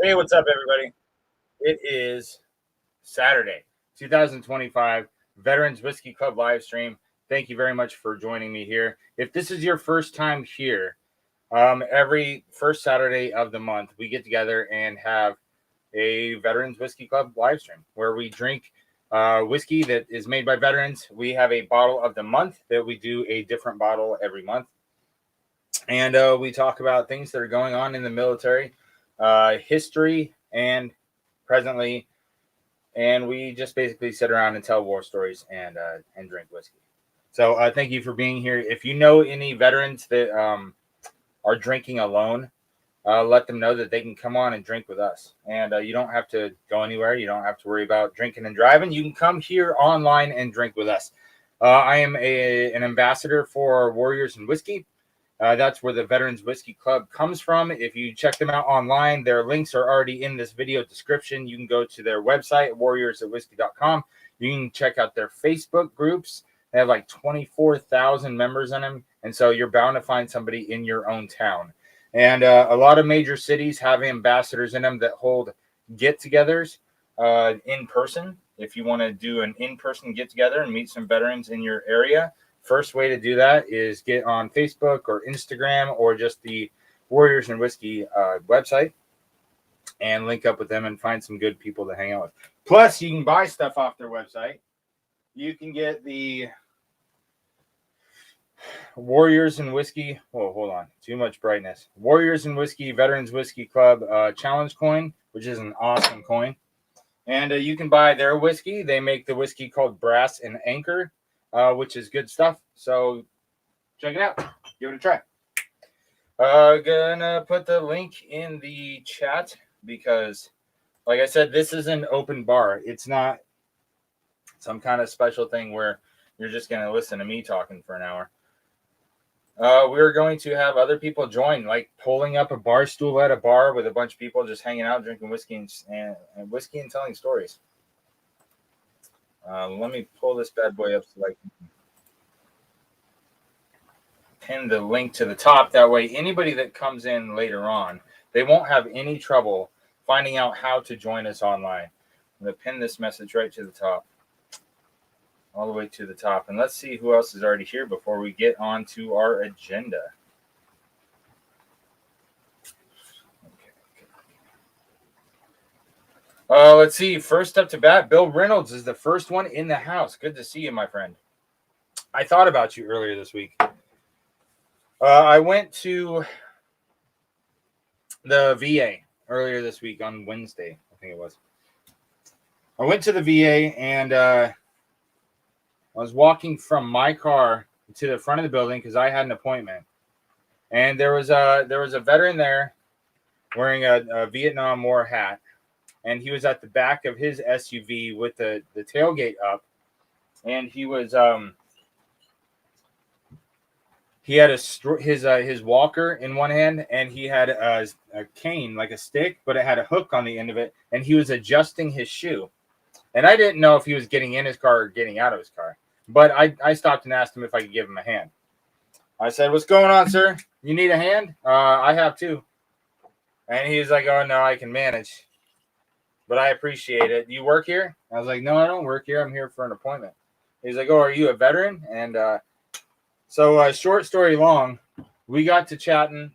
Hey, what's up, everybody? It is Saturday, 2025, Veterans Whiskey Club live stream. Thank you very much for joining me here. If this is your first time here, every first Saturday of the month, we get together and have a Veterans Whiskey Club live stream where we drink whiskey that is made by veterans. We have a bottle of the month that we do a different bottle every month. And we talk about things that are going on in the military, history, and presently, and we just basically sit around and tell war stories and drink whiskey. So thank you for being here. If you know any veterans that are drinking alone, let them know that they can come on and drink with us. And you don't have to go anywhere. You don't have to worry about drinking and driving. You can come here online and drink with us. I am an ambassador for Warriors and Whiskey. That's where the Veterans Whiskey Club comes from. If you check them out online, their links are already in this video description. You can go to their website, warriorsatwhiskey.com. You can check out their Facebook groups. They have like 24,000 members in them. And so you're bound to find somebody in your own town. And a lot of major cities have ambassadors in them that hold get-togethers in person. If you want to do an in-person get-together and meet some veterans in your area, first way to do that is get on Facebook or Instagram or just the Warriors and Whiskey website and link up with them and find some good people to hang out with. Plus, you can buy stuff off their website. You can get the Warriors and Whiskey. Oh, hold on. Too much brightness. Warriors and Whiskey Veterans Whiskey Club challenge coin, which is an awesome coin. And you can buy their whiskey. They make the whiskey called Brass and Anchor, which is good stuff. So check it out. Give it a try. Gonna put the link in the chat because, like I said, this is an open bar. It's not some kind of special thing where you're just going to listen to me talking for an hour. We're going to have other people join, like pulling up a bar stool at a bar with a bunch of people just hanging out, drinking whiskey and whiskey and telling stories. Let me pull this bad boy up so I can pin the link to the top. That way, anybody that comes in later on, they won't have any trouble finding out how to join us online. I'm going to pin this message right to the top, all the way to the top. And let's see who else is already here before we get on to our agenda. Let's see. First up to bat, Bill Reynolds is the first one in the house. Good to see you, my friend. I thought about you earlier this week. I went to the VA earlier this week on Wednesday, I think it was. I went to the VA and I was walking from my car to the front of the building because I had an appointment. And there was a veteran there wearing a Vietnam War hat. And he was at the back of his SUV with the tailgate up. And he was he had his walker in one hand, and he had a cane, like a stick, but it had a hook on the end of it, and he was adjusting his shoe. And I didn't know if he was getting in his car or getting out of his car. But I stopped and asked him if I could give him a hand. I said, "What's going on, sir? You need a hand?" I have two. And he was like, "Oh, no, I can manage. But I appreciate it. You work here?" I was like, "No, I don't work here. I'm here for an appointment." He's like, "Oh, are you a veteran?" And so short story long, we got to chatting,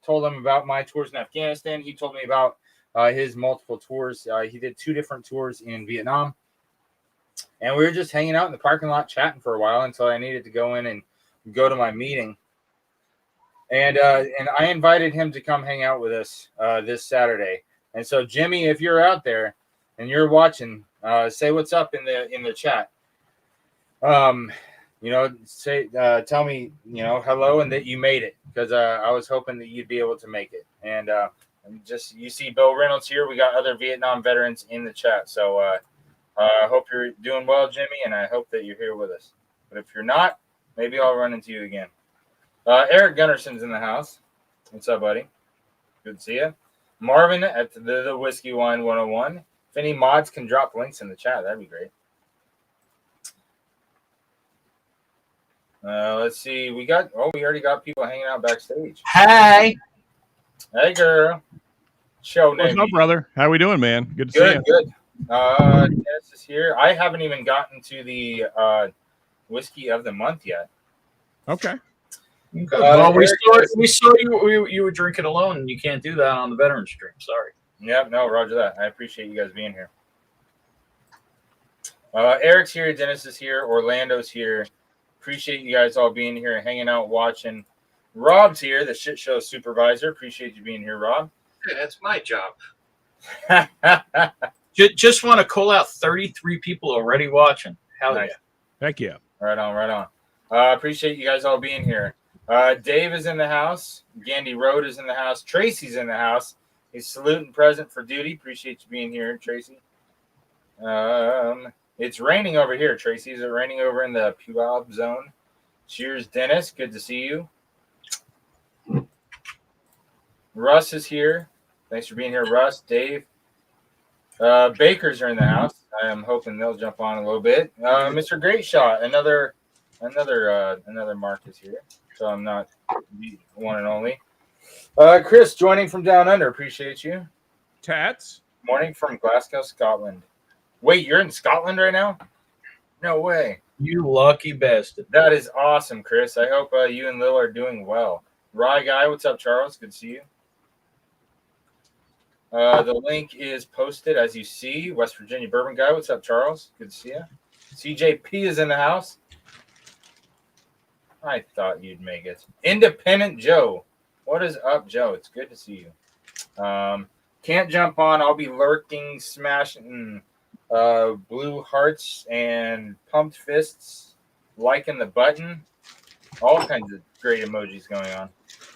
told him about my tours in Afghanistan. He told me about his multiple tours. He did 2 different tours in Vietnam. And we were just hanging out in the parking lot chatting for a while until I needed to go in and go to my meeting. And I invited him to come hang out with us this Saturday. And so, Jimmy, if you're out there and you're watching, say what's up in the chat. Say, tell me, hello and that you made it, because I was hoping that you'd be able to make it. And just, you see Bill Reynolds here. We got other Vietnam veterans in the chat. So I hope you're doing well, Jimmy, and I hope that you're here with us. But if you're not, maybe I'll run into you again. Eric Gunnarson's in the house. What's up, buddy? Good to see you. Marvin at the Whiskey Wine 101. If any mods can drop links in the chat, that'd be great. Let's see. We already got people hanging out backstage. Hey. Hey, girl. show What's name. up, brother? How we doing, man? Good to see you. Good. Dennis is here. I haven't even gotten to the whiskey of the month yet. Okay. Well, we saw you were drinking alone, and you can't do that on the veteran stream. Sorry. Yep, no, roger that. I appreciate you guys being here. Eric's here, Dennis is here, Orlando's here. Appreciate you guys all being here and hanging out, watching. Rob's here, the shit show supervisor. Appreciate you being here, Rob. Yeah, that's my job. Just want to call out 33 people already watching. Hell nice. Yeah. Heck yeah. Right on. Appreciate you guys all being here. Dave is in the house. Gandy Road is in the house. Tracy's in the house. He's saluting present for duty. Appreciate you being here, Tracy. It's raining over here, Tracy. Is it raining over in the Puyallup zone? Cheers, Dennis. Good to see you. Russ is here. Thanks for being here, Russ. Dave. Bakers are in the house. I am hoping they'll jump on a little bit. Mr. Great Shot, another Mark is here. So I'm not the one and only. Chris joining from down under. Appreciate you. Tats. Morning from Glasgow, Scotland. Wait, you're in Scotland right now? No way. You lucky bastard. That is awesome, Chris. I hope you and Lil are doing well. Rye Guy, what's up, Charles? Good to see you. The link is posted as you see. West Virginia Bourbon Guy, what's up, Charles? Good to see you. CJP is in the house. I thought you'd make it. Independent Joe. What is up, Joe? It's good to see you. Can't jump on. I'll be lurking, smashing blue hearts and pumped fists, liking the button. All kinds of great emojis going on.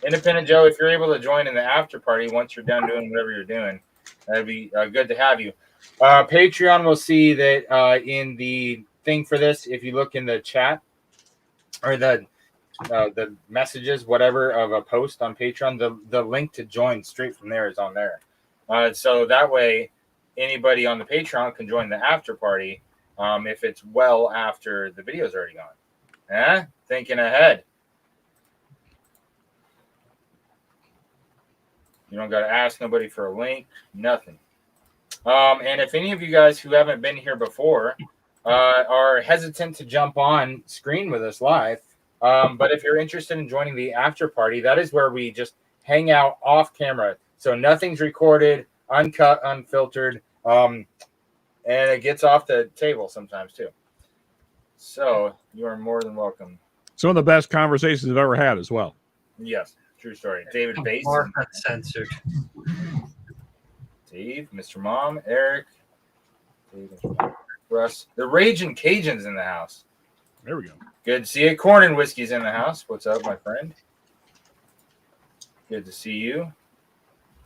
Independent Joe, if you're able to join in the after party once you're done doing whatever you're doing, that'd be good to have you. Patreon will see that in the thing for this, if you look in the chat or the messages, whatever, of a post on Patreon, the link to join straight from there is on there. So that way, anybody on the Patreon can join the after party if it's well after the video's already gone. Thinking ahead. You don't got to ask nobody for a link, nothing. And if any of you guys who haven't been here before are hesitant to jump on screen with us live, but if you're interested in joining the after party, that is where we just hang out off camera. So nothing's recorded, uncut, unfiltered, and it gets off the table sometimes too. So you are more than welcome. Some of the best conversations I've ever had as well. Yes, true story. David Bates. Censored. Dave, Mr. Mom, Eric, Dave, Russ. The Raging Cajuns in the house. There we go. Good to see you. Corn and Whiskey's in the house. What's up, my friend? Good to see you.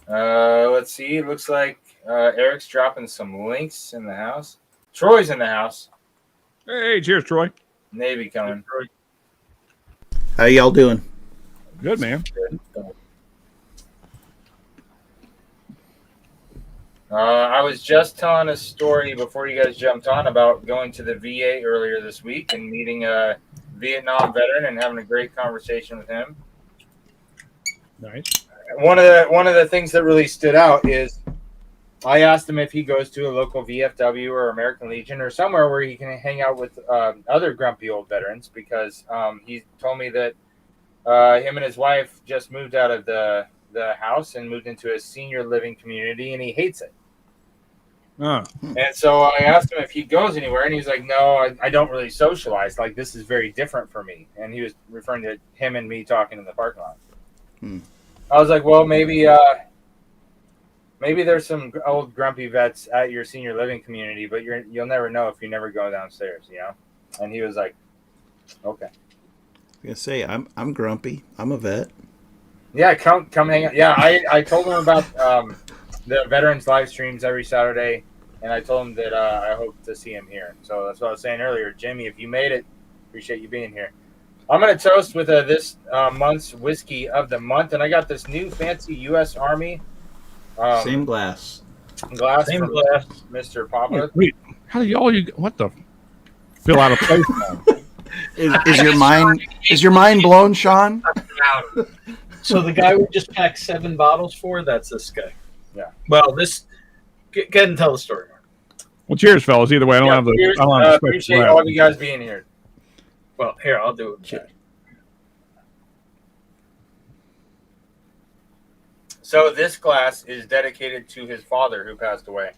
Let's see. It looks like Eric's dropping some links in the house. Troy's in the house. Hey, cheers, Troy. Navy coming. How y'all doing? Good, man. Good. I was just telling a story before you guys jumped on about going to the VA earlier this week and meeting a Vietnam veteran and having a great conversation with him. Nice. One of the things that really stood out is I asked him if he goes to a local VFW or American Legion or somewhere where he can hang out with other grumpy old veterans, because he told me that him and his wife just moved out of the house and moved into a senior living community, and he hates it. And so I asked him if he goes anywhere, and he's like, no, I don't really socialize. Like, this is very different for me. And he was referring to him and me talking in the parking lot. I was like, well, maybe there's some old grumpy vets at your senior living community, but you'll never know if you never go downstairs, you know? And he was like, okay. I was gonna say I'm grumpy. I'm a vet. Yeah, come hang out. Yeah, I told him about the veterans live streams every Saturday, and I told him that I hope to see him here. So that's what I was saying earlier. Jimmy, if you made it, appreciate you being here. I'm going to toast with this month's whiskey of the month, and I got this new fancy U.S. Army. Same glass. Same glass, Mr. Papa. Wait, how do y'all? What the? Fill out a place. Is your mind blown, Sean? So the guy we just packed 7 bottles for, that's this guy. Well, go ahead and tell the story, Mark. Well, cheers, fellas. Either way, I don't have the. Cheers. I don't have the Appreciate all of you guys being here. Well, here, I'll do it. So this glass is dedicated to his father who passed away,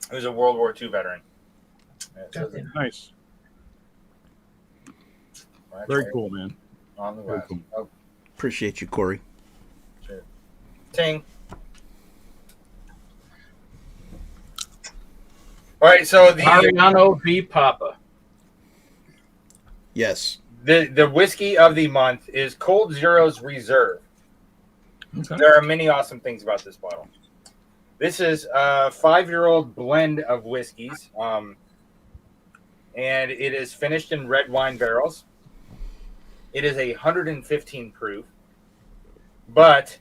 who's a World War II veteran. Nice. Right Very there cool, man. On the Very glass. cool. Oh, Appreciate you, Corey. shit. Ting. All right, so Mariano V. Papa. Yes. the whiskey of the month is Cold Zero's Reserve. Okay. There are many awesome things about this bottle. This is a 5-year-old blend of whiskeys, and it is finished in red wine barrels. It is 115 proof, but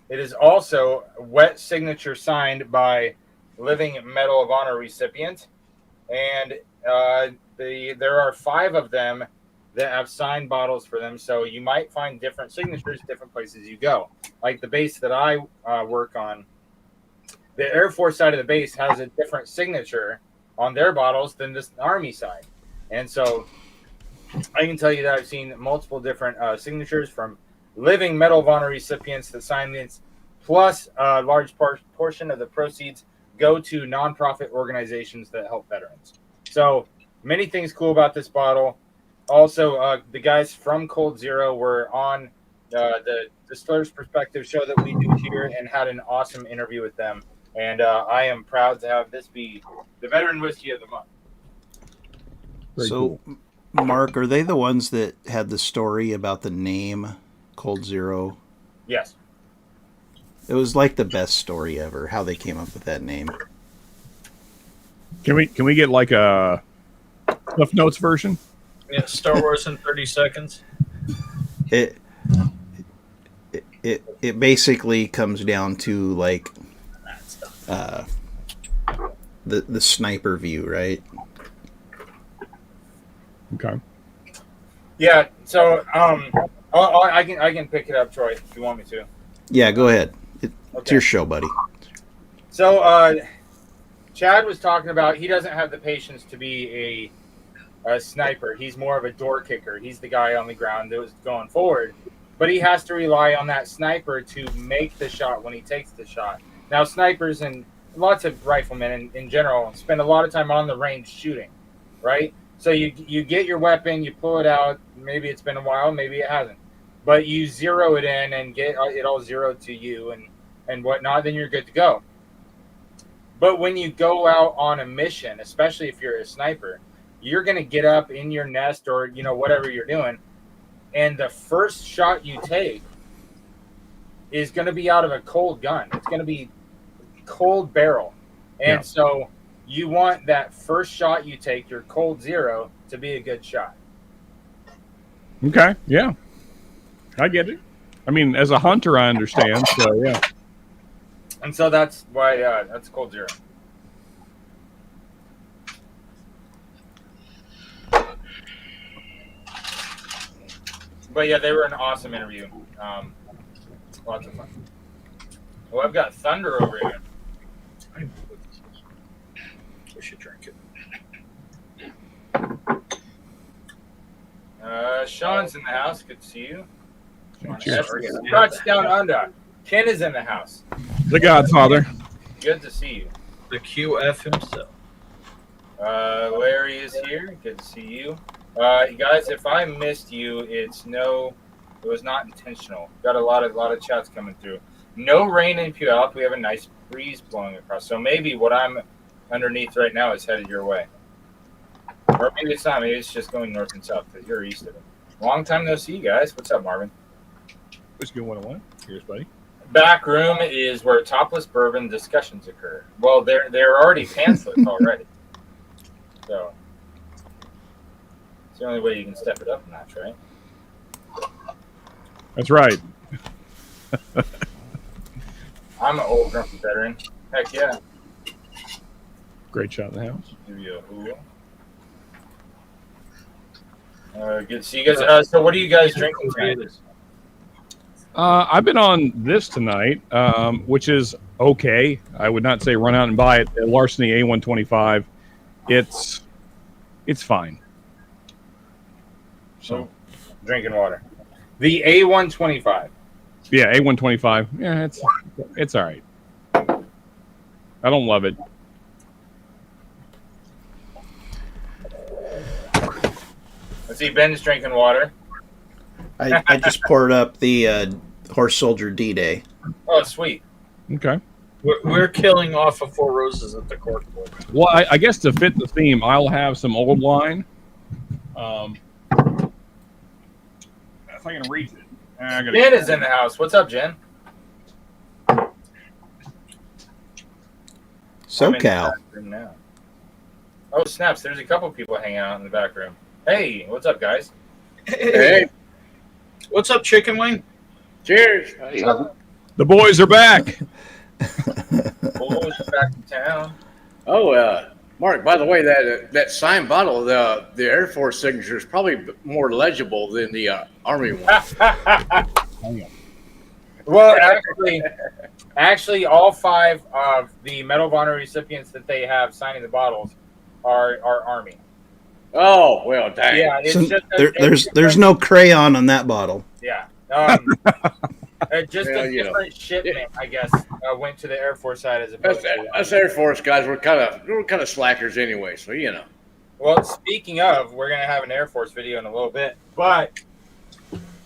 it is also wet signature signed by Living Medal of Honor recipient, and there are 5 of them that have signed bottles for them. So you might find different signatures different places you go. Like the base that I work on, the Air Force side of the base has a different signature on their bottles than this Army side. And so I can tell you that I've seen multiple different signatures from Living Medal of Honor recipients that sign this, plus a large portion of the proceeds go to nonprofit organizations that help veterans. So many things cool about this bottle. Also, the guys from Cold Zero were on the Distiller's Perspective show that we do here and had an awesome interview with them. And I am proud to have this be the Veteran Whiskey of the Month. Very so, cool. Mark, are they the ones that had the story about the name Cold Zero? Yes. It was like the best story ever, how they came up with that name. Can we get like a Cliff Notes version? Yeah, Star Wars in 30 seconds. It basically comes down to like the sniper view, right? Okay. Yeah. So I can pick it up, Troy, if you want me to. Yeah, go ahead. It's Okay. your show, buddy. So Chad was talking about he doesn't have the patience to be a sniper. He's more of a door kicker. He's the guy on the ground that was going forward. But he has to rely on that sniper to make the shot when he takes the shot. Now, snipers and lots of riflemen in general spend a lot of time on the range shooting, right? So you get your weapon, you pull it out. Maybe it's been a while, maybe it hasn't. But you zero it in and get it all zeroed to you and whatnot, then you're good to go. But when you go out on a mission, especially if you're a sniper, you're going to get up in your nest or, whatever you're doing. And the first shot you take is going to be out of a cold gun. It's going to be cold barrel. And so you want that first shot you take, your Cold Zero, to be a good shot. Okay. Yeah. I get it. I mean, as a hunter, I understand. So, yeah. And so that's why that's Cold Zero. But yeah, they were an awesome interview. Lots of fun. Well, I've got thunder over here. We should drink it. Sean's in the house. Good to see you. Cheers. Scotch down under. Ken is in the house. The Godfather. Good to see you. The QF himself. Larry is here. Good to see you. Guys, if I missed you, it was not intentional. Got a lot of chats coming through. No rain in Puyallup. We have a nice breeze blowing across. So maybe what I'm underneath right now is headed your way. Or maybe it's not. Maybe it's just going north and south because you're east of it. Long time no see, guys. What's up, Marvin? Whiskey 101. Cheers, buddy. Back room is where topless bourbon discussions occur. Well, they're already pantsless already. So it's the only way you can step it up a notch, right? That's right. I'm an old grumpy veteran. Heck yeah. Great shot in the house. Give you a hoo. Good to see you guys. So what are you guys drinking tonight? I've been on this tonight, which is okay. I would not say run out and buy it. Larceny A125. It's fine. So Drinking water. The A125. yeah, A125. Yeah, it's all right. I don't love it. I see Ben's drinking water. I just poured up the Horse Soldier D-Day. Oh, sweet. Okay. We're killing off of Four Roses at the cork board. Well, I guess to fit the theme, I'll have some old wine. If I can reach it. Jen is in the house. What's up, Jen? I'm in the SoCal. back room now. Oh, snaps. There's a couple people hanging out in the back room. Hey, what's up, guys? Hey, what's up, Chicken Wing? Cheers. The boys are back. Boys are back in town. Oh, Mark, by the way, that signed bottle, the Air Force signature is probably more legible than the Army one. Well, actually, all 5 of the Medal of Honor recipients that they have signing the bottles are Army. Oh, well, dang. Yeah, it's So just there's no crayon on that bottle. Yeah. Just Well, a you know. different shipment, I guess, went to the Air Force side as opposed to. Us Air Force guys, we're kind of slackers anyway, so you know. Well, speaking of, we're gonna have an Air Force video in a little bit, but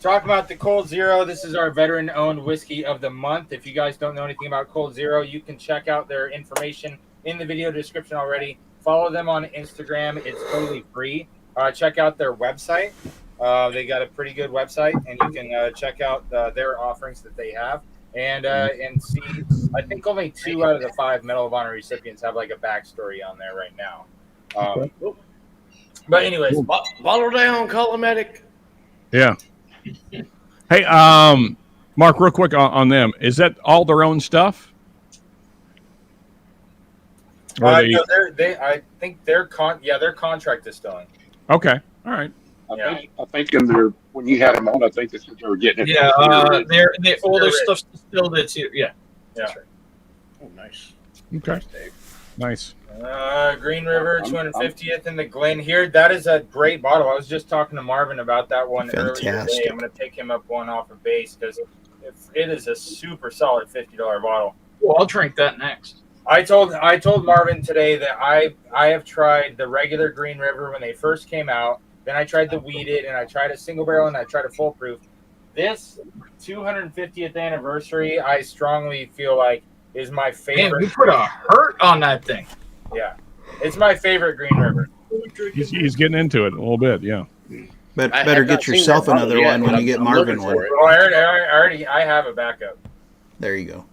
talking about the Cold Zero, this is our veteran-owned whiskey of the month. If you guys don't know anything about Cold Zero, you can check out their information in the video description already. Follow them on Instagram; it's totally free. Check out their website. They got a pretty good website, and you can check out their offerings that they have, and see. I think only 2 out of the 5 Medal of Honor recipients have like a backstory on there right now. But anyways, Bottle down, call a medic. Yeah. Hey, Mark, real quick on them. Is that all their own stuff? Or no, I think their contract is still in. Okay. All right. Yeah. I think in their when you had them on, I think they said they were getting it. Yeah, all their stuff's still that's here. Yeah. Yeah. Oh, nice. Okay. Nice. Green River, 250th in the Glen here. That is a great bottle. I was just talking to Marvin about that one earlier Fantastic. today. I'm going to take him up one off of base because it is a super solid $50 bottle. Well, I'll drink that next. I told Marvin today that I have tried the regular Green River when they first came out. Then I tried the weeded, and I tried a single barrel, and I tried a full proof. This 250th anniversary, I strongly feel like is my favorite. Man, you put a hurt on that thing. Yeah, it's my favorite Green River. He's getting into it a little bit. Yeah. But I better have not get seen yourself that bottle another yet, one but when you get I'm Marvin looking one. for it. Well, I have a backup. There you go.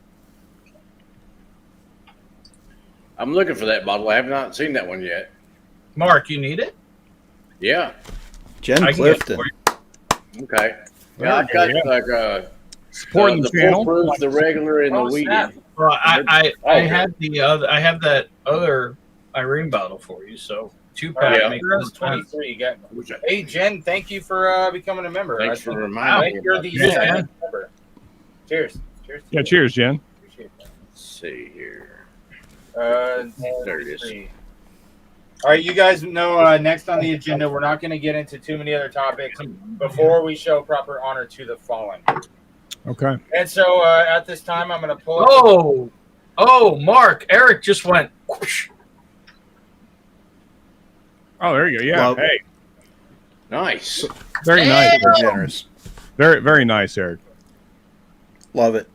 I'm looking for that bottle. I have not seen that one yet. Mark, you need it? Yeah. Jen I can get it Clifton. for you. Okay. Yeah, I've got like Supporting the the channel. full proof, the regular, and the snap. weeded. Well, I Okay. have I have that other Irene bottle for you. So 2-pack. Yeah. makes Yours more sense. 23. You got. Hey Jen, thank you for becoming a member. Thanks I for think- reminding I me. think you're about the that. Yeah. member. Cheers. Cheers. Yeah. Cheers, Jen. Appreciate that. Let's see here. There it is. All right, you guys know next on the agenda, we're not going to get into too many other topics before we show proper honor to the fallen. Okay. And so at this time, I'm going to pull up. Oh, Mark, Eric just went. Whoosh. Oh, there you go. Yeah. Well- Hey. Nice. Very nice. Super generous. Very, very nice, Eric. Love it.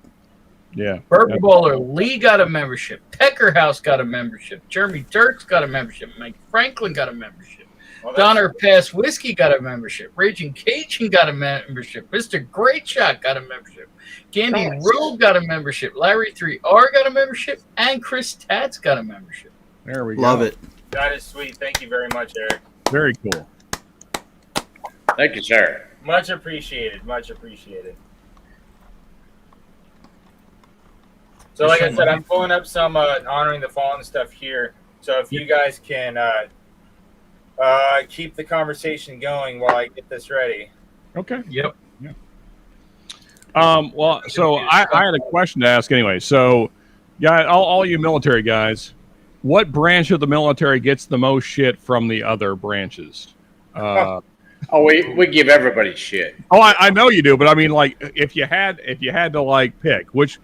Yeah. Bourbon Bowler Lee got a membership. Pecker House got a membership. Jeremy Dirks got a membership. Mike Franklin got a membership. Well, that's- Donner Pass Whiskey got a membership. Raging Cajun got a membership. Mr. Great Shot got a membership. Candy Nice. Rogue got a membership. Larry 3R got a membership. And Chris Tats got a membership. There we go. Love it. That is sweet. Thank you very much, Eric. Very cool. Thank you, sir. Much appreciated. Much appreciated. So, like I said, I'm pulling up some honoring the fallen stuff here. So, if you guys can keep the conversation going while I get this ready. Okay. Yep. Well, so I had a question to ask anyway. So, yeah, all you military guys, what branch of the military gets the most shit from the other branches? Oh, we give everybody shit. I know you do, but I mean, like, if you had to like pick which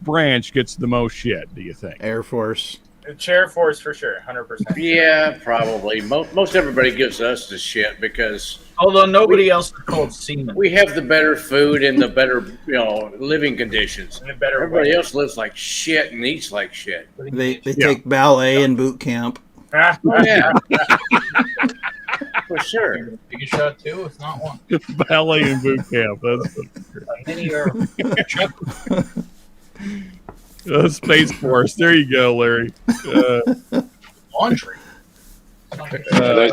branch gets the most shit, do you think? Air Force. The Chair Force for sure, 100%. Yeah, probably. Most everybody gives us the shit because Although nobody else is called seaman. we have the better food and the better, living conditions. And a better Everybody else lives like shit and eats like shit. They take ballet in boot camp. Yeah, for sure. Take a shot too, if not one. Ballet and boot camp. That's Space Force. There you go, Larry. Laundry. I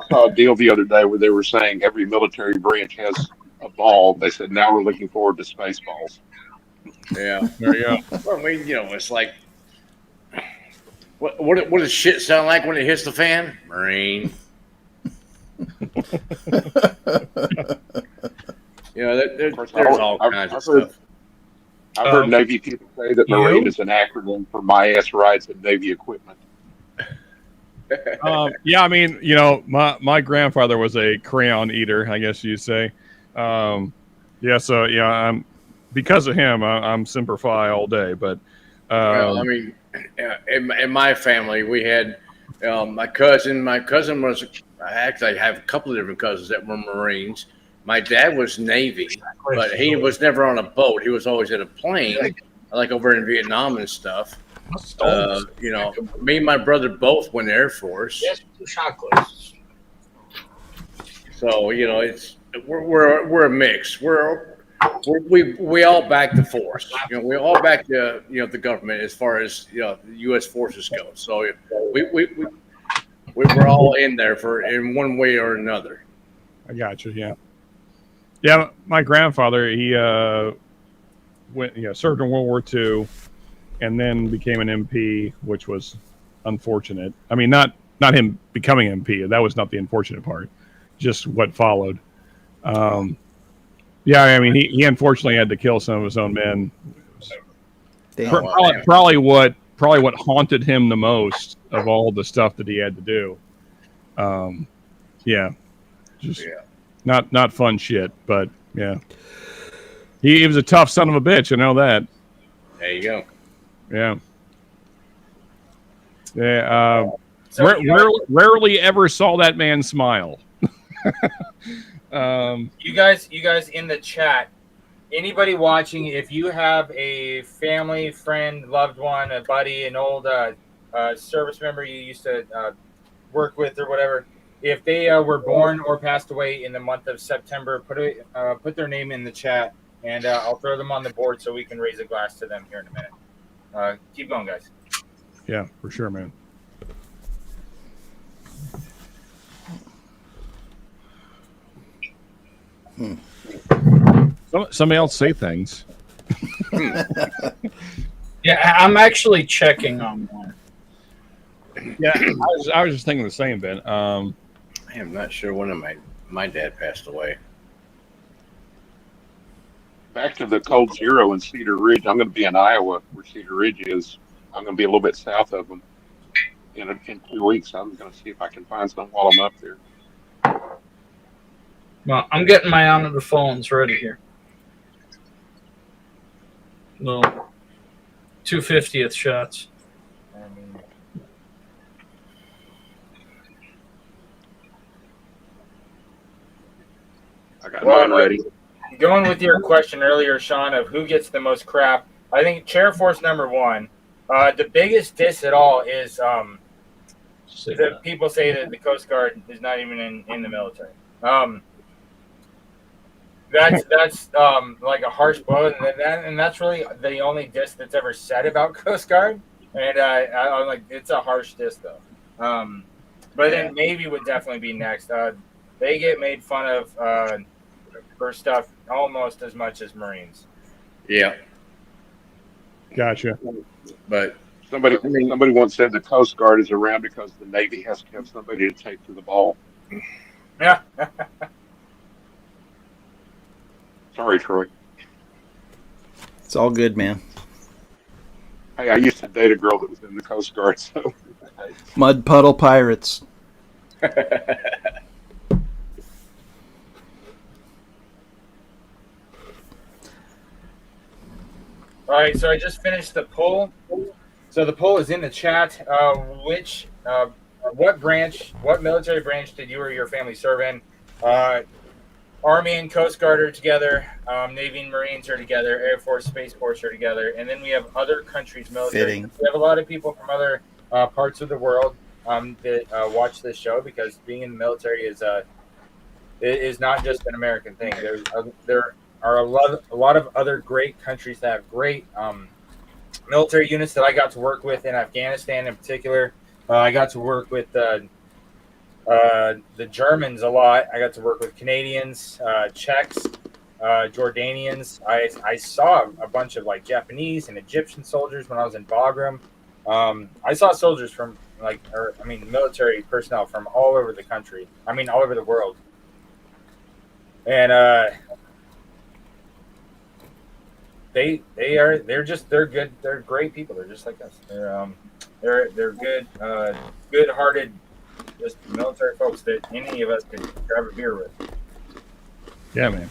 saw a deal the other day where they were saying every military branch has a ball. They said now we're looking forward to space balls. Yeah. There you go. Well, I mean, it's like, what does shit sound like when it hits the fan? Marine. There's all kinds of stuff. I've heard Navy people say that Marine is an acronym for My Ass Rides and Navy Equipment. Yeah, I mean, my grandfather was a crayon eater, I guess you'd say. I'm because of him, I'm Semper Fi all day. But well, I mean, in my family, we had my cousin. My cousin was actually, I have a couple of different cousins that were Marines. My dad was Navy, but he was never on a boat. He was always in a plane, like over in Vietnam and stuff. Me and my brother both went Air Force. Yes, 2 shot glasses. So we're a mix. We all back the force. We all back the government as far as the U.S. forces go. So we're all in there in one way or another. I got you. Yeah. Yeah, my grandfather, he served in World War II, and then became an MP, which was unfortunate. I mean, not him becoming MP. That was not the unfortunate part. Just what followed. I mean, he unfortunately had to kill some of his own men. Probably what haunted him the most of all the stuff that he had to do. Not fun shit, but yeah. He was a tough son of a bitch, I know that. There you go. Yeah. Yeah. Rarely ever saw that man smile. You guys in the chat, anybody watching, if you have a family, friend, loved one, a buddy, an old service member you used to work with or whatever, if they were born or passed away in the month of September, put their name in the chat, and I'll throw them on the board so we can raise a glass to them here in a minute. Keep going, guys. Yeah, for sure, man. Somebody else say things. Yeah, I'm actually checking on one. Yeah, I was just thinking the same, Ben. I am not sure when my dad passed away. Back to the Cold Zero in Cedar Ridge. I'm going to be in Iowa, where Cedar Ridge is. I'm going to be a little bit south of them in 2 weeks. I'm going to see if I can find some while I'm up there. Well, I'm getting my onto the phones ready here. No, 250th shots. I got mine ready. Going with your question earlier, Sean, of who gets the most crap, I think Chair Force number one. The biggest diss at all is that people say that the Coast Guard is not even in the military. That's like a harsh blow, and that's really the only diss that's ever said about Coast Guard. And I'm like, it's a harsh diss though. But then Navy would definitely be next. They get made fun of for stuff almost as much as Marines. Yeah. Gotcha. But somebody once said the Coast Guard is around because the Navy has to have somebody to take to the ball. Yeah. Sorry, Troy. It's all good, man. Hey, I used to date a girl that was in the Coast Guard, so Mud puddle pirates. All right, so I just finished the poll. So the poll is in the chat. What military branch did you or your family serve in? Army and Coast Guard are together. Navy and Marines are together. Air Force, Space Force are together. And then we have other countries' military. Fitting. We have a lot of people from other parts of the world that watch this show, because being in the military is not just an American thing. There are a lot of other great countries that have great military units that I got to work with in Afghanistan in particular. I got to work with the Germans a lot. I got to work with Canadians, Czechs, Jordanians. I saw a bunch of like Japanese and Egyptian soldiers when I was in Bagram. I saw soldiers from military personnel from all over the country. All over the world. And they're good. They're great people. They're just like us. They're good, good-hearted, just military folks that any of us could grab a beer with. Yeah, man.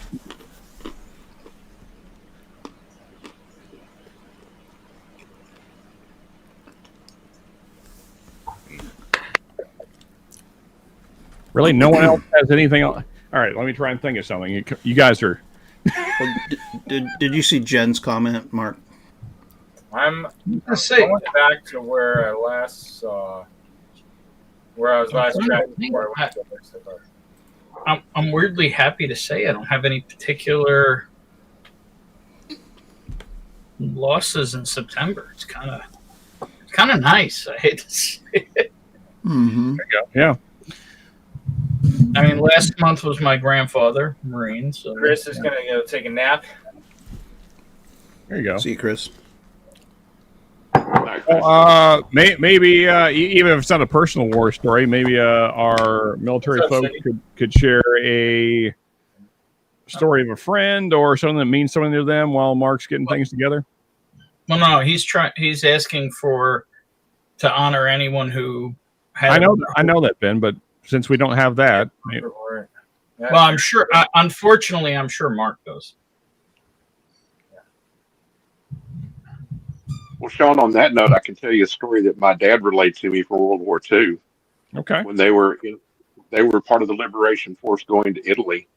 Really, no one else has anything else? All right, let me try and think of something. You guys are. Well, did you see Jen's comment, Mark? I'm going back to where I last saw, where I was last tracking before I went to Mexico. I'm weirdly happy to say I don't have any particular losses in September. It's kind of nice. I hate to say it. Mm-hmm. There you go. Yeah. Last month was my grandfather, Marine. So Chris is going to go take a nap. There you go. See you, Chris. Maybe even if it's not a personal war story, maybe our military folks could share a story of a friend or something that means something to them while Mark's getting things together. Well, no, he's asking to honor anyone who had. I know that, Ben, but since we don't have that, maybe. Well, I'm sure. Unfortunately, I'm sure Mark does. Well, Sean, on that note, I can tell you a story that my dad relayed to me from World War II. Okay. When they were part of the Liberation Force going to Italy,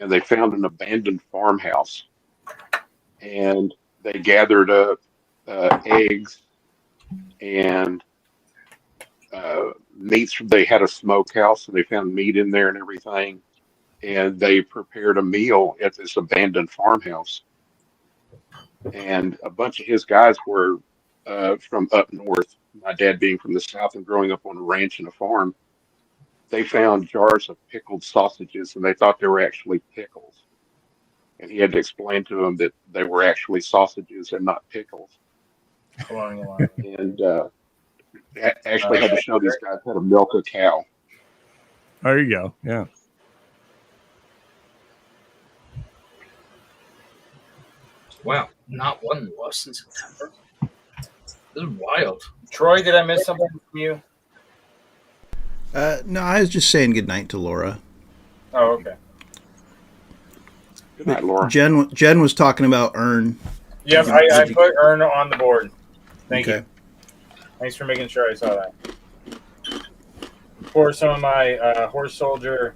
and they found an abandoned farmhouse, and they gathered up eggs and meats. They had a smokehouse, and they found meat in there and everything, and they prepared a meal at this abandoned farmhouse. And a bunch of his guys were from up north, my dad being from the south and growing up on a ranch and a farm. They found jars of pickled sausages, and they thought they were actually pickles. And he had to explain to them that they were actually sausages and not pickles. And actually had to show these guys how to milk a cow. There you go. Yeah. Wow, not one loss in September. This is wild. Troy, did I miss something from you? No, I was just saying goodnight to Laura. Oh, okay. Good night, Laura. Jen was talking about Earn. Yep, I put Earn on the board. Thank you. Okay. Thanks for making sure I saw that. For some of my horse soldier.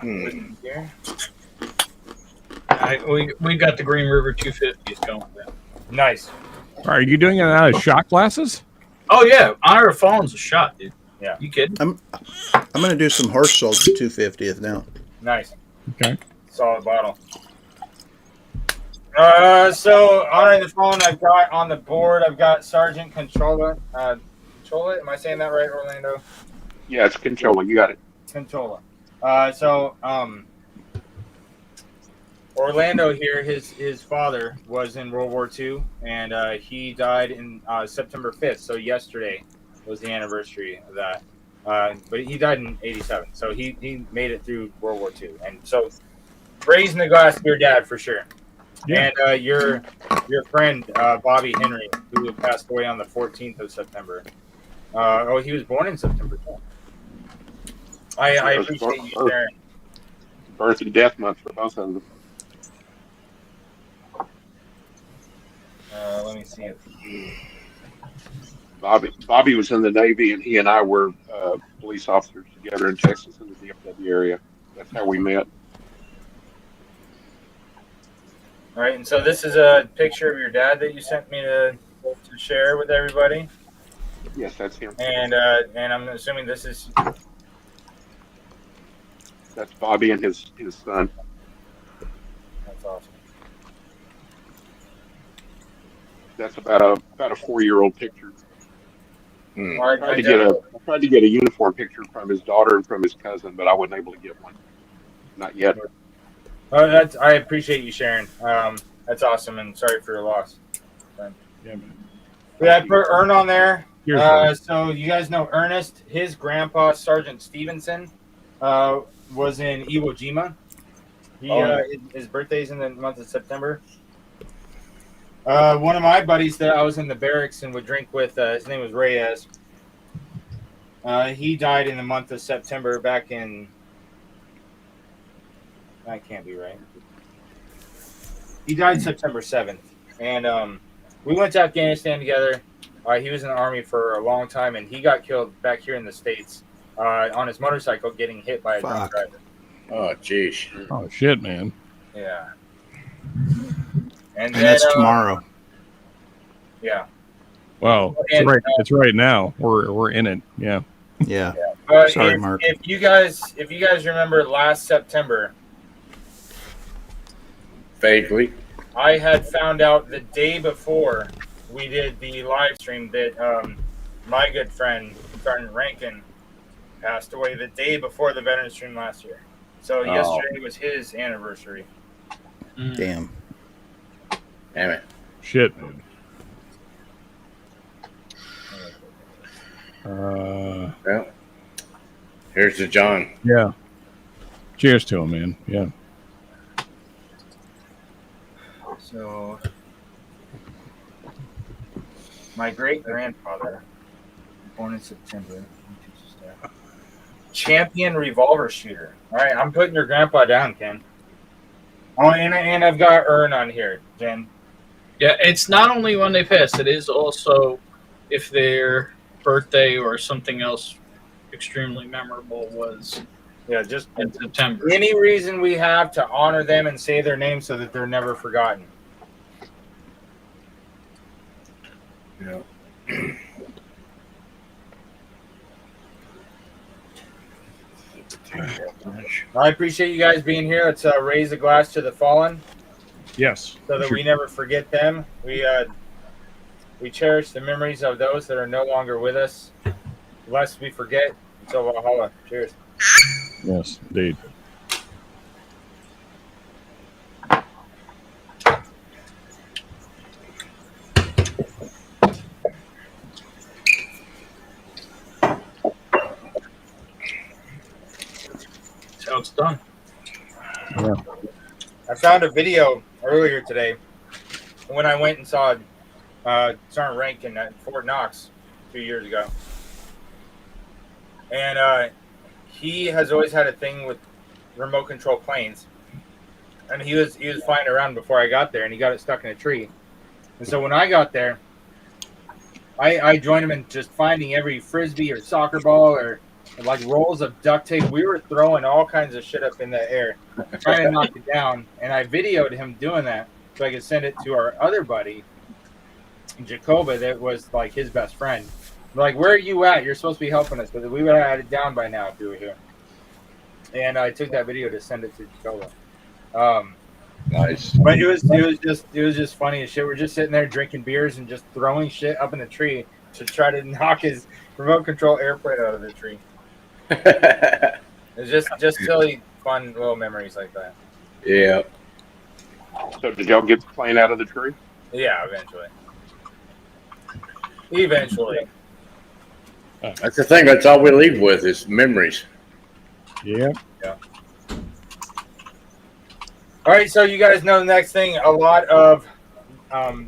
Here. We got the Green River 250s going there. Nice. Are you doing it out of shot glasses? Oh yeah, Honor of Fallen's a shot, dude. Yeah. You kidding? I'm gonna do some horse soldier 250th now. Nice. Okay. Solid bottle. So honoring the fallen, I've got on the board. I've got Sergeant Controlla. Controlla, am I saying that right, Orlando? Yeah, it's Controlla. You got it. Controlla. Orlando here, his father was in World War II, and he died in September 5th. So yesterday was the anniversary of that. But he died in '87, so he made it through World War II. And so raising the glass to your dad for sure. Yeah. And your friend Bobby Henry, who passed away on the 14th of September. He was born in September. I It was appreciate you sharing. birth and death month for both of them. Let me see it. Bobby was in the Navy, and he and I were police officers together in Texas in the DFW area. That's how we met. All right, and so this is a picture of your dad that you sent me to share with everybody. Yes, that's him. And I'm assuming this is. That's Bobby and his son. That's awesome. That's about a 4-year-old picture. Well, I tried to get a uniform picture from his daughter and from his cousin, but I wasn't able to get one. Not yet. I appreciate you sharing. That's awesome, and sorry for your loss. Yeah, man. Yeah, I put Ern on there. Here's So you guys know Ernest. His grandpa, Sergeant Stevenson, was in Iwo Jima. His birthday's in the month of September. One of my buddies that I was in the barracks and would drink with, his name was Reyes. He died in the month of September back in. That can't be right. He died September 7th. And we went to Afghanistan together. He was in the Army for a long time, and he got killed back here in the States on his motorcycle getting hit by a drunk driver. Oh, jeez. Oh, shit, man. Yeah. And that's tomorrow. Yeah. Wow. It's right now. We're in it. Yeah. Yeah. Sorry, Mark. If you guys remember last September, vaguely, I had found out the day before we did the live stream that my good friend Sergeant Rankin passed away the day before the veteran stream last year. So yesterday was his anniversary. Damn. Damn it. Shit, man. Well, here's to John. Yeah. Cheers to him, man. Yeah. So, my great grandfather, born in September, champion revolver shooter. All right, I'm putting your grandpa down, Ken. Oh, and I've got Ern on here, Jen. Yeah, it's not only when they pass; it is also if their birthday or something else extremely memorable was. Yeah, just in September. Any reason we have to honor them and say their names so that they're never forgotten. Yeah. I appreciate you guys being here. Let's raise a glass to the fallen. Yes. So that we never forget them. We cherish the memories of those that are no longer with us, lest we forget. Until Valhalla. Cheers. Yes, indeed. So it's done. Yeah. I found a video earlier today when I went and saw Sergeant Rankin at Fort Knox 2 years ago. And he has always had a thing with remote control planes. And he was flying around before I got there, and he got it stuck in a tree. And so when I got there, I joined him in just finding every frisbee or soccer ball or like rolls of duct tape. We were throwing all kinds of shit up in the air, trying to knock it down. And I videoed him doing that so I could send it to our other buddy, Jacoba, that was like his best friend. Like, where are you at? You're supposed to be helping us, but we would have had it down by now if you were here. And I took that video to send it to Jacoba. Nice. But it was just funny as shit. We're just sitting there drinking beers and just throwing shit up in the tree to try to knock his remote control airplane out of the tree. It's just silly, fun little memories like that. Yeah. So did y'all get the plane out of the tree? Yeah, eventually. That's the thing. That's all we leave with is memories. Yeah. Yeah. All right, so you guys know the next thing. A lot of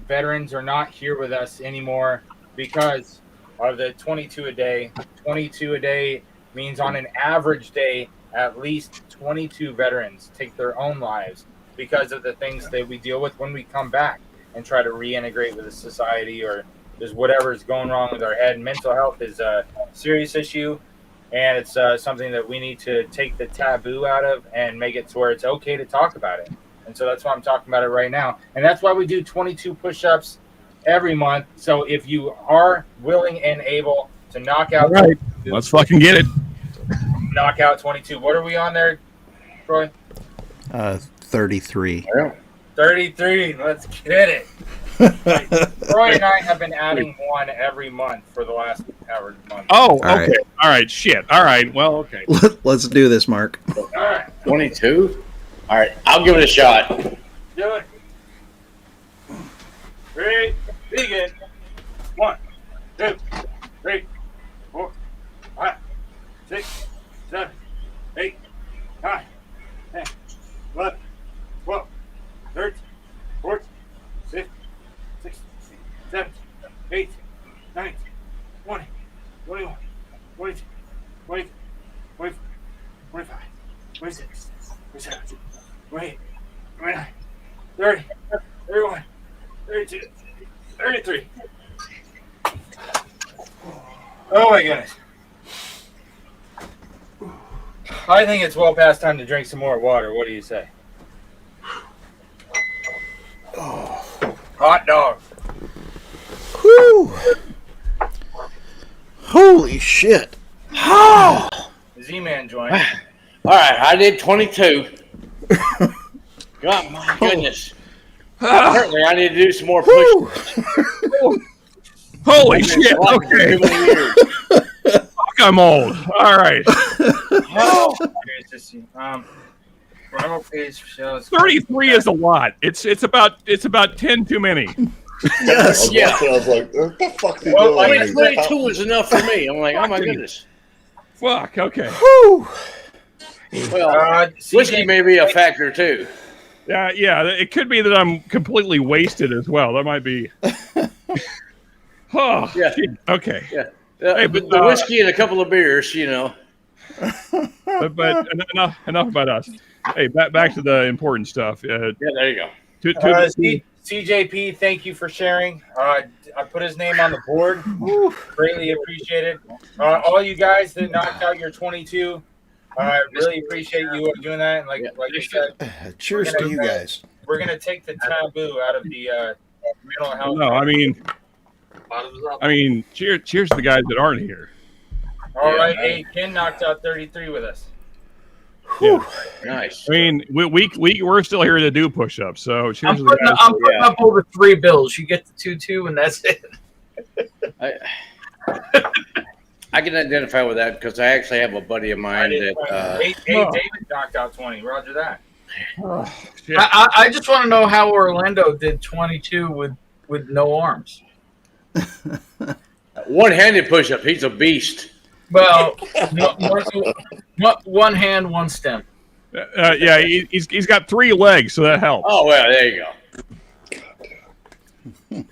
veterans are not here with us anymore because of the 22 a day. 22 a day means on an average day, at least 22 veterans take their own lives because of the things that we deal with when we come back and try to reintegrate with the society, or there's whatever is going wrong with our head. Mental health is a serious issue, and it's something that we need to take the taboo out of and make it to where it's okay to talk about it. And so that's why I'm talking about it right now. And that's why we do 22 push-ups every month. So if you are willing and able to knock out, All right, let's fucking get it. knock out 22. What are we on there, Troy? 33. 33. Let's get it. Right. Troy and I have been adding one every month for the last hour month. Oh, All okay. All right, shit. All right, well, okay. Let's do this, Mark. All right. 22? All right, I'll give it a shot. Do it. Ready, begin. 1, 2, 3, 4, 5, 6, 7, 8, 9, 10, 11, 12, 13, 14, 15, 16, 17, 18, 19, 20, 21, 22, 23, 24, 25, 26, 27, 28, 29, 30, 31, 32, 33. Oh my goodness. I think it's well past time to drink some more water. What do you say? Hot dog. Whew. Holy shit. The Z-Man joined. All right, I did 22. God, my goodness. Apparently, I need to do some more push-ups. Holy shit, okay. Fuck, I'm old. All right. Oh, Primal page shows 33 is a lot. It's about 10 too many. Yes. Yeah. I was like, what the fuck are you Well, doing? I mean, 22 was enough for me. I'm like, oh my goodness. Fuck, okay. Whew. Well, whiskey may be a factor too. Yeah, it could be that I'm completely wasted as well. That might be. Oh, Yeah. shit. Okay. Yeah. Hey, The but, whiskey and a couple of beers, you know. But enough about us. Hey, back to the important stuff. Yeah, there you go. CJP, thank you for sharing. I put his name on the board. Greatly appreciated. All you guys that knocked out your 22, I really appreciate you doing that. And like you said, Cheers to you guys. we're gonna take the taboo out of the mental health. No, I mean, cheers to the guys that aren't here. All right, hey, Ken knocked out 33 with us. Yeah. Nice. I mean, we're still here to do push-ups. So cheers I'm to the guys. putting up over 3 bills. You get the 2-2, and that's it. I can identify with that because I actually have a buddy of mine that. Hey, David knocked out 20. Roger that. Oh, shit. I just want to know how Orlando did 22 with no arms. One-handed push-up. He's a beast. Well, one hand, one stem. Yeah, he's got 3 legs, so that helps. Oh well, there you go.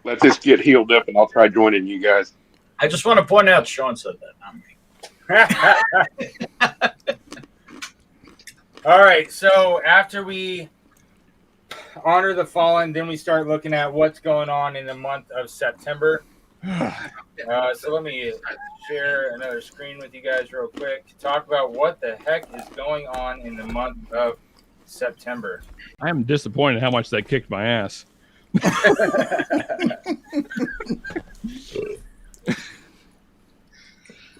Let this get healed up, and I'll try joining you guys. I just want to point out Sean said that, not me. All right, so after we honor the fallen, then we start looking at what's going on in the month of September. So let me share another screen with you guys real quick to talk about what the heck is going on in the month of September. I am disappointed how much that kicked my ass.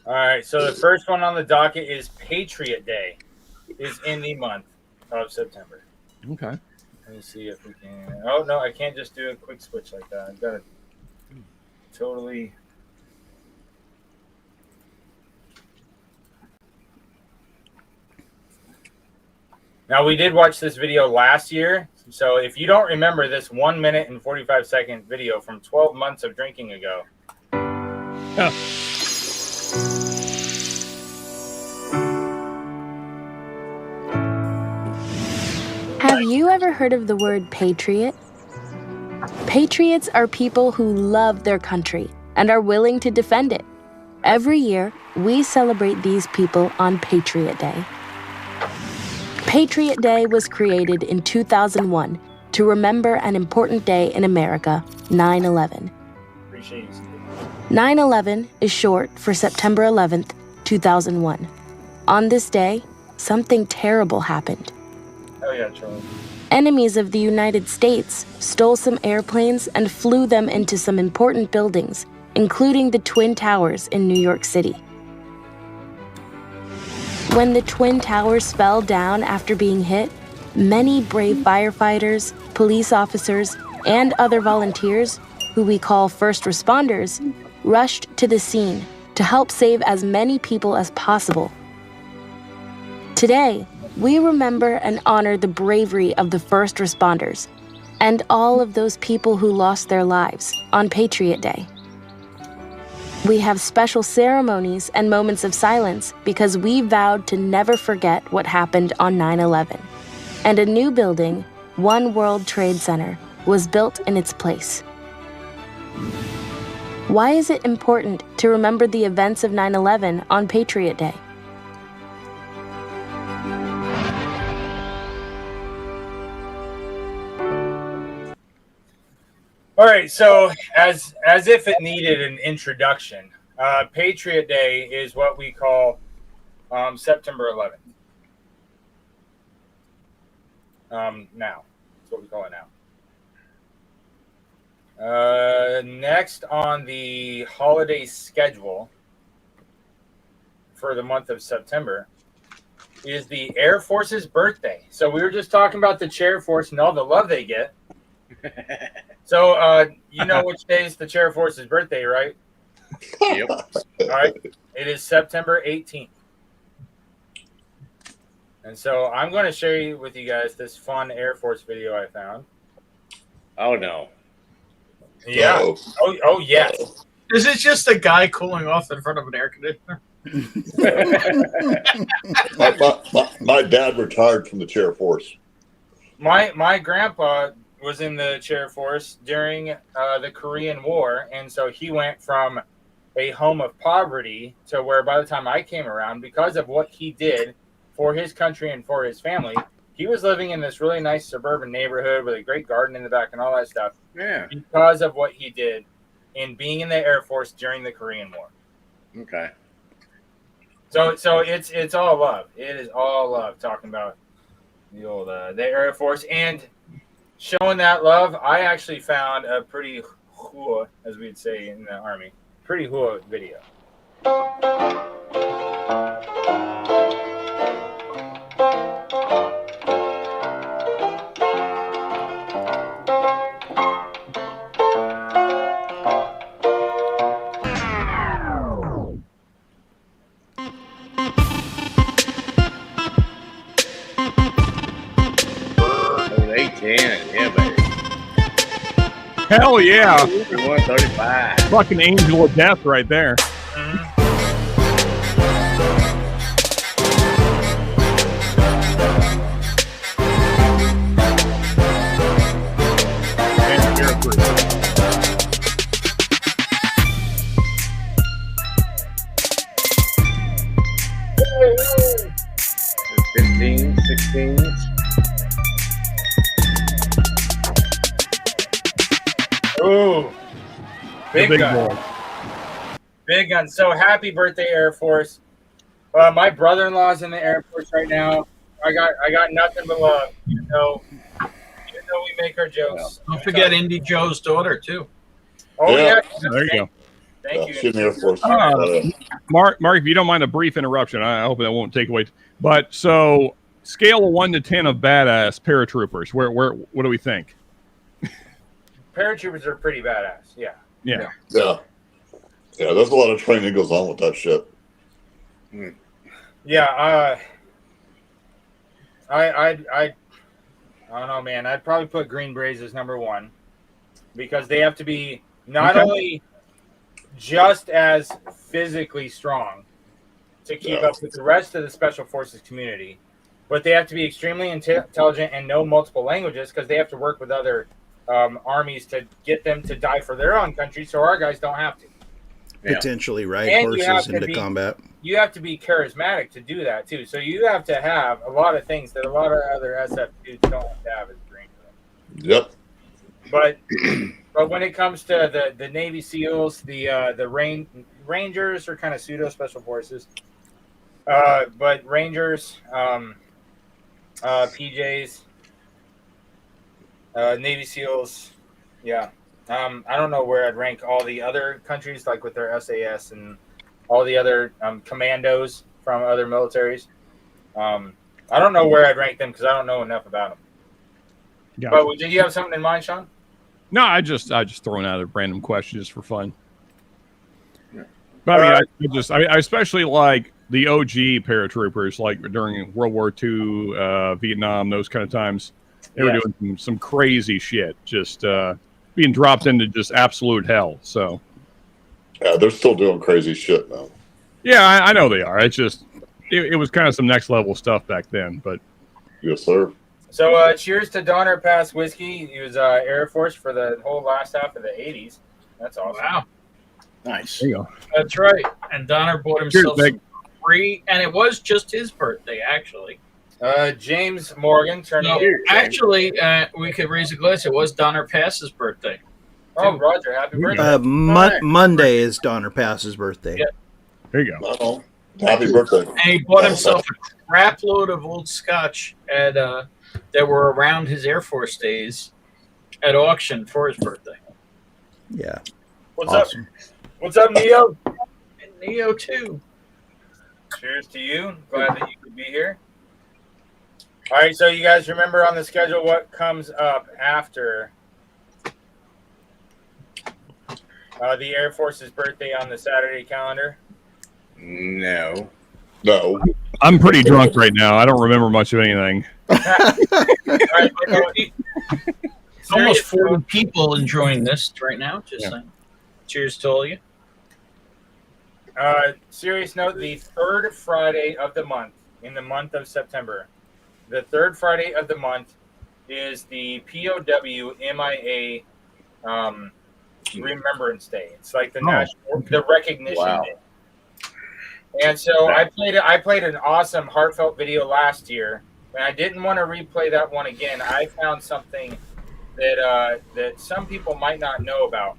All right, so the first one on the docket is Patriot Day, is in the month of September. Okay. Let me see if we can. Oh no, I can't just do a quick switch like that. I've got to totally. Now we did watch this video last year, so if you don't remember this 1 minute and 45-second video from 12 months of drinking ago. Yeah. you ever heard of the word patriot? Patriots are people who love their country and are willing to defend it. Every year, we celebrate these people on Patriot Day. Patriot Day was created in 2001 to remember an important day in America, 9/11. 9/11 is short for September 11th, 2001. On this day, something terrible happened. Oh yeah, Charlie. Enemies of the United States stole some airplanes and flew them into some important buildings, including the Twin Towers in New York City. When the Twin Towers fell down after being hit, many brave firefighters, police officers, and other volunteers, who we call first responders, rushed to the scene to help save as many people as possible. Today, we remember and honor the bravery of the first responders and all of those people who lost their lives on Patriot Day. We have special ceremonies and moments of silence because we vowed to never forget what happened on 9/11. And a new building, One World Trade Center, was built in its place. Why is it important to remember the events of 9/11 on Patriot Day? All right, so as if it needed an introduction, Patriot Day is what we call September 11th. Now, that's what we call it now. Next on the holiday schedule for the month of September is the Air Force's birthday. So we were just talking about the Chair Force and all the love they get. So you know which day is the Chair Force's birthday, right? Yep. All right. It is September 18th. And so I'm going to share with you guys this fun Air Force video I found. Oh no. Yeah. Oh yes. Is it just a guy cooling off in front of an air conditioner? My dad retired from the chair force. My grandpa was in the Chair Force during the Korean War, and so he went from a home of poverty to where by the time I came around, because of what he did for his country and for his family, he was living in this really nice suburban neighborhood with a great garden in the back and all that stuff. Yeah. Because of what he did in being in the Air Force during the Korean War. Okay. So it's all love. It is all love talking about the old the Air Force and showing that love. I actually found a pretty hua, as we'd say in the Army, pretty hua video. Yeah, baby. Hell yeah. 135. Fucking angel of death right there. And carefree. The 15, 16. Ooh, big gun. Boy. Big gun. So happy birthday, Air Force. My brother-in-law's in the Air Force right now. I got nothing but love. Even though we make our jokes. Don't forget Indy Joe's daughter, too. Oh, yeah. There you go. Thank you. She's in the Air Force. Mark, if you don't mind a brief interruption, I hope that won't take away. But so, scale of 1 to 10 of badass paratroopers. What do we think? Paratroopers are pretty badass. Yeah. Yeah. There's a lot of training that goes on with that shit. Yeah. I don't know, man. I'd probably put Green Berets as number 1 because they have to be not only just as physically strong to keep up with the rest of the Special Forces community, but they have to be extremely intelligent and know multiple languages because they have to work with other armies to get them to die for their own country, so our guys don't have to. Yeah. Potentially ride And you have horses to into be- combat. You have to be charismatic to do that too. So you have to have a lot of things that a lot of other SF dudes don't have as Marine. Yep. But when it comes to the Navy SEALs, the Rangers are kind of pseudo special forces. But Rangers, PJs, Navy SEALs, yeah. I don't know where I'd rank all the other countries, like with their SAS and all the other commandos from other militaries. I don't know where I'd rank them because I don't know enough about them. Gotcha. But did you have something in mind, Sean? No, I just throwing out a random question just for fun. But I mean, I especially like the OG paratroopers, like during World War II, Vietnam, those kind of times. They were doing some crazy shit, just being dropped into just absolute hell. So, Yeah, they're still doing crazy shit now. yeah, I know they are. It's just it was kind of some next level stuff back then. But Yes, sir. So cheers to Donner Pass whiskey. He was Air Force for the whole last half of the 80s. That's awesome. Wow, Nice. there you go. that's right. And Donner bought himself Cheers, some free, and it was just his birthday, actually. James Morgan turning. No, actually, we could raise a glass. It was Donner Pass's birthday. Oh, Roger, happy birthday! Monday is Donner Pass's birthday. Yeah. There you go. Uh-oh. Happy birthday. And he bought himself a crap load of old scotch at that were around his Air Force days at auction for his birthday. Yeah. What's Awesome. up? What's up, Neo? And Neo too. Cheers to you. Glad that you could be here. All right, so you guys remember on the schedule what comes up after the Air Force's birthday on the Saturday calendar? No. No. I'm pretty drunk right now. I don't remember much of anything. All right, It's almost 40 people enjoying this right now. Just Yeah. saying. Cheers to all of you. serious note, the third Friday of the month, in the month of September, the third Friday of the month is the POW MIA Remembrance Day. It's like the national, the recognition day. And so I played an awesome heartfelt video last year, and I didn't want to replay that one again. I found something that that some people might not know about.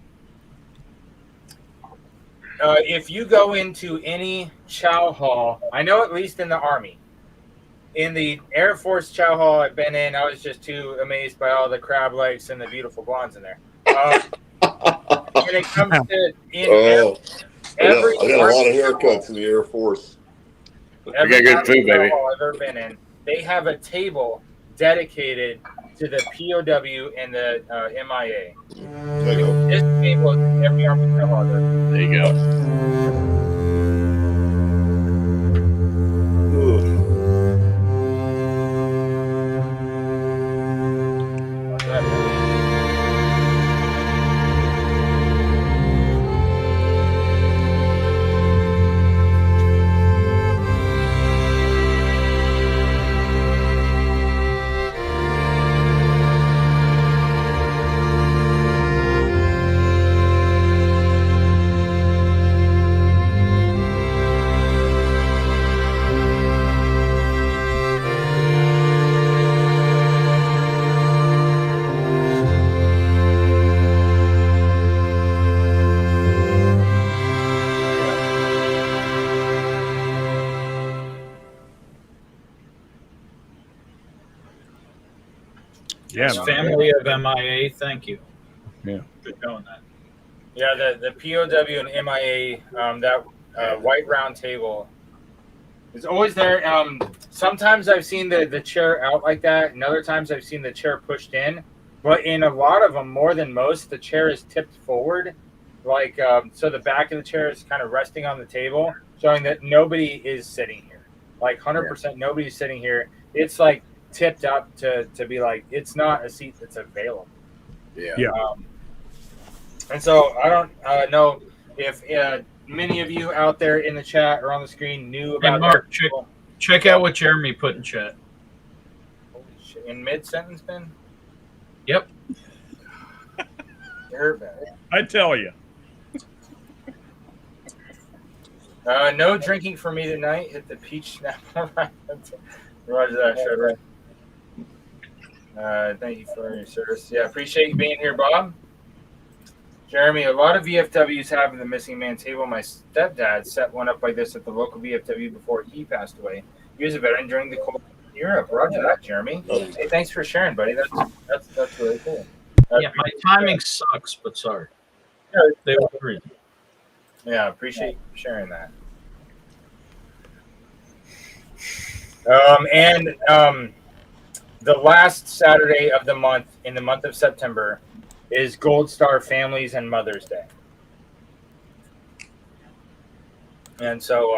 If you go into any chow hall, I know at least in the Army, in the Air Force chow hall I've been in, I was just too amazed by all the crab legs and the beautiful blondes in there. When it comes to every I got a lot of haircuts in the Air Force. every got good food, baby. hall I've ever been in, they have a table dedicated to the POW and the MIA. There you go. This table is in every Army chow hall. There you go. Yeah, As family of MIA, thank you. Yeah. For doing that. Yeah, the POW and MIA, that white round table is always there. Sometimes I've seen the chair out like that, and other times I've seen the chair pushed in. But in a lot of them, more than most, the chair is tipped forward. Like, so the back of the chair is kind of resting on the table, showing that nobody is sitting here. Like 100% nobody's sitting here. It's like tipped up to be like, it's not a seat that's available. Yeah. And so I don't know if many of you out there in the chat or on the screen knew about And Mark, that. check out what Jeremy put in chat. in mid-sentence, Ben? Yep. You hurt bad. I tell you. No drinking for me tonight. Hit the peach snap. Roger that, Trevor. Thank you for your service. Yeah, appreciate you being here, Bob. Jeremy, a lot of VFWs have the missing man table. My stepdad set one up like this at the local VFW before he passed away. He was a veteran during the Cold War in Europe. Roger that, Jeremy. Hey, thanks for sharing, buddy. That's really cool. Yeah, my timing sucks, but sorry. They were free. Yeah, appreciate you sharing that. The last Saturday of the month, in the month of September, is Gold Star Families and Mother's Day. And so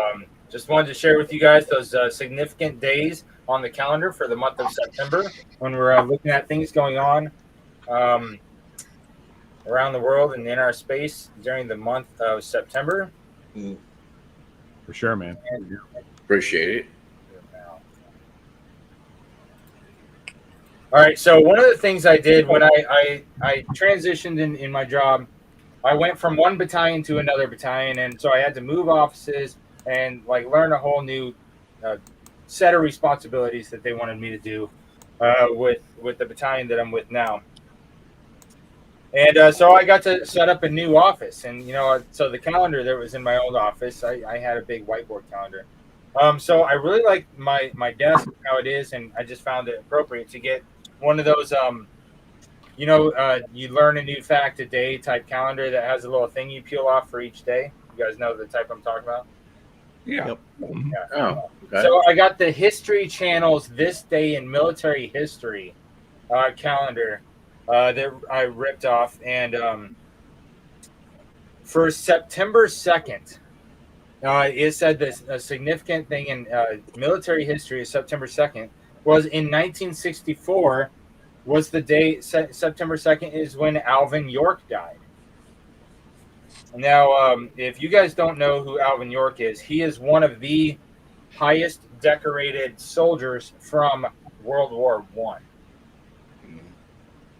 just wanted to share with you guys those significant days on the calendar for the month of September when we're looking at things going on around the world and in our space during the month of September. For sure, man. Appreciate it. All right, so one of the things I did when I transitioned in my job, I went from one battalion to another battalion, and so I had to move offices and like learn a whole new set of responsibilities that they wanted me to do with the battalion that I'm with now. And so I got to set up a new office, and so the calendar that was in my old office, I had a big whiteboard calendar. So I really like my desk, how it is, and I just found it appropriate to get one of those, you learn a new fact a day type calendar that has a little thing you peel off for each day. You guys know the type I'm talking about? Yeah. Yep. Yeah. Oh, okay. So I got the History Channel's This Day in Military History calendar that I ripped off. And for September 2nd, it said this a significant thing in military history is September 2nd was in 1964 was the day September 2nd is when Alvin York died. Now, if you guys don't know who Alvin York is, he is one of the highest decorated soldiers from World War I.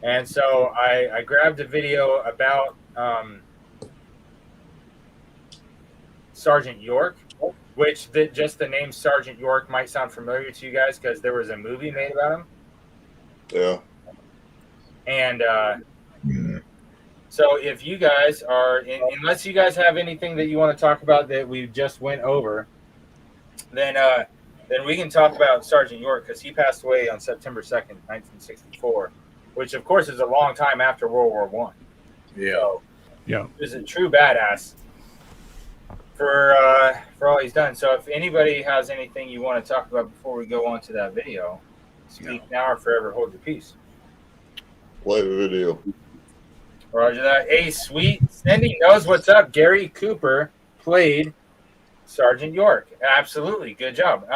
And so I grabbed a video about Sergeant York, which just the name Sergeant York might sound familiar to you guys because there was a movie made about him. Yeah. And so if you guys are, unless you guys have anything that you want to talk about that we just went over, then we can talk about Sergeant York because he passed away on September 2nd, 1964, which of course is a long time after World War I. Yeah. So, Yeah. he was a true badass for all he's done. So if anybody has anything you want to talk about before we go on to that video, speak now or forever hold your peace. Play the video. Roger that. Hey, sweet. Cindy knows what's up. Gary Cooper played Sergeant York. Absolutely. Good job.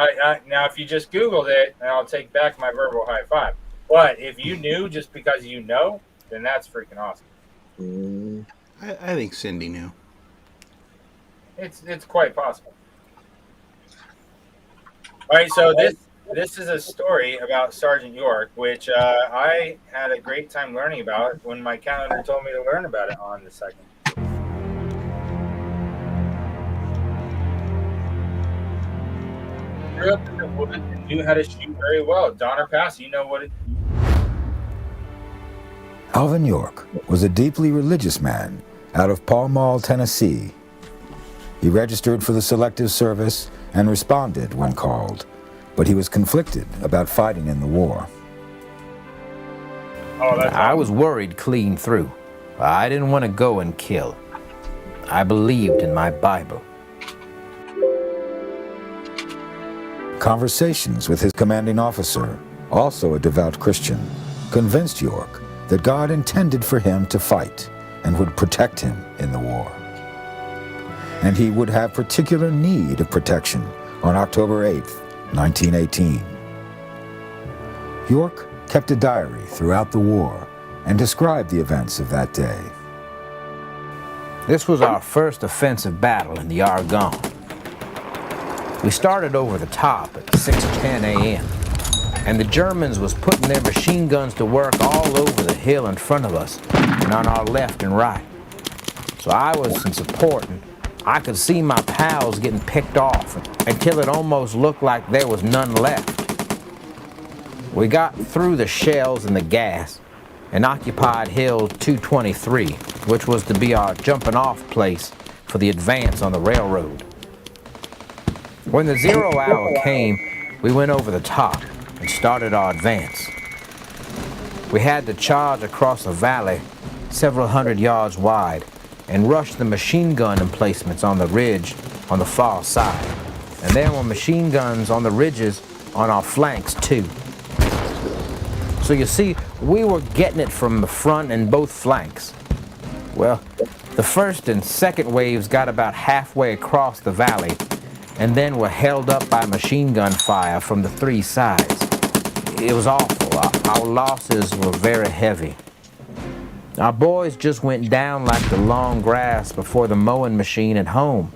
Now, if you just Googled it, and I'll take back my verbal high five. But if you knew just because you know, then that's freaking awesome. I think Cindy knew. It's quite possible. All right, so this is a story about Sergeant York, which I had a great time learning about when my calendar told me to learn about it on the 2nd. Grew up in the woods and knew how to shoot very well. Donner Pass, you know what it. Alvin York was a deeply religious man out of Pall Mall, Tennessee. He registered for the Selective Service and responded when called, but he was conflicted about fighting in the war. Oh, that's I was worried clean through. I didn't want to go and kill. I believed in my Bible. Conversations with his commanding officer, also a devout Christian, convinced York that God intended for him to fight and would protect him in the war. And he would have particular need of protection on October 8th, 1918. York kept a diary throughout the war and described the events of that day. This was our first offensive battle in the Argonne. We started over the top at 6:10 a.m. and the Germans was putting their machine guns to work all over the hill in front of us and on our left and right. So I was in support, and I could see my pals getting picked off until it almost looked like there was none left. We got through the shells and the gas and occupied Hill 223, which was to be our jumping off place for the advance on the railroad. When the 0 hour came, we went over the top and started our advance. We had to charge across a valley several hundred yards wide and rush the machine gun emplacements on the ridge on the far side. And there were machine guns on the ridges on our flanks too. So you see, we were getting it from the front and both flanks. Well, the first and second waves got about halfway across the valley and then were held up by machine gun fire from the three sides. It was awful. Our losses were very heavy. Our boys just went down like the long grass before the mowing machine at home.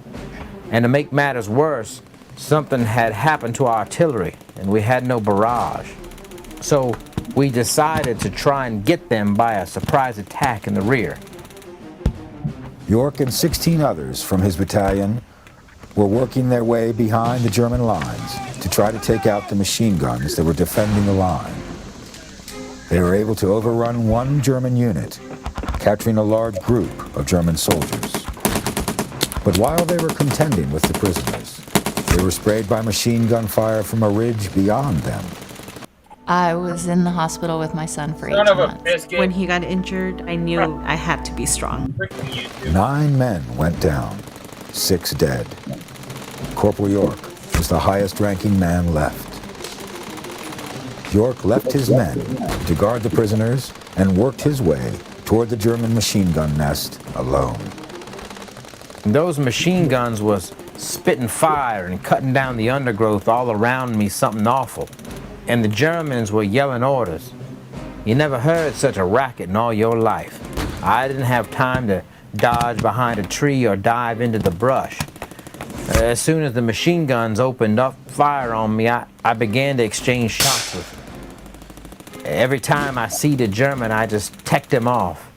And to make matters worse, something had happened to our artillery and we had no barrage. So we decided to try and get them by a surprise attack in the rear. York and 16 others from his battalion were working their way behind the German lines to try to take out the machine guns that were defending the line. They were able to overrun one German unit, capturing a large group of German soldiers. But while they were contending with the prisoners, they were sprayed by machine gun fire from a ridge beyond them. I was in the hospital with my son for 18 Son of a months. biscuit. When he got injured, I knew I had to be strong. Freaking YouTube. 9 men went down, 6 dead. Corporal York was the highest-ranking man left. York left his men to guard the prisoners and worked his way toward the German machine gun nest alone. Those machine guns was spitting fire and cutting down the undergrowth all around me something awful. And the Germans were yelling orders. You never heard such a racket in all your life. I didn't have time to dodge behind a tree or dive into the brush. As soon as the machine guns opened up fire on me, I began to exchange shots with them. Every time I see the German, I just teched him off.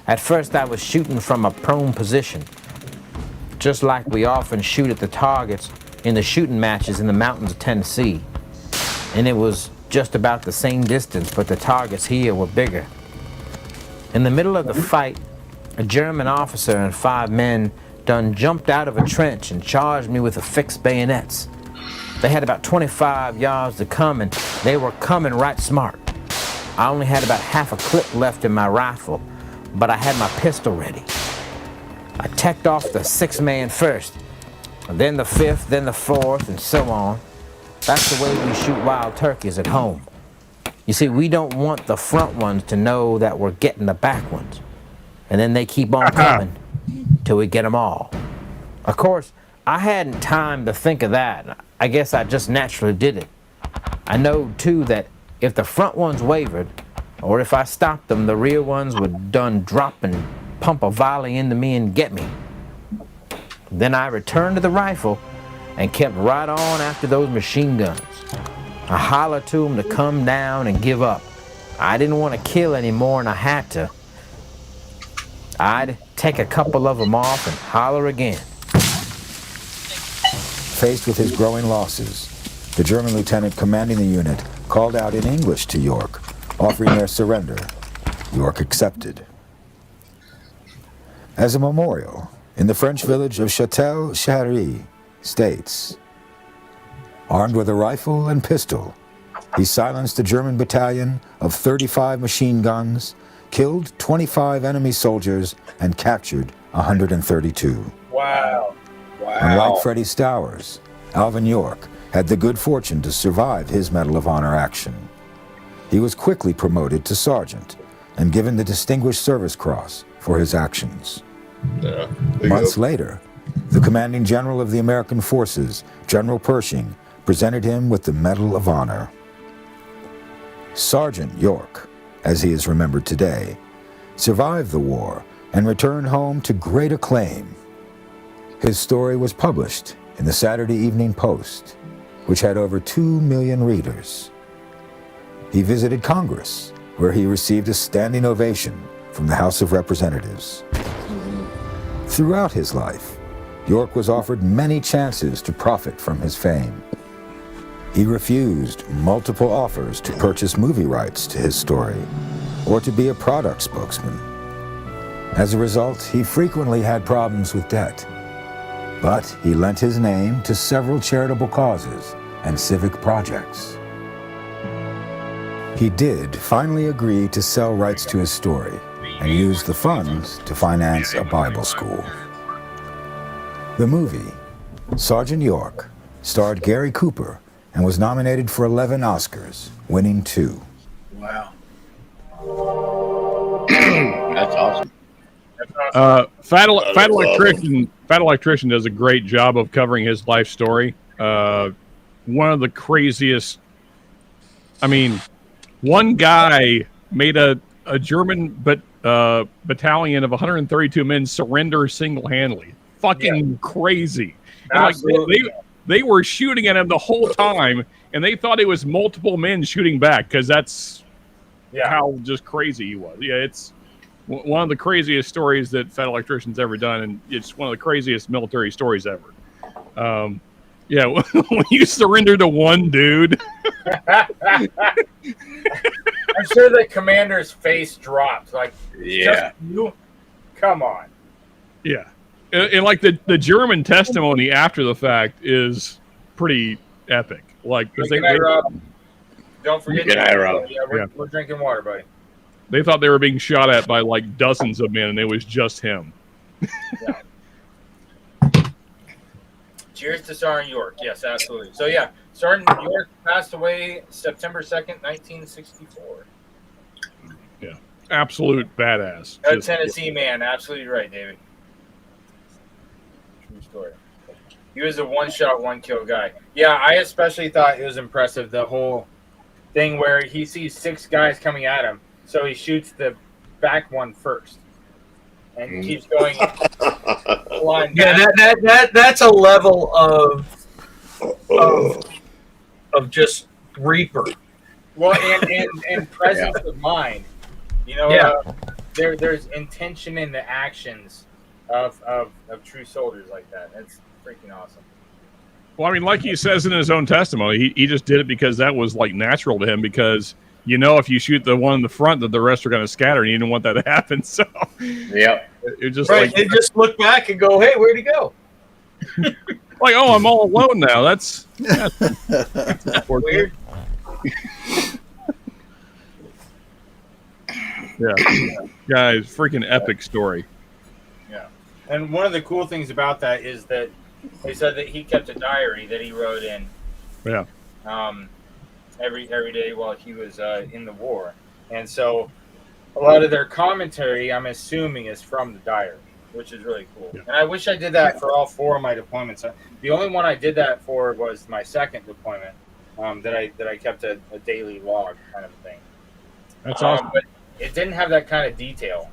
At first I was shooting from a prone position, just like we often shoot at the targets in the shooting matches in the mountains of Tennessee. And it was just about the same distance, but the targets here were bigger. In the middle of the fight, a German officer and 5 men done jumped out of a trench and charged me with affixed bayonets. They had about 25 yards to come, and they were coming right smart. I only had about half a clip left in my rifle, but I had my pistol ready. I teched off the 6th man first, then the 5th, then the 4th, and so on. That's the way we shoot wild turkeys at home. You see, we don't want the front ones to know that we're getting the back ones. And then they keep on coming till we get them all. Of course, I hadn't time to think of that. I guess I just naturally did it. I know, too, that if the front ones wavered, or if I stopped them, the rear ones would done drop and pump a volley into me and get me. Then I returned to the rifle and kept right on after those machine guns. I hollered to them to come down and give up. I didn't want to kill any more than I had to. I'd take a couple of them off and holler again. Faced with his growing losses, the German lieutenant commanding the unit called out in English to York, offering their surrender. York accepted. As a memorial, in the French village of Château-Chéry, states, armed with a rifle and pistol, he silenced a German battalion of 35 machine guns, killed 25 enemy soldiers, and captured 132. Wow. Unlike Freddie Stowers, Alvin York had the good fortune to survive his Medal of Honor action. He was quickly promoted to sergeant and given the Distinguished Service Cross for his actions. Months later, the commanding general of the American forces, General Pershing, presented him with the Medal of Honor. Sergeant York, as he is remembered today, survived the war and returned home to great acclaim. His story was published in the Saturday Evening Post, which had over 2 million readers. He visited Congress, where he received a standing ovation from the House of Representatives. Throughout his life, York was offered many chances to profit from his fame. He refused multiple offers to purchase movie rights to his story or to be a product spokesman. As a result, he frequently had problems with debt. But he lent his name to several charitable causes and civic projects. He did finally agree to sell rights to his story and use the funds to finance a Bible school. The movie, Sergeant York, starred Gary Cooper and was nominated for 11 Oscars, winning 2. Wow. That's awesome. Fat Electrician does a great job of covering his life story. One of the craziest. I mean, one guy made a German battalion of 132 men surrender single-handedly. Fucking crazy. And like, they were shooting at him the whole time, and they thought it was multiple men shooting back because that's how just crazy he was. Yeah, it's one of the craziest stories that Fat Electrician's ever done, and it's one of the craziest military stories ever. Yeah, when you surrender to one dude. I'm sure the commander's face dropped. Like, yeah, you? Come on. Yeah. And like the German testimony after the fact is pretty epic. Like, Don't forget. We're drinking water, buddy. They thought they were being shot at by like dozens of men, and it was just him. Yeah. Cheers to Sergeant York. Yes, absolutely. So yeah, Sergeant York passed away September 2nd, 1964. Yeah, absolute badass. A Tennessee man. Absolutely right, David. True story. He was a one-shot, one-kill guy. Yeah, I especially thought it was impressive, the whole thing where he sees 6 guys coming at him, so he shoots the back one first. And keeps going. That's a level of just reaper. Well, and presence of mind. You know, there's intention in the actions of true soldiers like that. That's freaking awesome. Well, I mean, like he says in his own testimony, he just did it because that was like natural to him, because you know, if you shoot the one in the front, that the rest are going to scatter, and you didn't want that to happen. So, it just right. They just look back and go, "Hey, where'd he go?" Like, oh, I'm all alone now. That's weird. Yeah, guys, freaking epic story. Yeah, and one of the cool things about that is that they said that he kept a diary that he wrote in. Yeah. Every day while he was in the war, and so a lot of their commentary, I'm assuming, is from the diary, which is really cool. Yeah. And I wish I did that for all 4 of my deployments. The only one I did that for was my second deployment, that I kept a daily log kind of thing. That's awesome. But it didn't have that kind of detail.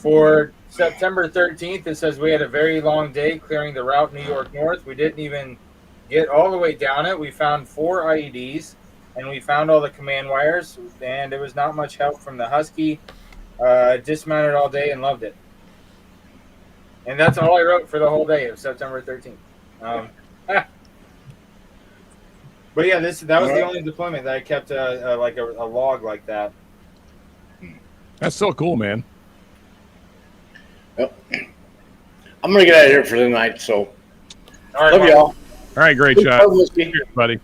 For September 13th, it says we had a very long day clearing the route New York North. We didn't even get all the way down it. We found 4 IEDs, and we found all the command wires, and there was not much help from the Husky. Dismounted all day and loved it. And that's all I wrote for the whole day of September 13th. But yeah, that was the only deployment that I kept a log like that. That's so cool, man. Yep. I'm gonna get out of here for the night. So, all right, love y'all. All right, great shot. Cheers, buddy.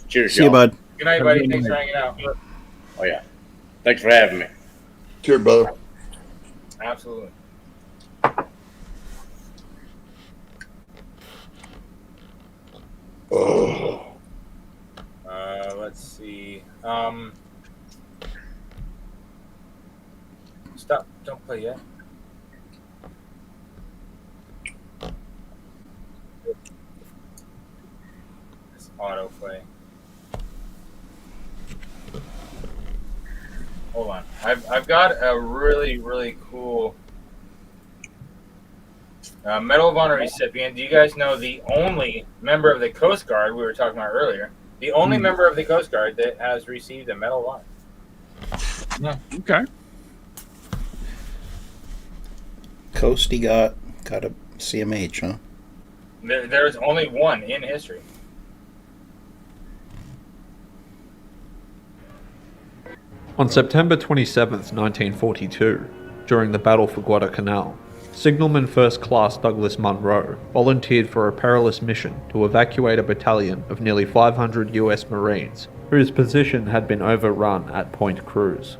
Cheers, see you, bud. Good night, buddy. Thanks for hanging out. Oh yeah, thanks for having me. Cheers, brother. Absolutely. Oh. Let's see. Stop! Don't play yet. Autoplay. Hold on. I've got a really cool Medal of Honor recipient. Do you guys know the only member of the Coast Guard we were talking about earlier? The only member of the Coast Guard that has received a Medal of Honor. Yeah. Okay. Coasty got a CMH, huh? There's only one in history. On September 27th, 1942, during the Battle for Guadalcanal, Signalman First Class Douglas Munro volunteered for a perilous mission to evacuate a battalion of nearly 500 US Marines whose position had been overrun at Point Cruz.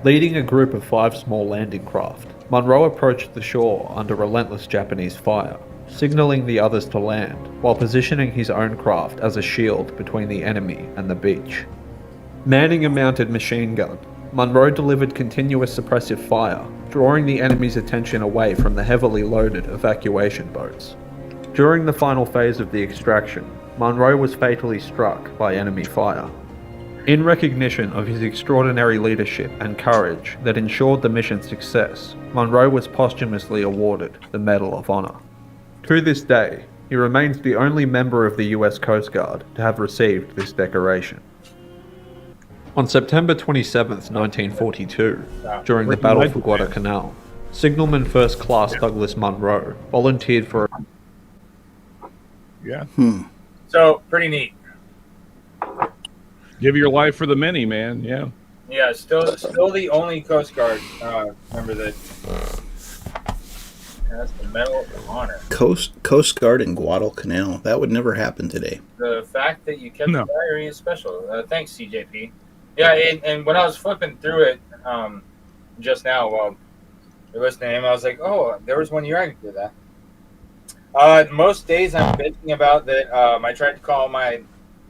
Leading a group of 5 small landing craft, Munro approached the shore under relentless Japanese fire, signaling the others to land while positioning his own craft as a shield between the enemy and the beach. Manning a mounted machine gun, Munro delivered continuous suppressive fire, drawing the enemy's attention away from the heavily loaded evacuation boats. During the final phase of the extraction, Munro was fatally struck by enemy fire. In recognition of his extraordinary leadership and courage that ensured the mission's success, Munro was posthumously awarded the Medal of Honor. To this day, he remains the only member of the US Coast Guard to have received this decoration. On September 27th, 1942, during the Battle for Guadalcanal, Signalman First Class Douglas Munro volunteered for Yeah. So, pretty neat. Give your life for the many, man. Yeah. Yeah, still the only Coast Guard member that has the Medal of Honor. Coast Guard in Guadalcanal. That would never happen today. The fact that you kept the diary is special. Thanks, CJP. Yeah, and when I was flipping through it just now while you're listening to him, I was like, oh, there was one year I could do that. Most days I'm thinking about that I tried to call my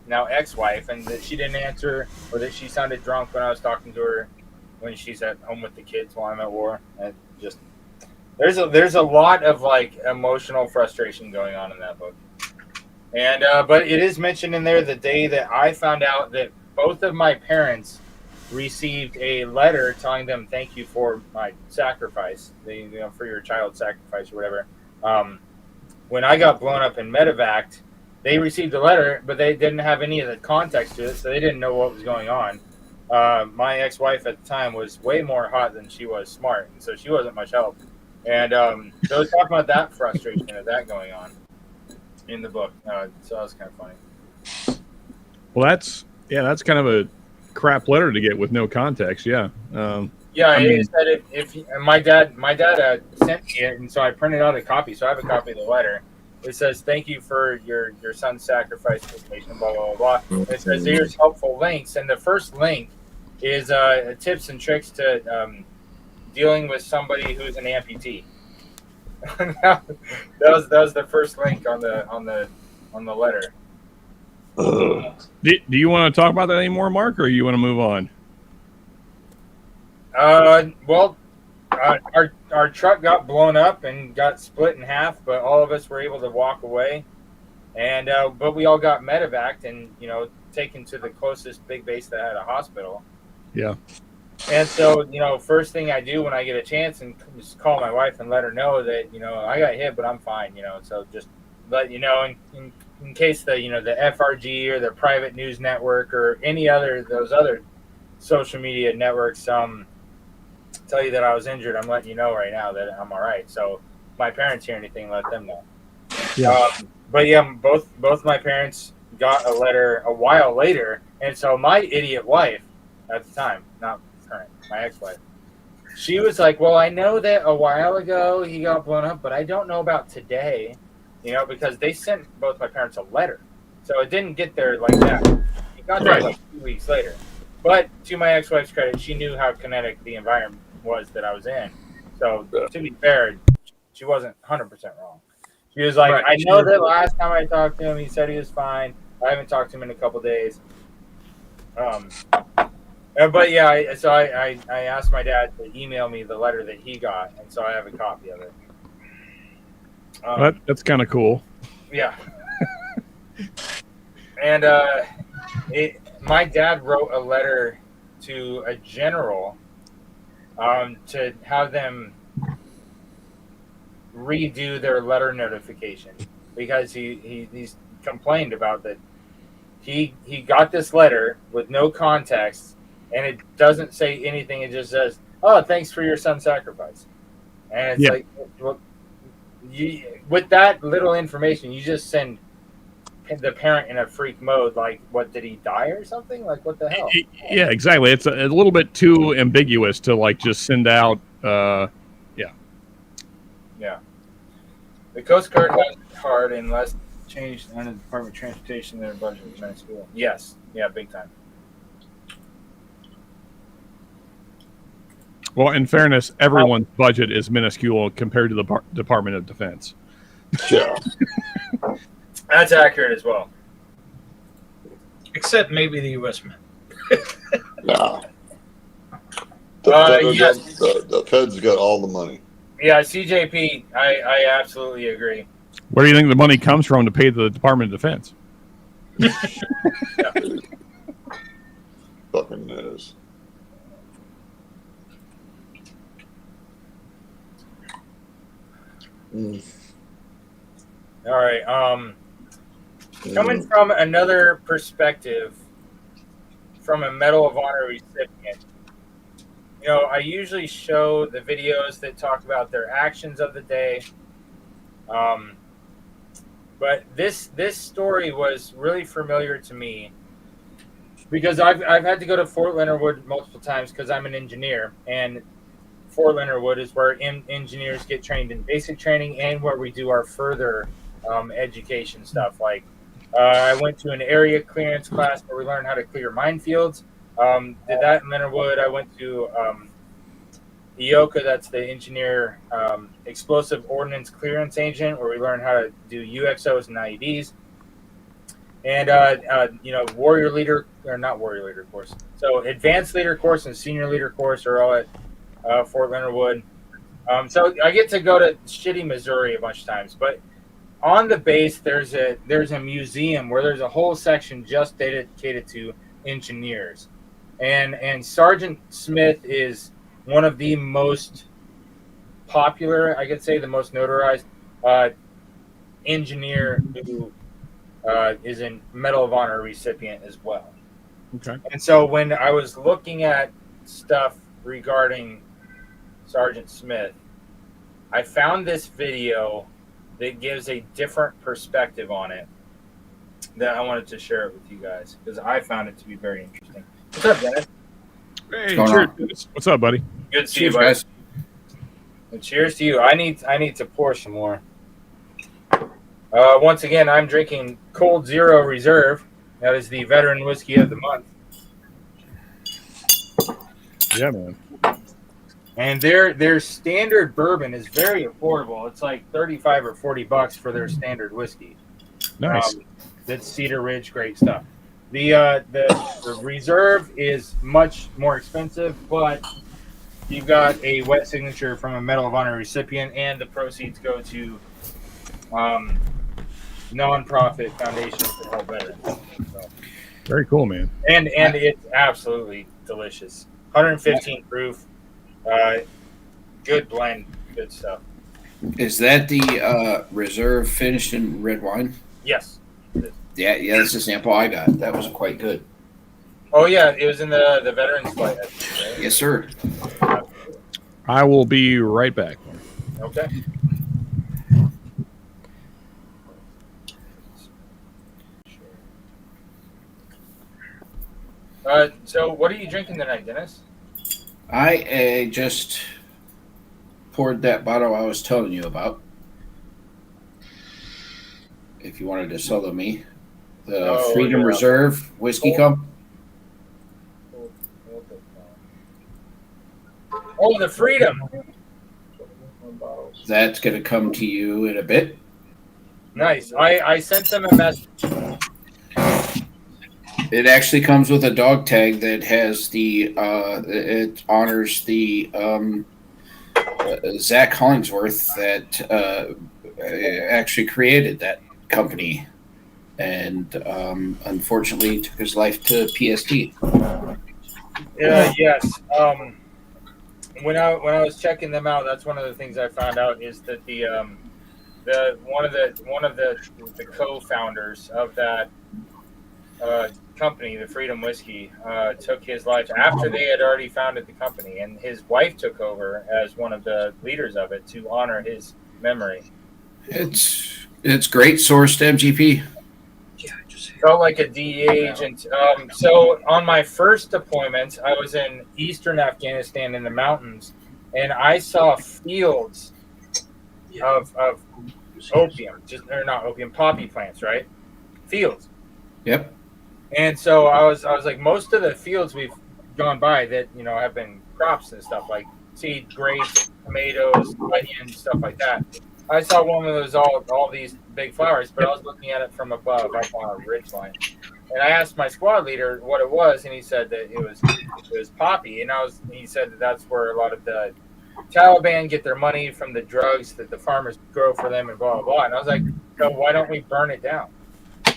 now ex-wife and that she didn't answer, or that she sounded drunk when I was talking to her when she's at home with the kids while I'm at war. And just there's a lot of like emotional frustration going on in that book. And but it is mentioned in there the day that I found out that both of my parents received a letter telling them thank you for my sacrifice, for your child sacrifice or whatever. When I got blown up in medevac, they received a letter, but they didn't have any of the context to it, so they didn't know what was going on. My ex-wife at the time was way more hot than she was smart, and so she wasn't much help. And so I was talking about that frustration of that going on in the book. So that was kind of funny. Well, that's kind of a crap letter to get with no context. Yeah. It said if my dad sent me it, and so I printed out a copy. So I have a copy of the letter. It says, thank you for your son's sacrifice information, blah, blah, blah, blah. It says, here's helpful links. And the first link is tips and tricks to dealing with somebody who's an amputee. that was the first link on the letter. Do you want to talk about that anymore, Mark, or you want to move on? Well, our truck got blown up and got split in half, but all of us were able to walk away. And but we all got medevaced and taken to the closest big base that had a hospital. Yeah. And so first thing I do when I get a chance and just call my wife and let her know that I got hit, but I'm fine. So just let in case the the FRG or the private news network or any those other social media networks tell you that I was injured, I'm letting you know right now that I'm all right. So if my parents hear anything, let them know. Yeah. But yeah, both my parents got a letter a while later, and so my idiot wife at the time, not current, my ex-wife, she was like, well, I know that a while ago he got blown up, but I don't know about today, because they sent both my parents a letter. So it didn't get there like that. It got there like 2 weeks later. But to my ex-wife's credit, she knew how kinetic the environment was that I was in. So to be fair, she wasn't 100% wrong. She was like, I know that last time I talked to him, he said he was fine. I haven't talked to him in a couple days. But yeah, so I asked my dad to email me the letter that he got, and so I have a copy of it. That's kind of cool. Yeah. And my dad wrote a letter to a general to have them redo their letter notification because he's complained about that. He got this letter with no context, and it doesn't say anything. It just says, "Oh, thanks for your son's sacrifice," and it's like, well, with that little information, you just send the parent in a freak mode. Like, what, did he die or something? Like, what the hell? Yeah, exactly. It's a little bit too ambiguous to like just send out. Yeah. The Coast Guard has it hard unless changed under the Department of Transportation their budget was minuscule. Yes. Yeah, big time. Well, in fairness, everyone's budget is minuscule compared to the Department of Defense. Yeah. That's accurate as well. Except maybe the U.S. Mint. Nah. Yes. The Fed's got all the money. Yeah, CJP, I absolutely agree. Where do you think the money comes from to pay the Department of Defense? Fucking knows. All right. Coming from another perspective, from a Medal of Honor recipient, you know, I usually show the videos that talk about their actions of the day. But this story was really familiar to me because I've had to go to Fort Leonard Wood multiple times because I'm an engineer, and Fort Leonard Wood is where engineers get trained in basic training and where we do our further education stuff. Like I went to an area clearance class where we learned how to clear minefields. Did that in Leonard Wood. I went to EOCA, that's the engineer explosive ordnance clearance agent, where we learned how to do UXOs and IEDs. And warrior leader, or not warrior leader course. So advanced leader course and senior leader course are all at Fort Leonard Wood. So I get to go to shitty Missouri a bunch of times, but on the base there's a museum where there's a whole section just dedicated to engineers, and Sergeant Smith is one of the most popular, I could say, the most notarized engineer who is a Medal of Honor recipient as well. Okay. And so when I was looking at stuff regarding Sergeant Smith, I found this video that gives a different perspective on it that I wanted to share it with you guys because I found it to be very interesting. What's up, Dennis? Hey, cheers. What's up, buddy? Good to see you, guys. And cheers to you. I need to pour some more. Once again, I'm drinking Cold Zero Reserve. That is the veteran whiskey of the month. Yeah, man. And their standard bourbon is very affordable. It's like $35 or $40 for their standard whiskey. Nice. That's Cedar Ridge, great stuff. The reserve is much more expensive, but you've got a wet signature from a Medal of Honor recipient, and the proceeds go to nonprofit foundations to help veterans. So. Very cool, man. And it's absolutely delicious. 115 proof. Good blend, good stuff. Is that the reserve finished in red wine? Yes. Yeah, that's the sample I got. That was quite good. Oh yeah, it was in the veterans flight. Right? Yes, sir. I will be right back. Okay. So what are you drinking tonight, Dennis? I just poured that bottle I was telling you about. If you wanted to sell to me. The Freedom Reserve Whiskey Cup. Oh, the Freedom. That's going to come to you in a bit. Nice. I sent them a message. It actually comes with a dog tag that has the it honors the Zach Hollingsworth that actually created that company, and unfortunately took his life to PST. Yes. when I was checking them out, that's one of the things I found out is that the one of the co-founders of that company, the Freedom Whiskey, took his life after they had already founded the company, and his wife took over as one of the leaders of it to honor his memory. It's great sourced MGP. Felt like a DEA agent. So on my first deployment, I was in eastern Afghanistan in the mountains, and I saw fields of opium, or not opium, poppy plants, right? Fields. Yep. And so I was like, most of the fields we've gone by that, you know, have been crops and stuff like seed, grapes, tomatoes, onions, stuff like that. I saw one of those, all these big flowers, but I was looking at it from above, up on a ridge line. And I asked my squad leader what it was, and he said that it was poppy. And he said that that's where a lot of the Taliban get their money from the drugs that the farmers grow for them and blah, blah, blah. And I was like, so why don't we burn it down?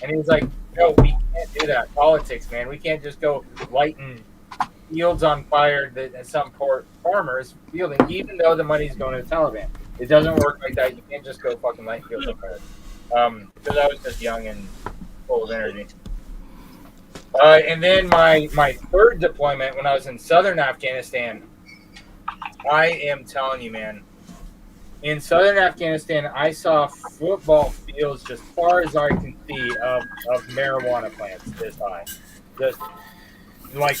And he was like, no, we can't do that. Politics, man. We can't just go lighting fields on fire that some poor farmer is fielding, even though the money's going to the Taliban. It doesn't work like that. You can't just go fucking light fields on fire. Because I was just young and full of energy. And then my third deployment when I was in southern Afghanistan, I am telling you, man, in southern Afghanistan, I saw football fields just far as I can see of marijuana plants this high. Just like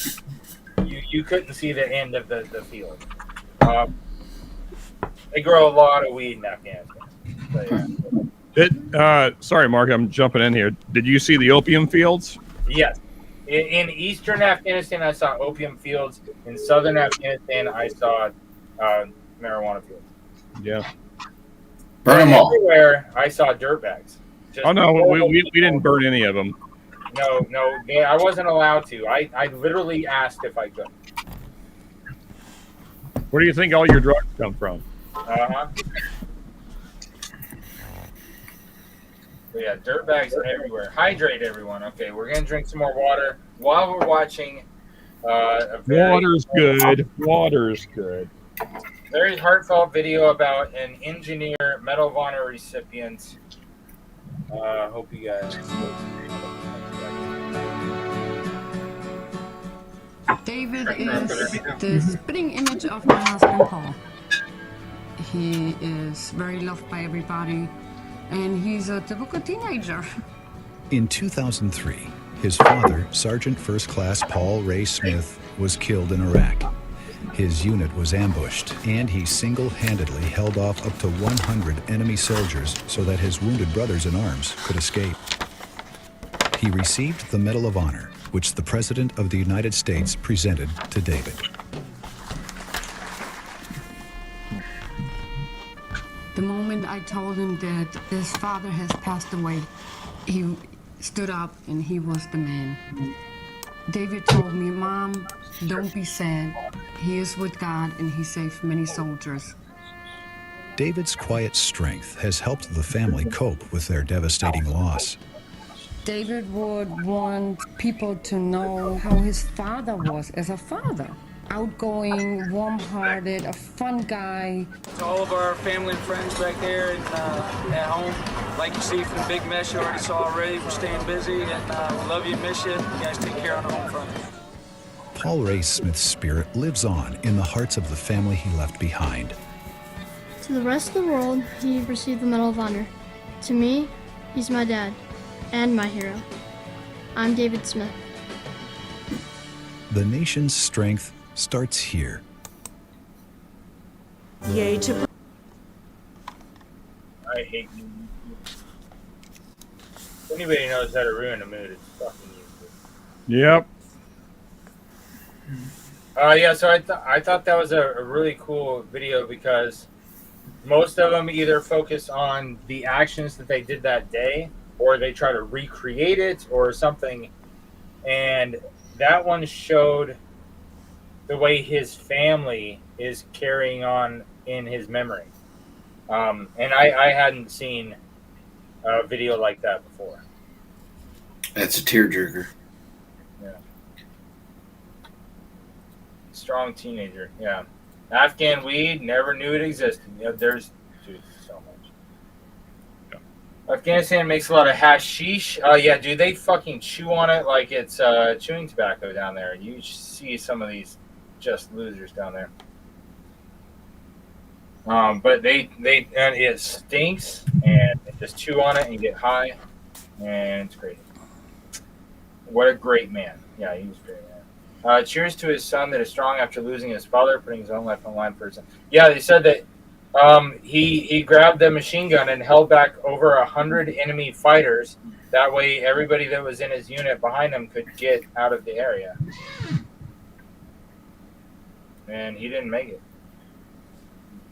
you couldn't see the end of the field. They grow a lot of weed in Afghanistan. So, yeah. Sorry, Mark, I'm jumping in here. Did you see the opium fields? Yes. In eastern Afghanistan, I saw opium fields. In southern Afghanistan, I saw marijuana fields. Yeah. Burn them all. Everywhere, I saw dirt bags. Oh, no, we didn't burn any of them. No, yeah, I wasn't allowed to. I literally asked if I could. Where do you think all your drugs come from? Uh-huh. Yeah, dirt bags everywhere. Hydrate, everyone. Okay, we're going to drink some more water while we're watching Water's good. Water's good. Very heartfelt video about an engineer Medal of Honor recipient. Hope you guys. David is the spitting image of my husband Paul. He is very loved by everybody, and he's a typical teenager. In 2003, his father, Sergeant First Class Paul Ray Smith, was killed in Iraq. His unit was ambushed, and he single-handedly held off up to 100 enemy soldiers so that his wounded brothers in arms could escape. He received the Medal of Honor, which the President of the United States presented to David. The moment I told him that his father has passed away, he stood up and he was the man. David told me, Mom, don't be sad. He is with God and he saved many soldiers. David's quiet strength has helped the family cope with their devastating loss. David would want people to know how his father was as a father. Outgoing, warm-hearted, a fun guy. To all of our family and friends back there and at home, like you see from the big mess you already saw already, we're staying busy and we love you, miss you. You guys take care on the home front. Paul Ray Smith's spirit lives on in the hearts of the family he left behind. To the rest of the world, he received the Medal of Honor. To me, he's my dad and my hero. I'm David Smith. The nation's strength starts here. Yay to... I hate you. If anybody knows how to ruin a mood, it's fucking you. Yep. Yeah, so I thought that was a really cool video because most of them either focus on the actions that they did that day or they try to recreate it or something. And that one showed the way his family is carrying on in his memory. And I hadn't seen a video like that before. That's a tearjerker. Yeah. Strong teenager, yeah. Afghan weed, never knew it existed. You know, there's so much. Afghanistan makes a lot of hashish. Oh yeah, dude, they fucking chew on it like it's chewing tobacco down there. You see some of these just losers down there. But and it stinks, and they just chew on it and get high, and it's great. What a great man. Yeah, he was great. Cheers to his son that is strong after losing his father, putting his own life on the line for his son. Yeah, they said that he grabbed the machine gun and held back over 100 enemy fighters. That way, everybody that was in his unit behind him could get out of the area. And he didn't make it.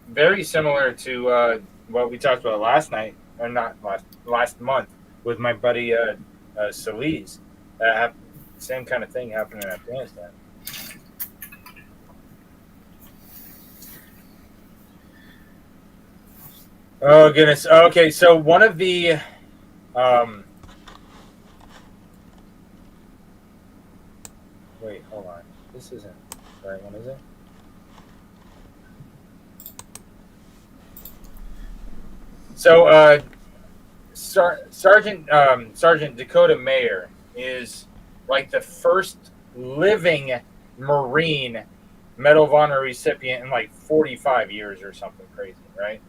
Very similar to what we talked about last night, or not last month, with my buddy Solis. Same kind of thing happened in Afghanistan. Oh goodness. Okay, so one of the wait, hold on. This isn't the right one, is it? So Sergeant Dakota Mayer is like the first living Marine Medal of Honor recipient in like 45 years or something crazy, right?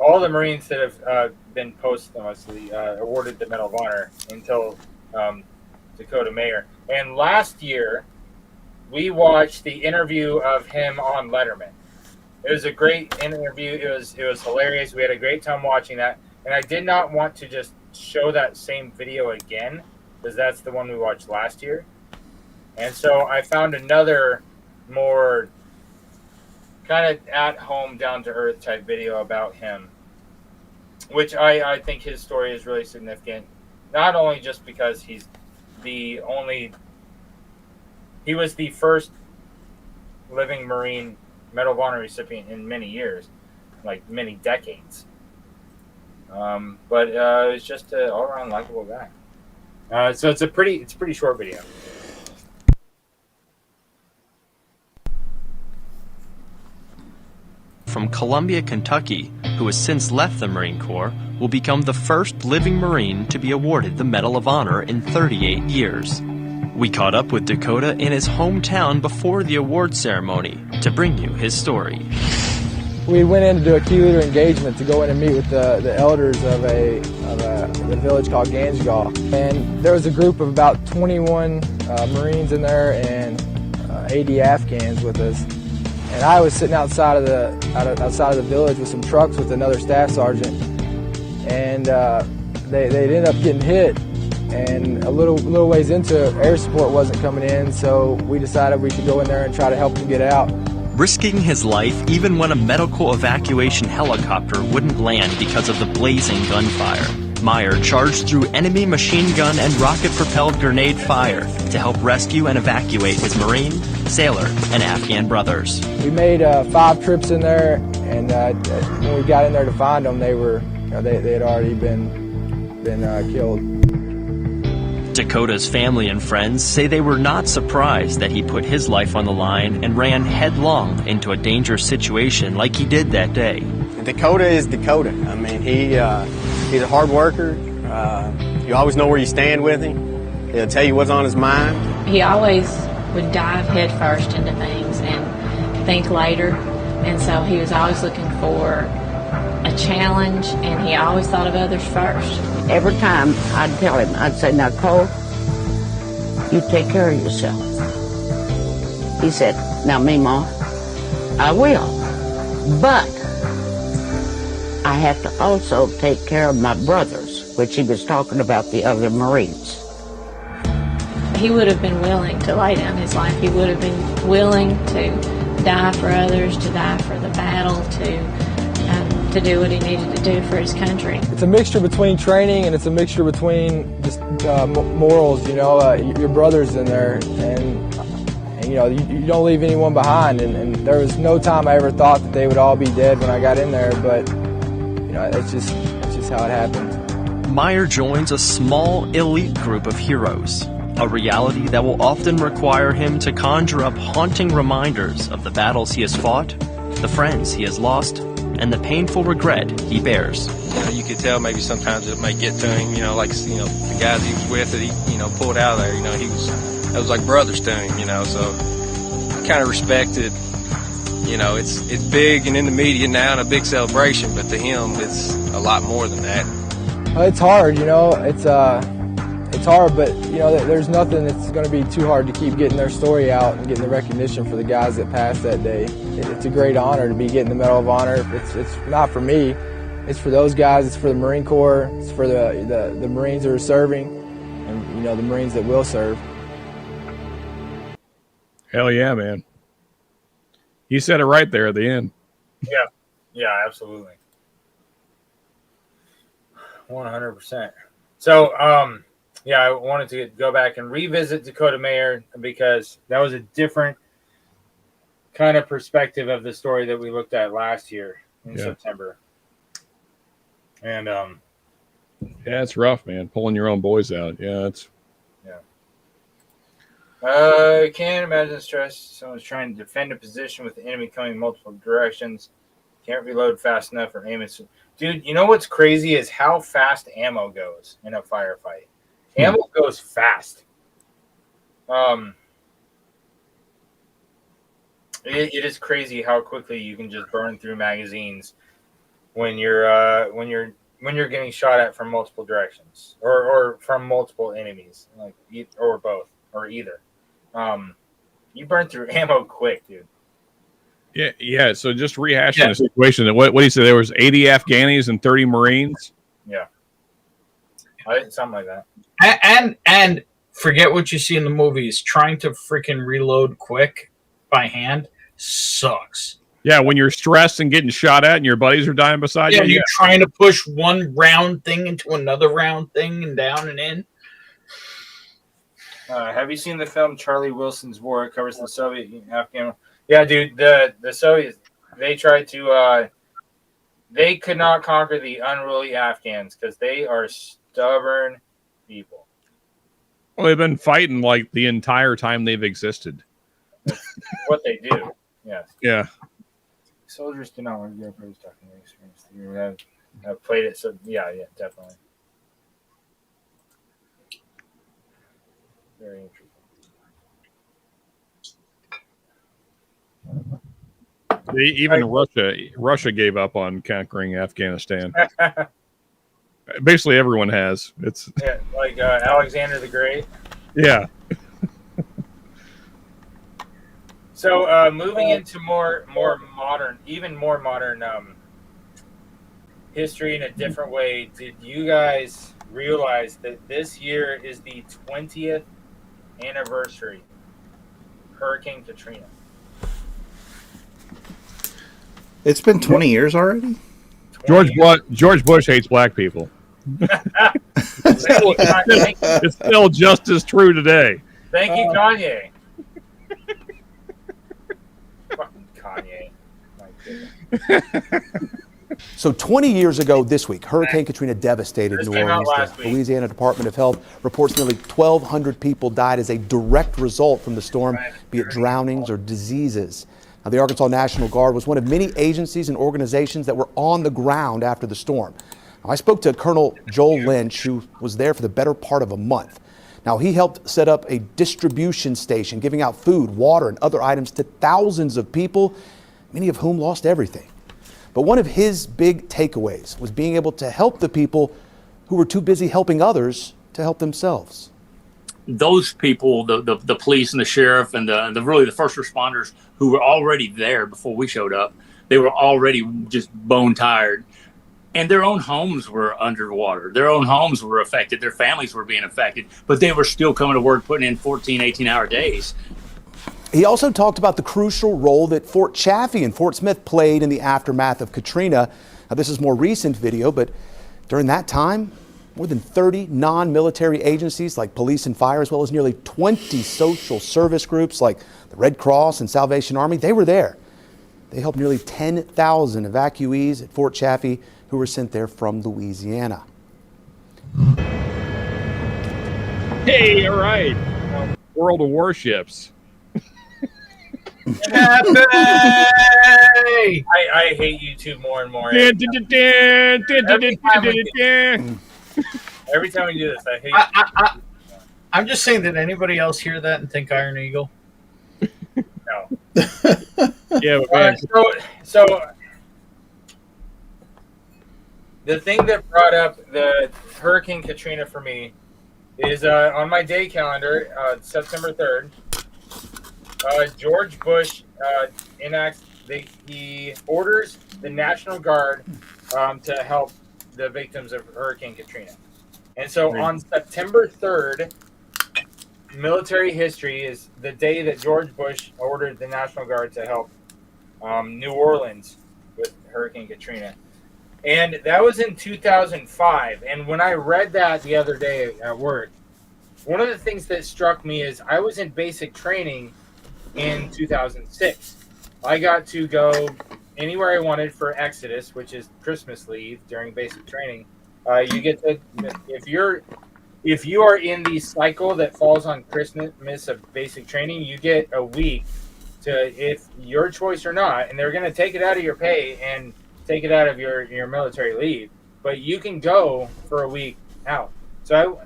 All the Marines that have been posthumously awarded the Medal of Honor until Dakota Mayer. And last year, we watched the interview of him on Letterman. It was a great interview. It was hilarious. We had a great time watching that. And I did not want to just show that same video again, because that's the one we watched last year. And so I found another more kind of at-home, down-to-earth type video about him, which I think his story is really significant, not only just because he was the first living Marine Medal of Honor recipient in many years, like many decades, but it's just an all-around likable guy. So it's a pretty short video. From Columbia, Kentucky, who has since left the Marine Corps, will become the first living Marine to be awarded the Medal of Honor in 38 years. We caught up with Dakota in his hometown before the award ceremony to bring you his story. We went in to do a key leader engagement to go in and meet with the elders of the village called Ganjgal. And there was a group of about 21 Marines in there and 80 Afghans with us. And I was sitting outside of the village with some trucks with another staff sergeant. And they ended up getting hit. And a little ways into it, air support wasn't coming in, so we decided we should go in there and try to help them get out. Risking his life even when a medical evacuation helicopter wouldn't land because of the blazing gunfire, Meyer charged through enemy machine gun and rocket-propelled grenade fire to help rescue and evacuate his Marine, sailor, and Afghan brothers. We made 5 trips in there, and when we got in there to find them, they had already been killed. Dakota's family and friends say they were not surprised that he put his life on the line and ran headlong into a dangerous situation like he did that day. Dakota is Dakota. I mean, he's a hard worker. You always know where you stand with him. He'll tell you what's on his mind. He always would dive headfirst into things and think later. And so he was always looking for a challenge, and he always thought of others first. Every time I'd tell him, I'd say, "Now, Cole, you take care of yourself." He said, "Now, Mima, I will. But I have to also take care of my brothers," which he was talking about the other Marines. He would have been willing to lay down his life. He would have been willing to die for others, to die for the battle, to do what he needed to do for his country. It's a mixture between training and it's a mixture between just morals, your brother's in there, and you don't leave anyone behind, and there was no time I ever thought that they would all be dead when I got in there, but it's just how it happened. Meyer joins a small elite group of heroes. a reality that will often require him to conjure up haunting reminders of the battles he has fought, the friends he has lost, and the painful regret he bears. You could tell maybe sometimes it may get to him, the guys he was with that he, pulled out of there, that was like brothers to him, so I kind of respected, it's big and in the media now and a big celebration, but to him it's a lot more than that. It's hard, it's hard, but there's nothing that's going to be too hard to keep getting their story out and getting the recognition for the guys that passed that day. It's a great honor to be getting the Medal of Honor. It's not for me, it's for those guys, it's for the Marine Corps, it's for the Marines that are serving, and the Marines that will serve. Hell yeah, man. He said it right there at the end. Yeah, absolutely. 100%. So, I wanted to go back and revisit Dakota Mayer because that was a different kind of perspective of the story that we looked at last year in September. And it's rough, man. Pulling your own boys out. I can't imagine the stress. Someone's trying to defend a position with the enemy coming in multiple directions. Can't reload fast enough or aim it. Dude, you know what's crazy is how fast ammo goes in a firefight. Ammo goes fast. It is crazy how quickly you can just burn through magazines when you're getting shot at from multiple directions or from multiple enemies, or both or either. You burn through ammo quick, dude. Yeah. So just rehashing the situation. What he said, there was 80 Afghanis and 30 Marines. Yeah. Something like that. And forget what you see in the movies. Trying to freaking reload quick by hand sucks. Yeah, when you're stressed and getting shot at and your buddies are dying beside you. You're trying to push one round thing into another round thing and down and in. Have you seen the film Charlie Wilson's War? It covers the Soviet Afghan. Yeah, dude. The Soviets, they tried to. They could not conquer the unruly Afghans because they are stubborn people. Well, they've been fighting like the entire time they've existed. That's what they do. Yes. Yeah. Soldiers do not want to go for talking experience. You have played it, so yeah, definitely. Very interesting. Even Russia gave up on conquering Afghanistan. Basically, everyone has. It's like Alexander the Great. Yeah. So moving into more modern, even more modern history in a different way. Did you guys realize that this year is the 20th anniversary of Hurricane Katrina? It's been 20 years already? George Bush hates black people. It's still just as true today. Thank you, Kanye. Fucking Kanye. My goodness. So 20 years ago this week, Hurricane Katrina devastated New Orleans. The Louisiana Department of Health reports nearly 1,200 people died as a direct result from the storm, be it drownings or diseases. Now, the Arkansas National Guard was one of many agencies and organizations that were on the ground after the storm. Now, I spoke to Colonel Joel Lynch, who was there for the better part of a month. Now, he helped set up a distribution station, giving out food, water, and other items to thousands of people, many of whom lost everything. But one of his big takeaways was being able to help the people who were too busy helping others to help themselves. Those people, the police and the sheriff and the first responders who were already there before we showed up, they were already just bone tired. And their own homes were underwater. Their own homes were affected. Their families were being affected. But they were still coming to work, putting in 14, 18-hour days. He also talked about the crucial role that Fort Chaffee and Fort Smith played in the aftermath of Katrina. Now, this is more recent video, but during that time, more than 30 non-military agencies like police and fire, as well as nearly 20 social service groups like the Red Cross and Salvation Army, they were there. They helped nearly 10,000 evacuees at Fort Chaffee who were sent there from Louisiana. Hey, all right. World of Warships. I hate you two more and more. Every time we do this, I hate you. I'm just saying, did anybody else hear that and think Iron Eagle? No. Yeah, but man. So the thing that brought up the Hurricane Katrina for me is on my day calendar, September 3rd, George Bush he orders the National Guard to help the victims of Hurricane Katrina. And so on September 3rd, military history is the day that George Bush ordered the National Guard to help New Orleans with Hurricane Katrina. And that was in 2005. And when I read that the other day at work, one of the things that struck me is I was in basic training in 2006. I got to go anywhere I wanted for Exodus, which is Christmas leave during basic training. You get to, if you are in the cycle that falls on Christmas of basic training, you get a week to, if your choice or not, and they're going to take it out of your pay and take it out of your military leave, but you can go for a week out. So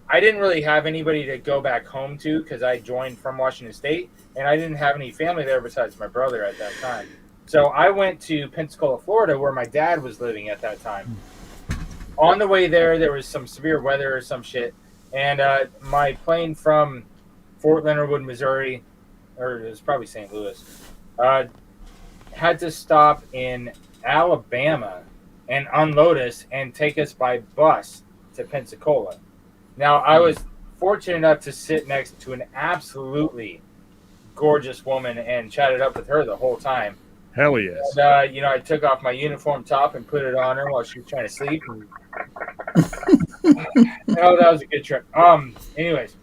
I didn't really have anybody to go back home to because I joined from Washington State, and I didn't have any family there besides my brother at that time. So I went to Pensacola, Florida, where my dad was living at that time. On the way there was some severe weather or some shit, and my plane from Fort Leonard Wood, Missouri, or it was probably St. Louis, had to stop in Alabama and unload us and take us by bus to Pensacola. Now, I was fortunate enough to sit next to an absolutely gorgeous woman and chatted up with her the whole time. Hell yes. And, I took off my uniform top and put it on her while she was trying to sleep. That was a good trip. Anyways,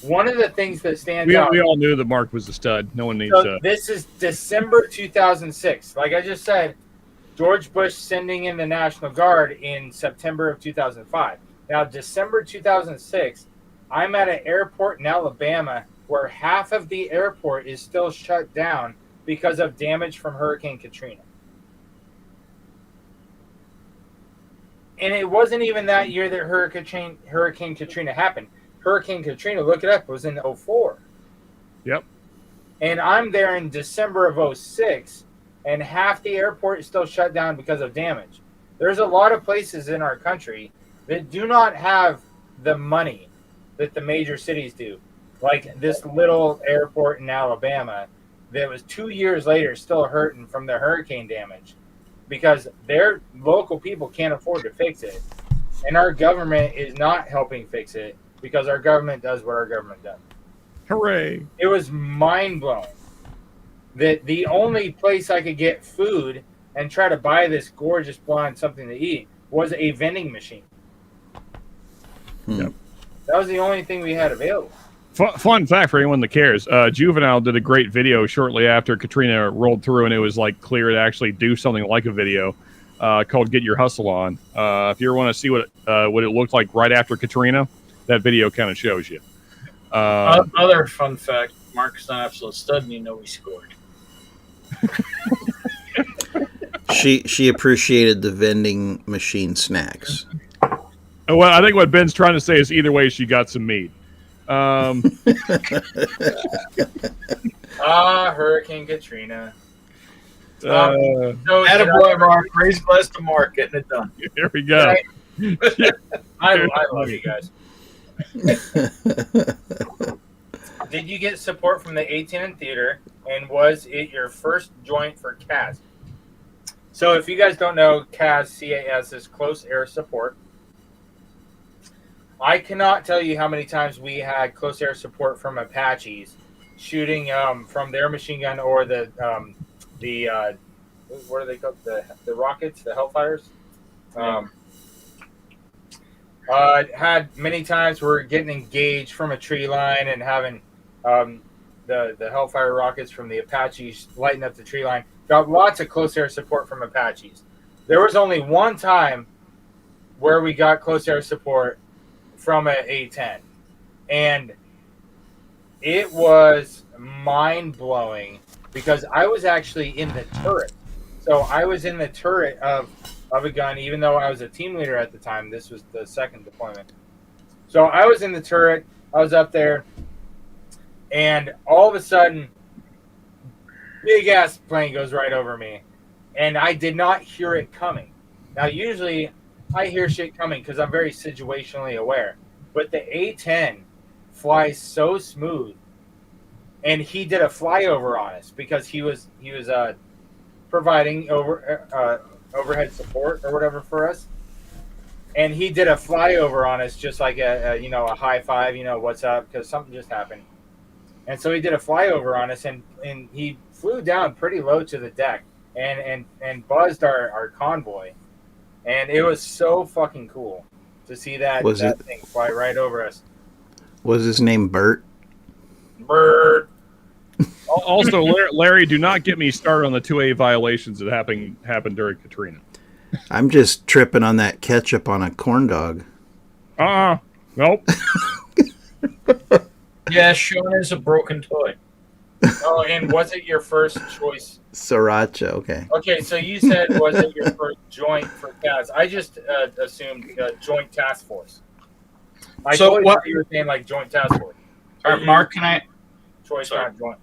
one of the things that stands out. We all knew that Mark was a stud. No one needs This is December 2006. Like I just said, George Bush sending in the National Guard in September of 2005. Now, December 2006, I'm at an airport in Alabama where half of the airport is still shut down because of damage from Hurricane Katrina. And it wasn't even that year that Hurricane Katrina happened. Hurricane Katrina, look it up, was in 2004. Yep. And I'm there in December of 2006, and half the airport is still shut down because of damage. There's a lot of places in our country that do not have the money that the major cities do. Like this little airport in Alabama that was 2 years later still hurting from the hurricane damage because their local people can't afford to fix it. And our government is not helping fix it because our government does what our government does. Hooray. It was mind-blowing that the only place I could get food and try to buy this gorgeous blonde something to eat was a vending machine. Yep. That was the only thing we had available. Fun fact for anyone that cares, Juvenile did a great video shortly after Katrina rolled through, and it was like clear to actually do something like a video called Get Your Hustle On. If you ever want to see what it looked like right after Katrina, that video kind of shows you. Other fun fact, Mark's an absolute stud, and he scored. She appreciated the vending machine snacks. Well, I think what Ben's trying to say is either way, she got some meat. Hurricane Katrina. Attaboy, Mark. Raise bless to Mark, getting it done. Here we go. Right? I love you guys. Did you get support from the AT&T Theater, and was it your first joint for CAS? So if you guys don't know, CAS, CAS, is Close Air Support. I cannot tell you how many times we had close air support from Apaches shooting from their machine gun or the what are they called? The rockets, the Hellfires. Had many times we're getting engaged from a tree line and having the Hellfire rockets from the Apaches lighting up the tree line. Got lots of close air support from Apaches. There was only one time where we got close air support from an A-10. And it was mind-blowing because I was actually in the turret. So I was in the turret of a gun, even though I was a team leader at the time. This was the second deployment. So I was in the turret. I was up there. And all of a sudden, big-ass plane goes right over me. And I did not hear it coming. Now, usually, I hear shit coming because I'm very situationally aware. But the A-10 flies so smooth. And he did a flyover on us because he was providing overhead support or whatever for us. And he did a flyover on us just like a high five, what's up, because something just happened. And so he did a flyover on us, and he flew down pretty low to the deck and buzzed our convoy. And it was so fucking cool to see that thing fly right over us. Was his name Bert? Bert. Also, Larry, do not get me started on the 2A violations that happened during Katrina. I'm just tripping on that ketchup on a corn dog. Nope. Yeah, Sean is a broken toy. Oh, and was it your first choice? Sriracha, okay. Okay, so you said, was it your first joint for Kaz? I just assumed Joint Task Force. I So totally what- thought you were saying like Joint Task Force. All right, Mark, can I Choice not joint.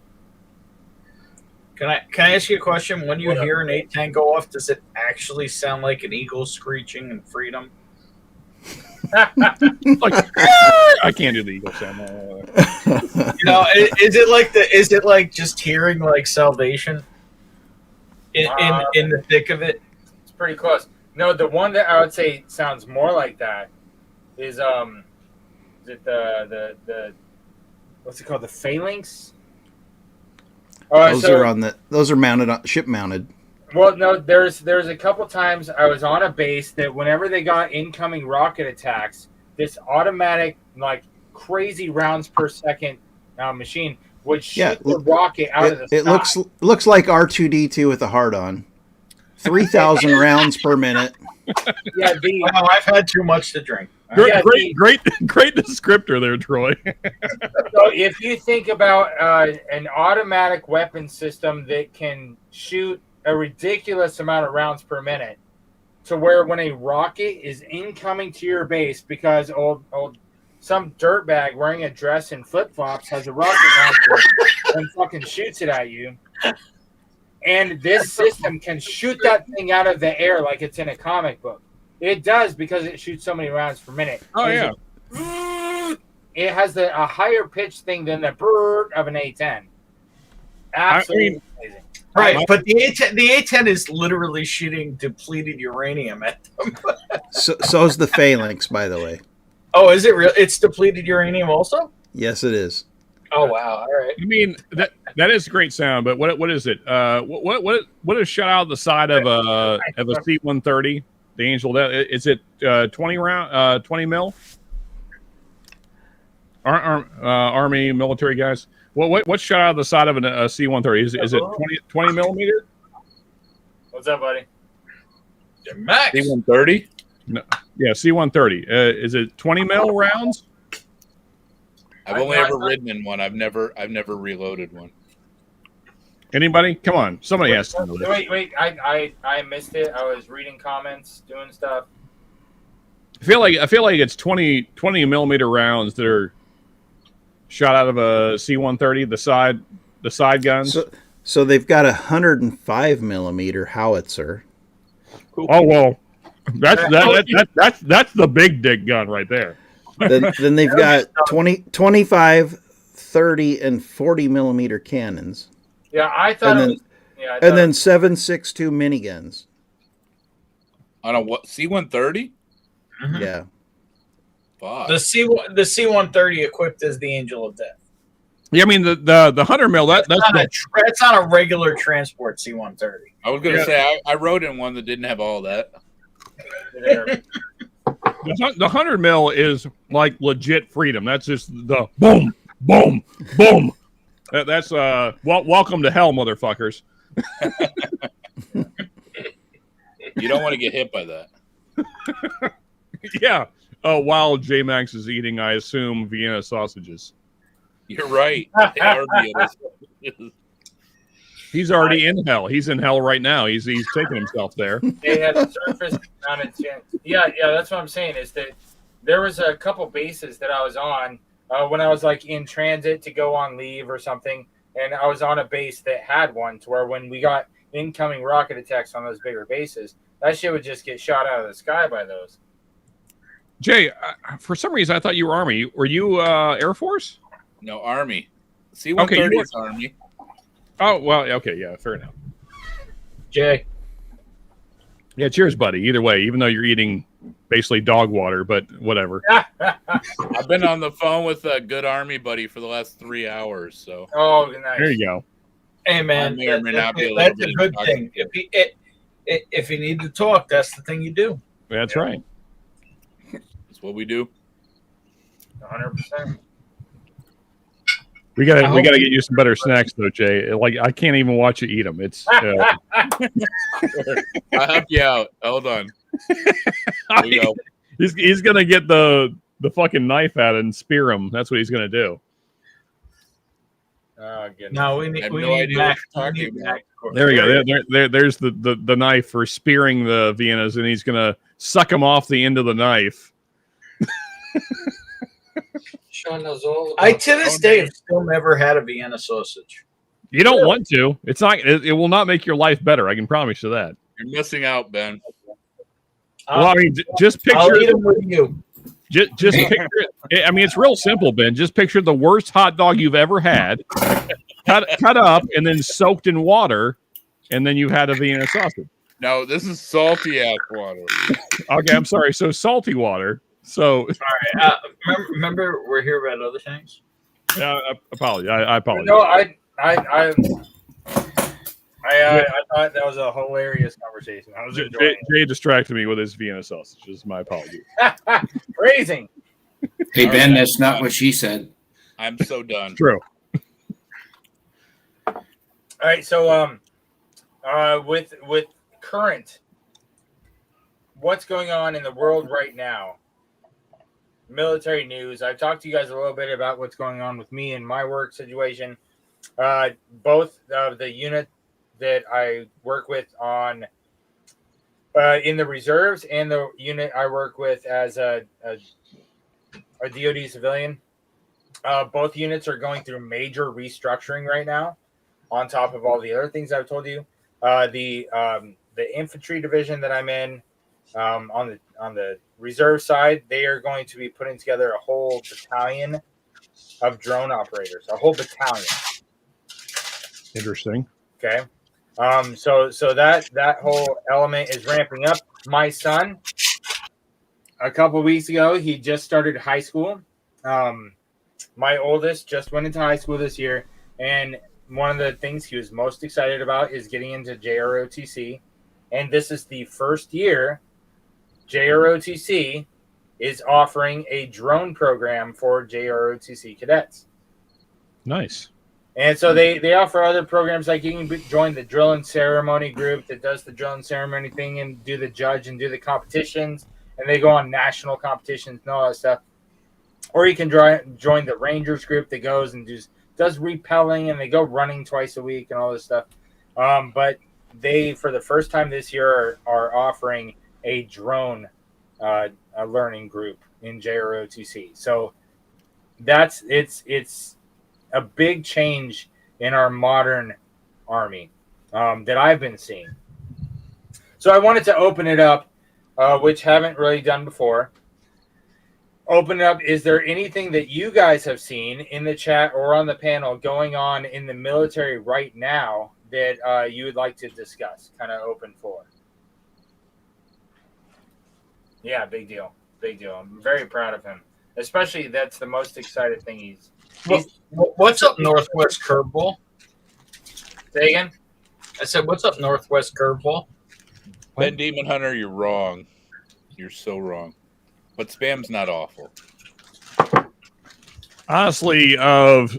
can I ask you a question? When you hear an 810 go off, does it actually sound like an eagle screeching in freedom? Like, I can't do the eagle sound. Is it like just hearing like salvation in the thick of it? It's pretty close. No, the one that I would say sounds more like that is the what's it called? The phalanx. Those are mounted on ship mounted. Well, no, there's a couple times I was on a base that whenever they got incoming rocket attacks, this automatic like crazy rounds per second machine would shoot the rocket out of the sky. It looks like R2D2 with a heart on. 3,000 rounds per minute. Yeah, I've had too much to drink. Great descriptor there, Troy. So if you think about an automatic weapon system that can shoot a ridiculous amount of rounds per minute, to where when a rocket is incoming to your base because some dirtbag wearing a dress and flip-flops has a rocket launcher and fucking shoots it at you, and this system can shoot that thing out of the air like it's in a comic book. It does because it shoots so many rounds per minute. Oh, yeah. It has a higher pitch thing than the bird of an A-10. Absolutely amazing. Right, but the A-10 is literally shooting depleted uranium at them. So is the phalanx, by the way. Oh, is it real? It's depleted uranium also? Yes, it is. Oh wow! All right. I mean that is a great sound, but what is it? What is shot out of the side of a C-130? The Angel, is it 20 mil? Army military guys. What's shot out of the side of a C-130? Is it 20 millimeter? What's up, buddy? Max. C-130? No, yeah, C-130. Is it 20 mil rounds? I've only ever ridden in one. I've never reloaded one. Anybody? Come on, somebody has to know this. Wait! I missed it. I was reading comments, doing stuff. I feel like it's 20 millimeter rounds that are shot out of a C-130. The side guns. So they've got 105 millimeter howitzer. Oh well, that's the big dick gun right there. Then they've got 25, 30, and 40 millimeter cannons. Yeah, I thought and then 7.62 miniguns. On a what, C-130? Mm-hmm. Yeah. Fuck. The C-130 equipped as the Angel of Death. Yeah, I mean the 100 mil. That's not a regular transport C-130. I was gonna say I rode in one that didn't have all that. The 100 mil is like legit freedom. That's just the boom, boom, boom. That's welcome to hell, motherfuckers. You don't want to get hit by that. Yeah, while J-Max is eating, I assume, Vienna sausages. You're right. They are Vienna sausages. He's already in hell. He's in hell right now. He's taking himself there. They have surface mounted chance. Yeah, that's what I'm saying. Is that there was a couple bases that I was on when I was like in transit to go on leave or something, and I was on a base that had one to where when we got incoming rocket attacks on those bigger bases, that shit would just get shot out of the sky by those. Jay, for some reason, I thought you were Army. Were you Air Force? No, Army. C-130 is Army. Oh, well, okay, yeah, fair enough. Jay. Yeah, cheers, buddy. Either way, even though you're eating basically dog water, but whatever. I've been on the phone with a good Army buddy for the last 3 hours. So. Oh, nice. There you go. Hey, man, that's a good thing. If you need to talk, that's the thing you do. That's right. That's what we do. 100%. We gotta get you some better snacks though, Jay. Like I can't even watch you eat them. It's. I'll help you out. Hold on. There you go. He's gonna get the fucking knife out and spear him. That's what he's gonna do. Oh, goodness. No, we need Mac. There we go. There's the knife for spearing the Viennas, and he's gonna suck him off the end of the knife. Sean knows all about I to this day have still never had a Vienna sausage. You don't want to. It's not. It will not make your life better. I can promise you that. You're missing out, Ben. Well, I mean, just picture. I'll eat them with you. Just picture it. I mean, it's real simple, Ben. Just picture the worst hot dog you've ever had, cut up, and then soaked in water, and then you've had a Vienna sausage. No, this is salty ass water. Okay, I'm sorry. So salty water. So sorry. Remember, we're here about other things. I apologize. I apologize. No, I thought that was a hilarious conversation. I was enjoying Jay distracted me with his Vienna sausages. My apologies. Phrasing. Hey Ben, that's not what she said. I'm so done. True. All right, so with current, what's going on in the world right now? Military news. I've talked to you guys a little bit about what's going on with me and my work situation. Both of the unit that I work with on in the reserves and the unit I work with as a DoD civilian. Both units are going through major restructuring right now. On top of all the other things I've told you, the infantry division that I'm in on the reserve side, they are going to be putting together a whole battalion of drone operators, a whole battalion. Interesting. Okay. So that whole element is ramping up. My son, a couple of weeks ago, he just started high school. My oldest just went into high school this year, and one of the things he was most excited about is getting into JROTC. And this is the first year JROTC is offering a drone program for JROTC cadets. Nice. And so they offer other programs, like you can join the drill and ceremony group that does the drill and ceremony thing and do the judge and do the competitions. And they go on national competitions and all that stuff. Or you can join the Rangers group that goes and does repelling, and they go running twice a week and all this stuff. But they, for the first time this year, are offering a drone a learning group in JROTC. So it's a big change in our modern Army that I've been seeing. So I wanted to open it up, which haven't really done before. Open it up. Is there anything that you guys have seen in the chat or on the panel going on in the military right now that you would like to discuss? Kind of open floor. Yeah, big deal. Big deal. I'm very proud of him. Especially that's the most excited thing he's what's up Northwest Curveball? Say again? I said, what's up Northwest Curveball? Ben Demon Hunter, you're wrong. You're so wrong. But spam's not awful. Honestly, of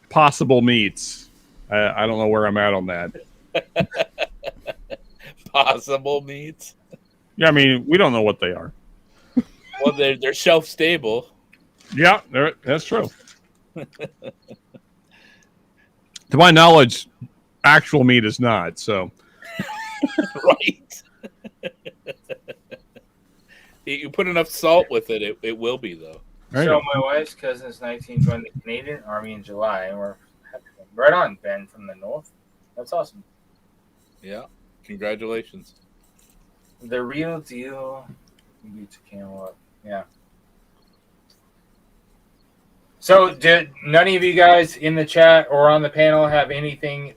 possible meets, I don't know where I'm at on that. Possible meets? Yeah, I mean, we don't know what they are. Well, they're shelf stable. Yeah, that's true. To my knowledge, actual meat is not. So, Right. You put enough salt with it, it will be though. So my wife's cousin's 19 joined the Canadian Army in July, and we're happy. Right on, Ben from the north. That's awesome. Yeah. Congratulations. The real deal. Beats Camelot. Yeah. So, did none of you guys in the chat or on the panel have anything,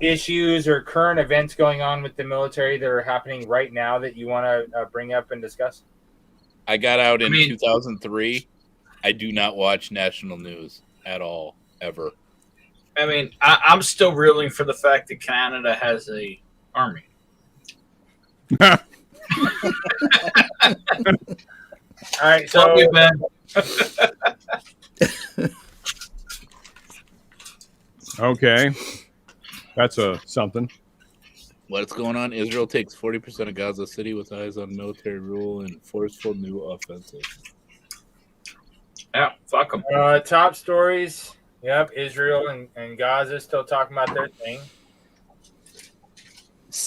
issues or current events going on with the military that are happening right now that you want to bring up and discuss? I got out in 2003. I do not watch national news at all, ever. I mean, I'm still reeling for the fact that Canada has a army. All right, so Love you, Ben. Okay, that's something. What's going on? Israel takes 40% of Gaza City with eyes on military rule and forceful new offensive. Yeah, fuck them. Top stories. Yep, Israel and Gaza still talking about their thing.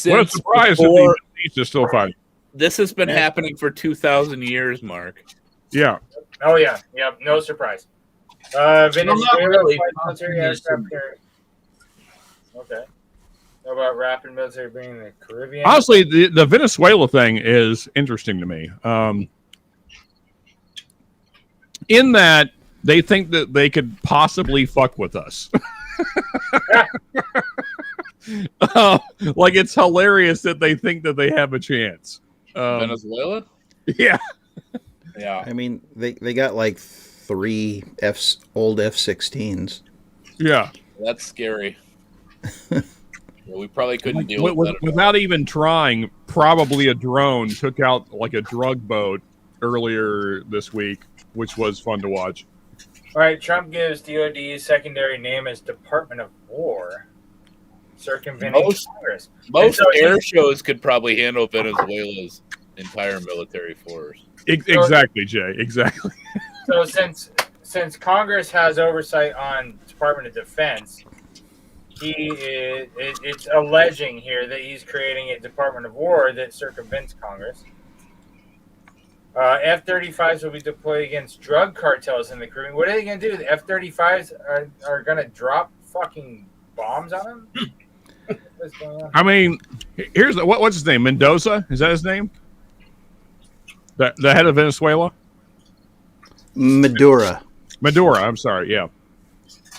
What a surprise that the East is still fighting. This has been happening for 2,000 years, Mark. Yeah. Oh yeah, yep. No surprise. Venezuela not really. military aircraft carrier. Okay. How about rapid military bringing the Caribbean? Honestly, the Venezuela thing is interesting to me. In that they think that they could possibly fuck with us. Like it's hilarious that they think that they have a chance. Venezuela? Yeah. Yeah. I mean, they got like 3 old F-16s. Yeah. That's scary. Well, we probably couldn't deal with that. Without even trying. Probably a drone took out like a drug boat earlier this week, which was fun to watch. All right, Trump gives DOD's secondary name as Department of War, circumventing Congress. Most air shows could probably handle Venezuela's entire military force. Exactly, Jay. Exactly. So since Congress has oversight on Department of Defense, it's alleging here that he's creating a Department of War that circumvents Congress. F-35s will be deployed against drug cartels in the Caribbean. What are they going to do? The F-35s are going to drop fucking bombs on them? What's going on? I mean, here's what's his name? Mendoza? Is that his name? The head of Venezuela? Maduro. I'm sorry. Yeah.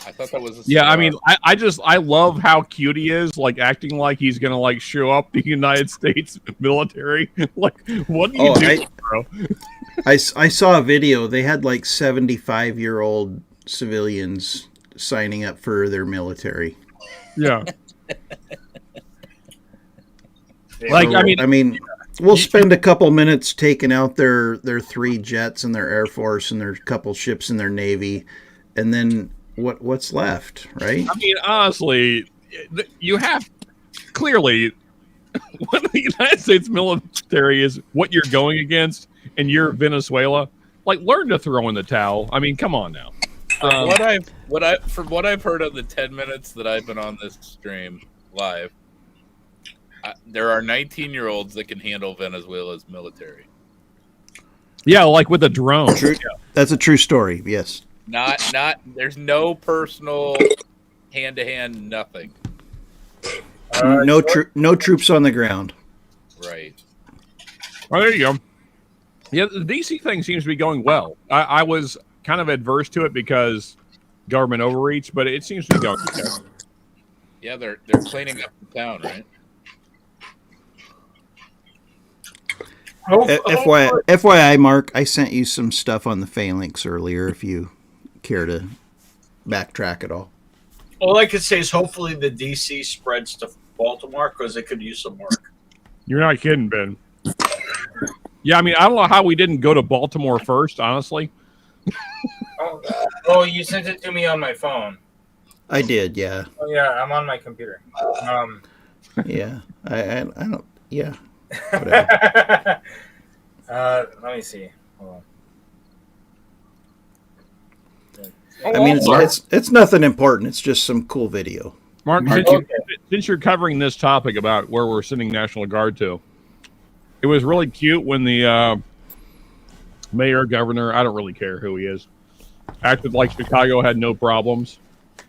I thought that was. I mean, I love how cute he is, like acting like he's gonna like show up the United States military. Like, what are you doing, bro? I saw a video. They had like 75-year-old civilians signing up for their military. Yeah. Like, I mean, we'll spend a couple minutes taking out their 3 jets and their Air Force and their couple ships in their Navy, and then what's left, right? I mean, honestly, you have clearly when the United States military is what you're going against, and you're Venezuela. Like, learn to throw in the towel. I mean, come on now. From what I've heard of the 10 minutes that I've been on this stream live, there are 19-year-olds that can handle Venezuela's military. Yeah, like with a drone. True. That's a true story. Yes. Not. There's no personal hand-to-hand nothing. No troops on the ground. Right. Oh, there you go. Yeah, the DC thing seems to be going well. I was kind of adverse to it because government overreach, but it seems to be going okay. Yeah, they're cleaning up the town, right? FYI, Mark, I sent you some stuff on the phalanx earlier if you care to backtrack at all. All I could say is hopefully the DC spreads to Baltimore because it could use some work. You're not kidding, Ben. Yeah, I mean, I don't know how we didn't go to Baltimore first, honestly. Oh, you sent it to me on my phone. I did, yeah. Oh, yeah, I'm on my computer. Yeah, I don't. Yeah, Let me see. Hold on. I mean, it's nothing important. It's just some cool video. Mark, since you're covering this topic about where we're sending National Guard to, it was really cute when the mayor, governor, I don't really care who he is, acted like Chicago had no problems.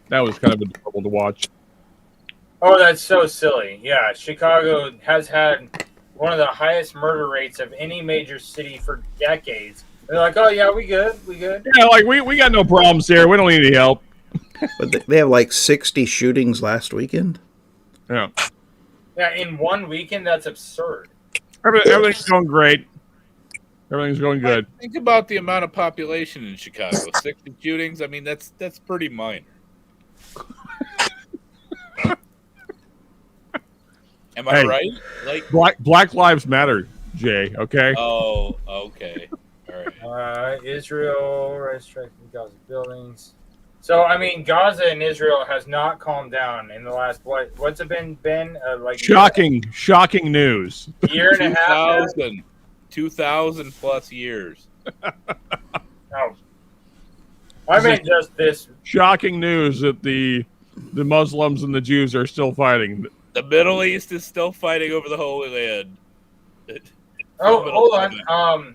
That was kind of adorable to watch. Oh, that's so silly. Yeah, Chicago has had one of the highest murder rates of any major city for decades. They're like, oh, yeah, we good. Yeah, like, we got no problems here. We don't need any help. But they have like 60 shootings last weekend. Yeah. Yeah, in one weekend, that's absurd. Everything's going great. Everything's going good. Think about the amount of population in Chicago. 60 shootings. I mean, that's pretty minor. Am I right? Like Black Lives Matter, Jay. Okay. Oh, okay. All right. Israel striking Gaza buildings. So I mean, Gaza and Israel has not calmed down in the last what's it been? Like shocking news. Year and a half. 2,000 plus years. No. I mean, just this shocking news that the Muslims and the Jews are still fighting. The Middle East is still fighting over the Holy Land. Hold on.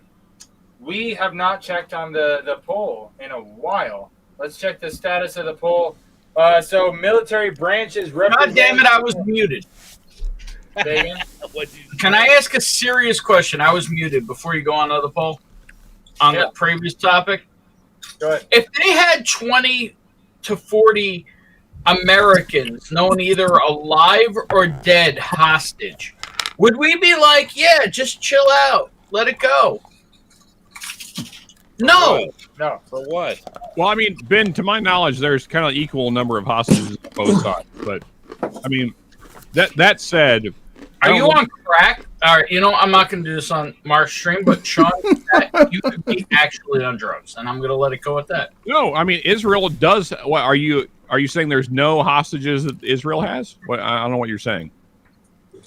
We have not checked on the poll in a while. Let's check the status of the poll. So military branches represent... God damn it, I was muted. Can I ask a serious question? I was muted before you go on to the poll on the previous topic. Go ahead. If they had 20 to 40 Americans known either alive or dead hostage, would we be like, yeah, just chill out, let it go? No. No. For what? Well, I mean, Ben, to my knowledge, there's kind of equal number of hostages on both sides. But, I mean, that said... Are you on crack? All right, I'm not going to do this on Mark's stream, but Sean, you could be actually on drugs, and I'm going to let it go at that. No, I mean, Israel does... What, are you saying there's no hostages that Israel has? I don't know what you're saying.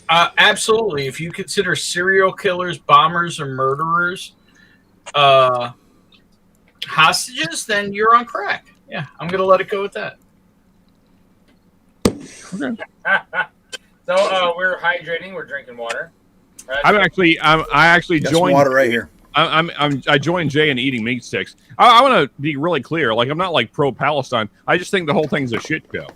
Absolutely. If you consider serial killers, bombers, or murderers hostages, then you're on crack. Yeah, I'm going to let it go with that. Okay. So we're hydrating. We're drinking water. I actually Got joined some water right here. I joined Jay in eating meat sticks. I want to be really clear. Like, I'm not like pro Palestine. I just think the whole thing's a shit show.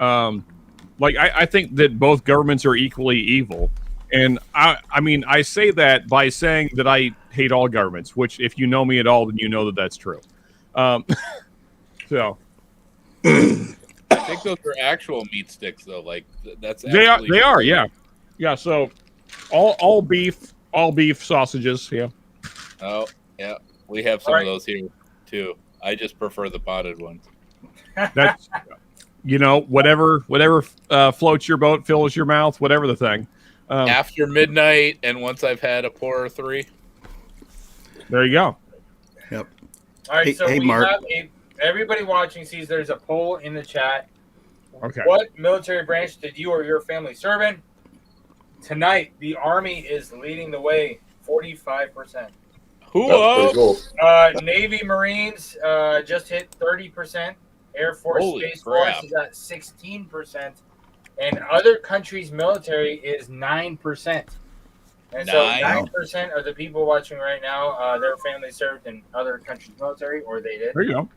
I think that both governments are equally evil, and I mean I say that by saying that I hate all governments. Which, if you know me at all, then you know that that's true. So. I think those are actual meat sticks, though. Like that's they are, yeah. So all beef sausages, yeah. Oh, yeah, we have some of those here too. I just prefer the potted ones. That's whatever floats your boat, fills your mouth, whatever the thing. After midnight, and once I've had a pour or three. There you go. Yep. All right, so hey, we Mark. have everybody watching sees there's a poll in the chat. Okay. What military branch did you or your family serve in? Tonight, the Army is leading the way, 45%. Cool. Navy Marines just hit 30%. Air Force Space Force is at 16%. And other countries' military is 9%. And so 9% of the people watching right now, their family served in other countries' military, or they did. There you go.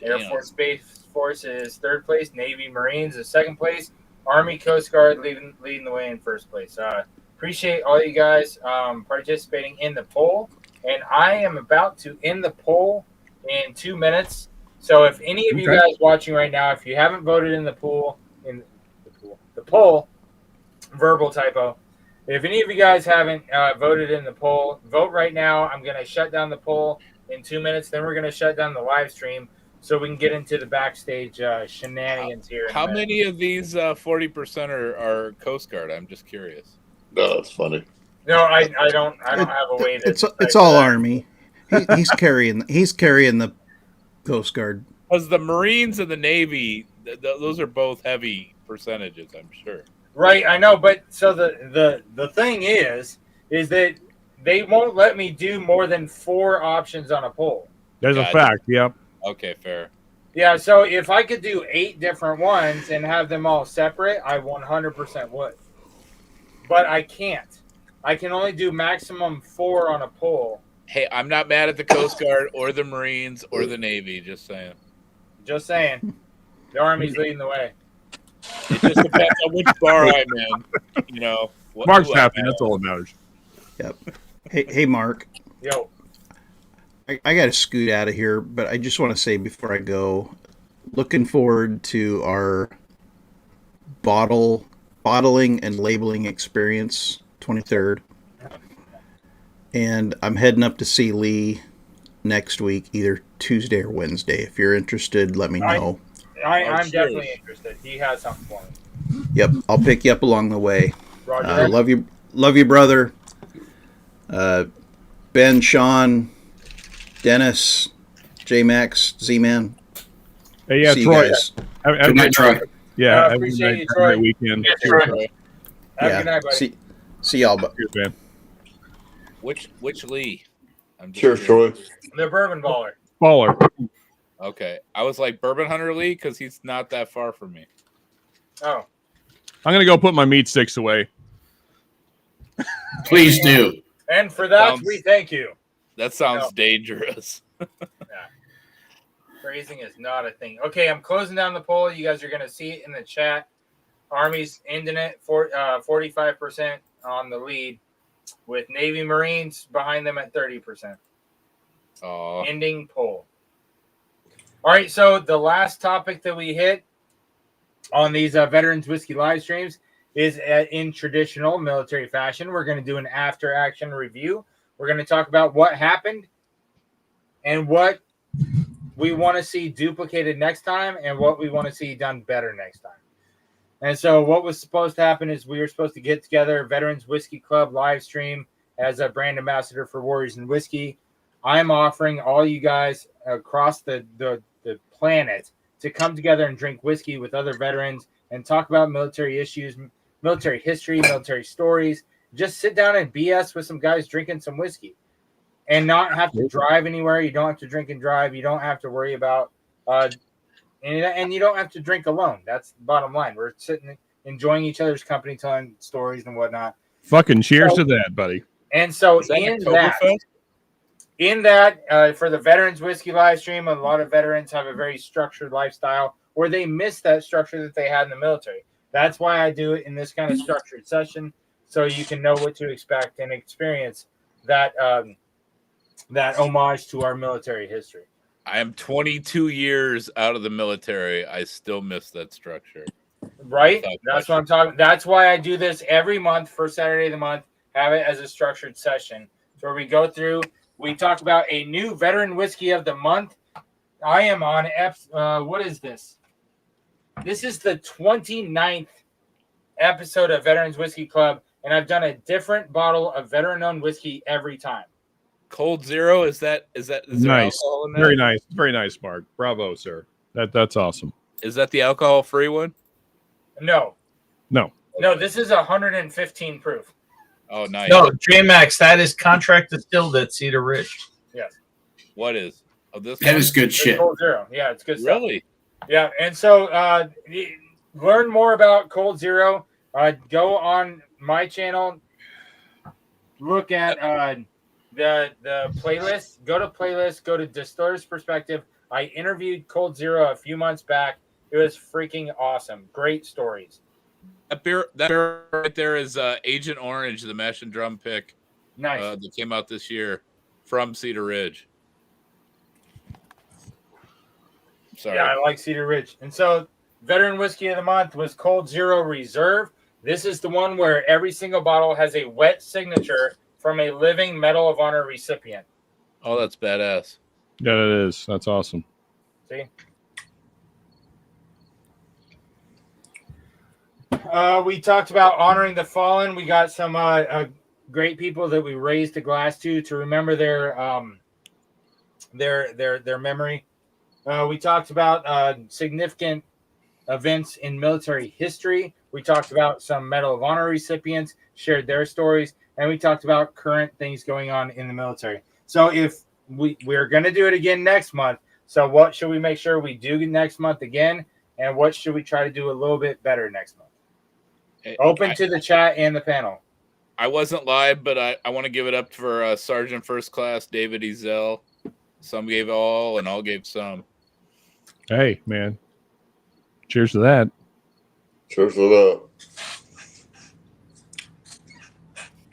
Air Force Space Force is third place. Navy Marines is second place. Army Coast Guard leading the way in first place. Appreciate all you guys participating in the poll. And I am about to end the poll in 2 minutes. So if any of you guys watching right now, if you haven't voted in the poll, verbal typo. If any of you guys haven't voted in the poll, vote right now. I'm going to shut down the poll in 2 minutes. Then we're going to shut down the live stream so we can get into the backstage shenanigans here. How many of these 40% are Coast Guard? I'm just curious. No, that's funny. No, I don't have a way to. It's all Army. He's carrying the Coast Guard. Because the Marines and the Navy, those are both heavy percentages, I'm sure. Right, I know, but so the thing is that they won't let me do more than 4 options on a poll. There's a fact. Yep. Okay, fair. Yeah, so if I could do 8 different ones and have them all separate, I 100% would. But I can't. I can only do maximum 4 on a poll. Hey, I'm not mad at the Coast Guard or the Marines or the Navy. Just saying. Just saying. The Army's leading the way. It just depends on which bar I'm in. You know, Mark's happy. That's all that matters. Yep. Hey, Mark. Yo. I got to scoot out of here, but I just want to say before I go, looking forward to our bottling and labeling experience, 23rd. And I'm heading up to see Lee next week, either Tuesday or Wednesday. If you're interested, let me know. I'm definitely interested. He has something for me. Yep, I'll pick you up along the way. Roger. Love you, brother. Ben, Sean, Dennis, J-Max, Z-Man. Hey, yeah, See Troy. You guys. Good night, Troy. Yeah, appreciate you, Troy. Troy. Weekend. Yeah, Troy. Have a good night, buddy. See y'all, Cheers, man. Which Lee? I'm just Cheers, curious. Troy. The Bourbon Baller. Baller. Okay, I was like Bourbon Hunter Lee because he's not that far from me. Oh. I'm gonna go put my meat sticks away. Please do. And for that, we thank you. That sounds dangerous. Phrasing is not a thing. Okay, I'm closing down the poll. You guys are going to see it in the chat. Army's ending it for 45% on the lead, with Navy Marines behind them at 30%. Ending poll. All right, so the last topic that we hit on these Veterans Whiskey live streams is in traditional military fashion. We're going to do an after-action review. We're going to talk about what happened and what we want to see duplicated next time and what we want to see done better next time. And so what was supposed to happen is we were supposed to get together Veterans Whiskey Club live stream as a brand ambassador for Warriors and Whiskey. I'm offering all you guys across the planet to come together and drink whiskey with other veterans and talk about military issues, military history, military stories. Just sit down and BS with some guys drinking some whiskey and not have to drive anywhere. You don't have to drink and drive. You don't have to worry about, and you don't have to drink alone. That's the bottom line. We're sitting, enjoying each other's company, telling stories and whatnot. Fucking cheers to that, buddy. And so in that, for the Veterans Whiskey live stream, a lot of veterans have a very structured lifestyle where they miss that structure that they had in the military. That's why I do it in this kind of structured session, so you can know what to expect and experience that that homage to our military history. I am 22 years out of the military. I still miss that structure. Right? That's what I'm talking. That's why I do this every month, first Saturday of the month. Have it as a structured session where we go through. We talk about a new veteran whiskey of the month. I am on what is this? This is the 29th episode of Veterans Whiskey Club, and I've done a different bottle of veteran-owned whiskey every time. Cold Zero, is there Nice. alcohol in that? Very nice. Very nice, Mark. Bravo, sir. That's awesome. Is that the alcohol-free one? No, No. this is 115 proof. Oh, nice. No, J-Max, that is contract distilled at Cedar Ridge. Yes. What is? Oh, this That one? is good shit. Cold Zero. Yeah, it's good stuff. Really? Yeah, and so learn more about Cold Zero. Go on my channel. Look at the playlist. Go to playlist. Go to Distiller's Perspective. I interviewed Cold Zero a few months back. It was freaking awesome. Great stories. That beer right there is Agent Orange, the mash and drum pick. Nice. That came out this year from Cedar Ridge. Sorry. Yeah, I like Cedar Ridge. And so Veteran Whiskey of the Month was Cold Zero Reserve. This is the one where every single bottle has a wet signature from a living Medal of Honor recipient. Oh, that's badass. Yeah, it is. That's awesome. See? We talked about honoring the fallen. We got some great people that we raised a glass to remember their memory. We talked about significant events in military history. We talked about some Medal of Honor recipients, shared their stories, and we talked about current things going on in the military. So if we're going to do it again next month, so what should we make sure we do next month again, and what should we try to do a little bit better next month? Open to the chat and the panel. I wasn't live, but I want to give it up for Sergeant First Class David Ezel. Some gave all, and all gave some. Hey, man. Cheers to that. Cheers to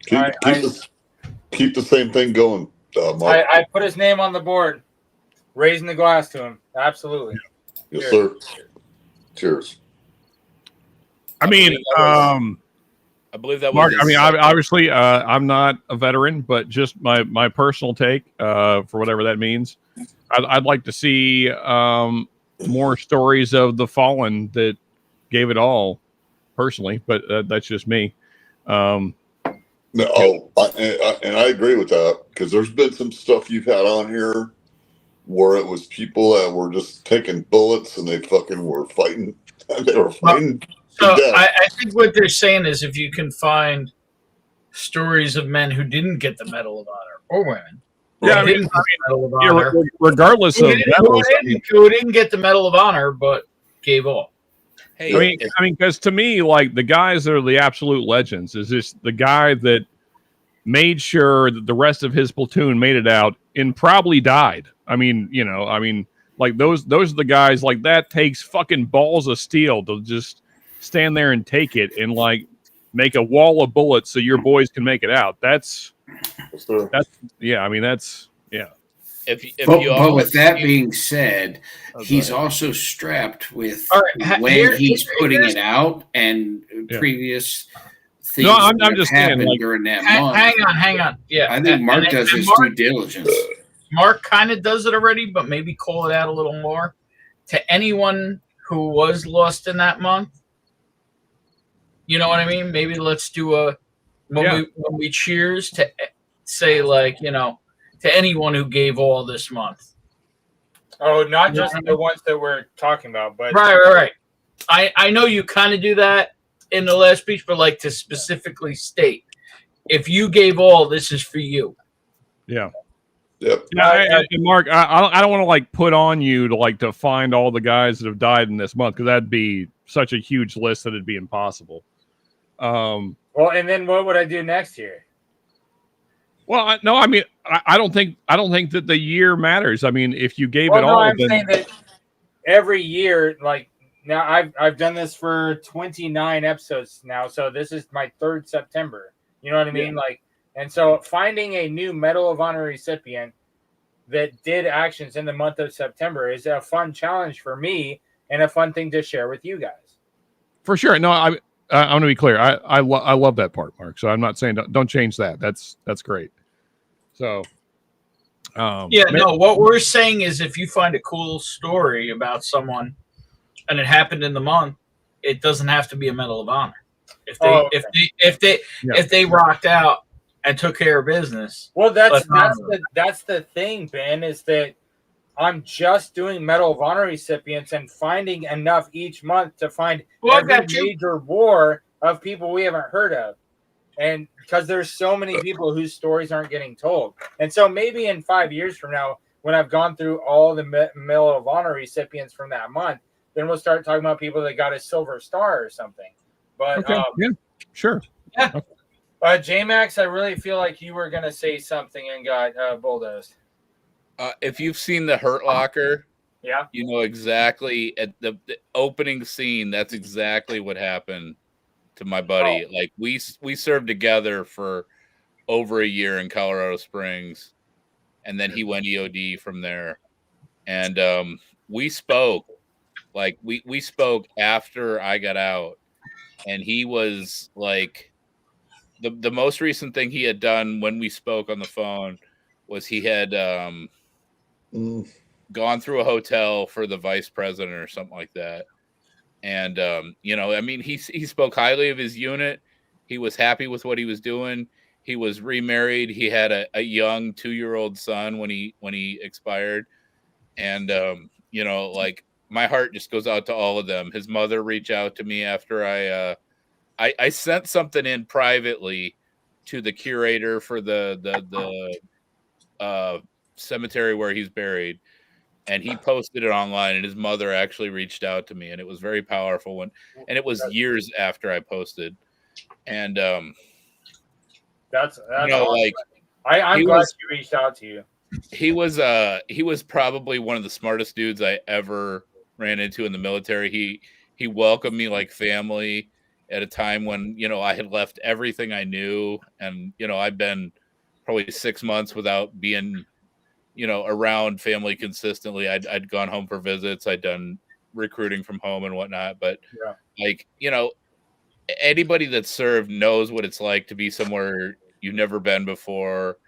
that. Keep the same thing going, Mark. I put his name on the board, raising the glass to him. Absolutely. Yes, sir. Cheers. I mean, I believe that was Mark. I mean, obviously, I'm not a veteran, but just my personal take, for whatever that means. I'd like to see more stories of the fallen that gave it all, personally. But that's just me. And I agree with that, because there's been some stuff you've had on here where it was people that were just taking bullets and they fucking were fighting. They were fighting. So I think what they're saying is if you can find stories of men who didn't get the Medal of Honor, or women, regardless of medals, who didn't get the Medal of Honor but gave all. Hey, I mean, because to me, like, the guys that are the absolute legends is just the guy that made sure that the rest of his platoon made it out and probably died. I mean, like those are the guys, like, that takes fucking balls of steel to just stand there and take it and like make a wall of bullets so your boys can make it out. That's yeah. I mean, that's yeah. But with that being said, he's also strapped with when he's putting it out and previous things I'm just happened saying, like, during that month. Hang on. Yeah, I think Mark does his due diligence. Mark kind of does it already, but maybe call it out a little more. To anyone who was lost in that month, you know what I mean? Maybe let's do when we cheers to say, like, to anyone who gave all this month. Oh, not just the ones that we're talking about, but right. I know you kind of do that in the last speech, but like to specifically state, if you gave all, this is for you. Yeah. Yep. Yeah, and Mark, I don't want to like put on you to find all the guys that have died in this month, because that'd be such a huge list that it'd be impossible. Well, and then what would I do next year? Well, I don't think that the year matters. I mean, if you gave it all, I'm saying that every year, like, now I've done this for 29 episodes now, so this is my 3rd September. You know what I mean? Yeah. Like, and so finding a new Medal of Honor recipient that did actions in the month of September is a fun challenge for me and a fun thing to share with you guys. For sure. No, I'm going to be clear. I love that part, Mark. So I'm not saying don't change that. That's great. So, what we're saying is if you find a cool story about someone and it happened in the month, it doesn't have to be a Medal of Honor. If they rocked out and took care of business. Well, that's the thing, Ben, is that I'm just doing Medal of Honor recipients and finding enough each month to find every major war of people we haven't heard of. And because there's so many people whose stories aren't getting told. And so maybe in 5 years from now, when I've gone through all the Medal of Honor recipients from that month, then we'll start talking about people that got a Silver Star or something. But okay. Yeah, sure. Yeah. Okay. J-Max, I really feel like you were going to say something and got bulldozed. If you've seen The Hurt Locker, yeah, you know exactly at the opening scene, that's exactly what happened to my buddy. Oh. Like we served together for over a year in Colorado Springs, and then he went EOD from there. And we spoke, like we spoke after I got out, and he was like the most recent thing he had done when we spoke on the phone was he had gone through a hotel for the vice president or something like that. And, I mean, he spoke highly of his unit. He was happy with what he was doing. He was remarried. He had a young 2-year-old son when he expired. And, like, my heart just goes out to all of them. His mother reached out to me after I I sent something in privately to the curator for the cemetery where he's buried, and he posted it online, and his mother actually reached out to me, and it was very powerful. And it was years after I posted, and that's you know, awesome. like I'm glad she reached out to you. He was probably one of the smartest dudes I ever ran into in the military. He welcomed me like family at a time when, you know, I had left everything I knew, and, you know, I've been probably 6 months without being, you know, around family consistently. I'd gone home for visits. I'd done recruiting from home and whatnot, but like, you know, anybody that served knows what it's like to be somewhere you've never been before,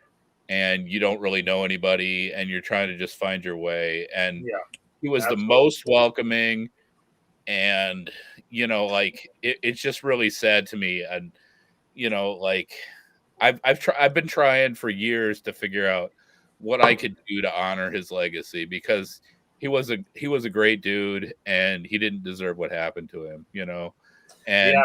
and you don't really know anybody, and you're trying to just find your way. And he was the most welcoming, and, you know, like it's just really sad to me. And, you know, like I've been trying for years to figure out what I could do to honor his legacy, because he was a great dude, and he didn't deserve what happened to him, you know. And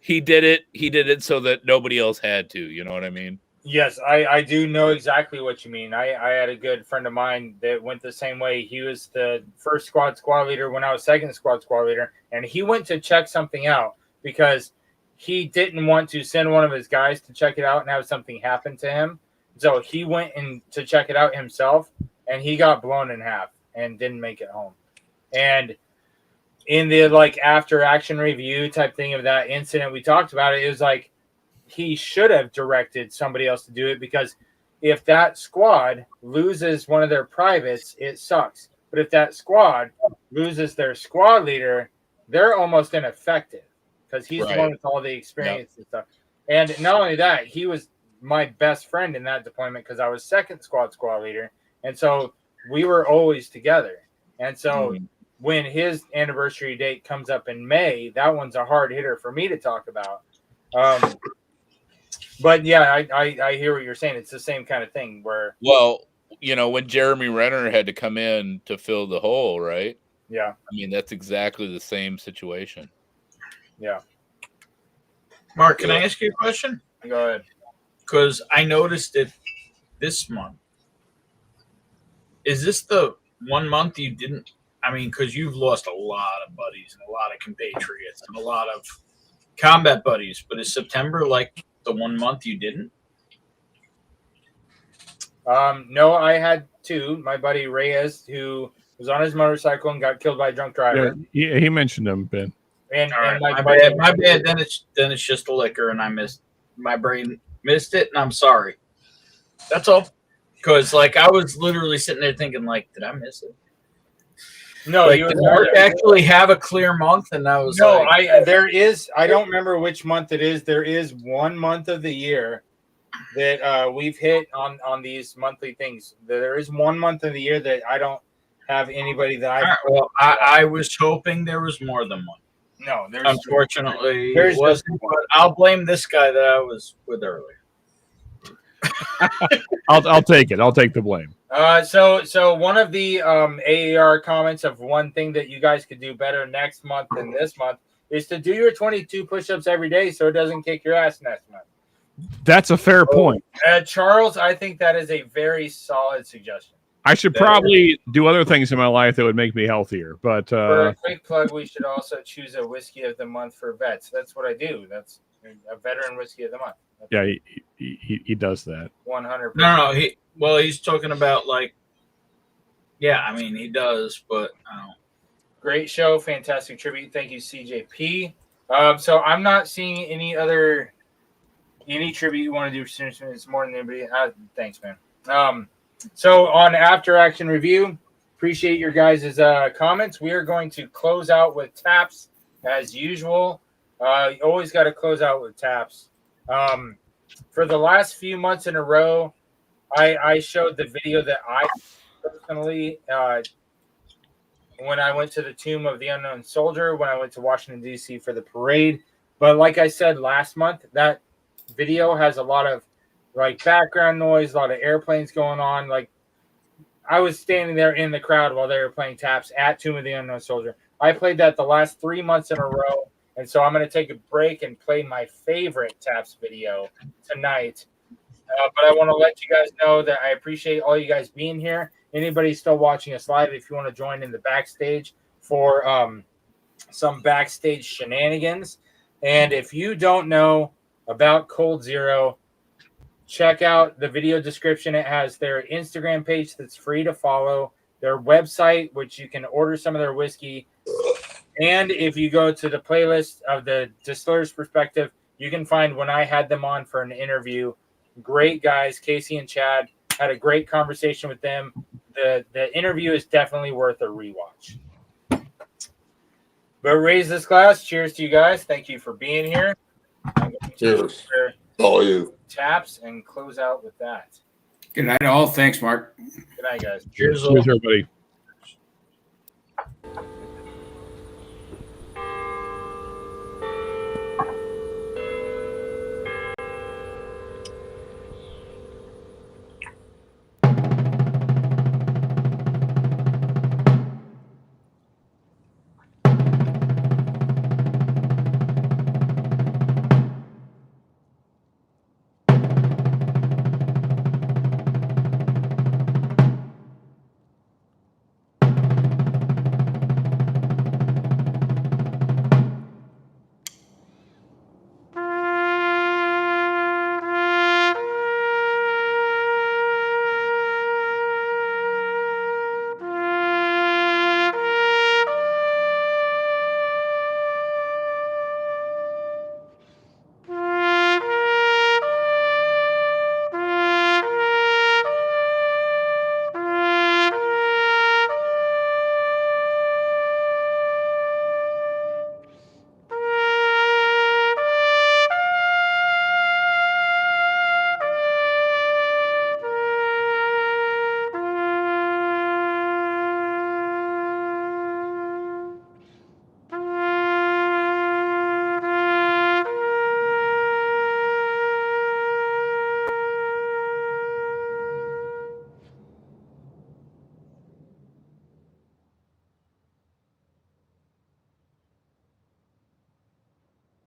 he did it so that nobody else had to, you know what I mean? Yes, I do know exactly what you mean. I had a good friend of mine that went the same way. He was the first squad leader when I was second squad leader, and he went to check something out because he didn't want to send one of his guys to check it out and have something happen to him. So he went in to check it out himself, and he got blown in half and didn't make it home. And in the like after action review type thing of that incident we talked about, it was like he should have directed somebody else to do it, because if that squad loses one of their privates, it sucks. But if that squad loses their squad leader, they're almost ineffective, because he's the one with all the experience and stuff. And not only that, he was my best friend in that deployment, because I was second squad leader. And so we were always together. And so when his anniversary date comes up in May, that one's a hard hitter for me to talk about. But yeah, I hear what you're saying. It's the same kind of thing where, well, you know, when Jeremy Renner had to come in to fill the hole, right? Yeah. I mean, that's exactly the same situation. Yeah. Mark, can I ask you a question? Go ahead. Because I noticed it this month. Is this the 1 month you didn't? I mean, because you've lost a lot of buddies and a lot of compatriots and a lot of combat buddies, but is September like the 1 month you didn't? No, I had two. My buddy Reyes, who was on his motorcycle and got killed by a drunk driver. Yeah, he mentioned them, Ben. And my bad. Then it's just the liquor, and I missed. My brain missed it, and I'm sorry. That's all. Because like I was literally sitting there thinking, like, did I miss it? No, like, did Mark actually have a clear month? And I was no. Like, there is. I don't remember which month it is. There is 1 month of the year that we've hit on these monthly things. There is 1 month of the year that I don't have anybody that right, well, I was hoping there was more than one. No, there's unfortunately there wasn't. But I'll blame this guy that I was with earlier. I'll take it. I'll take the blame. So one of the AAR comments of one thing that you guys could do better next month than this month is to do your 22 push-ups every day so it doesn't kick your ass next month. That's a fair point. Charles, I think that is a very solid suggestion. I should probably do other things in my life that would make me healthier. But for a quick plug, we should also choose a whiskey of the month for vets. That's what I do. That's a veteran whiskey of the month. Yeah, he does that. 100%. No, he's talking about like, yeah, I mean he does, but great show, fantastic tribute. Thank you, CJP. So I'm not seeing any tribute you want to do. It's more than anybody. Thanks, man. So on After Action Review, appreciate your guys' comments. We are going to close out with taps as usual. You always got to close out with taps. For the last few months in a row, I showed the video that I personally, when I went to the Tomb of the Unknown Soldier, when I went to Washington, D.C. for the parade. But like I said last month, that video has a lot of like background noise, a lot of airplanes going on. Like I was standing there in the crowd while they were playing taps at Tomb of the Unknown Soldier. I played that the last 3 months in a row, And so I'm going to take a break and play my favorite Taps video tonight. But I want to let you guys know that I appreciate all you guys being here. Anybody still watching us live, if you want to join in the backstage for some backstage shenanigans. And if you don't know about Cold Zero, check out the video description. It has their Instagram page that's free to follow, their website, which you can order some of their whiskey. And if you go to the playlist of the Distiller's Perspective, you can find when I had them on for an interview. Great guys, Casey and Chad. Had a great conversation with them. The interview is definitely worth a rewatch. But raise this glass. Cheers to you guys. Thank you for being here. Cheers. All you. Taps and close out with that. Good night, all. Thanks, Mark. Good night, guys. Cheers, Cheers everybody.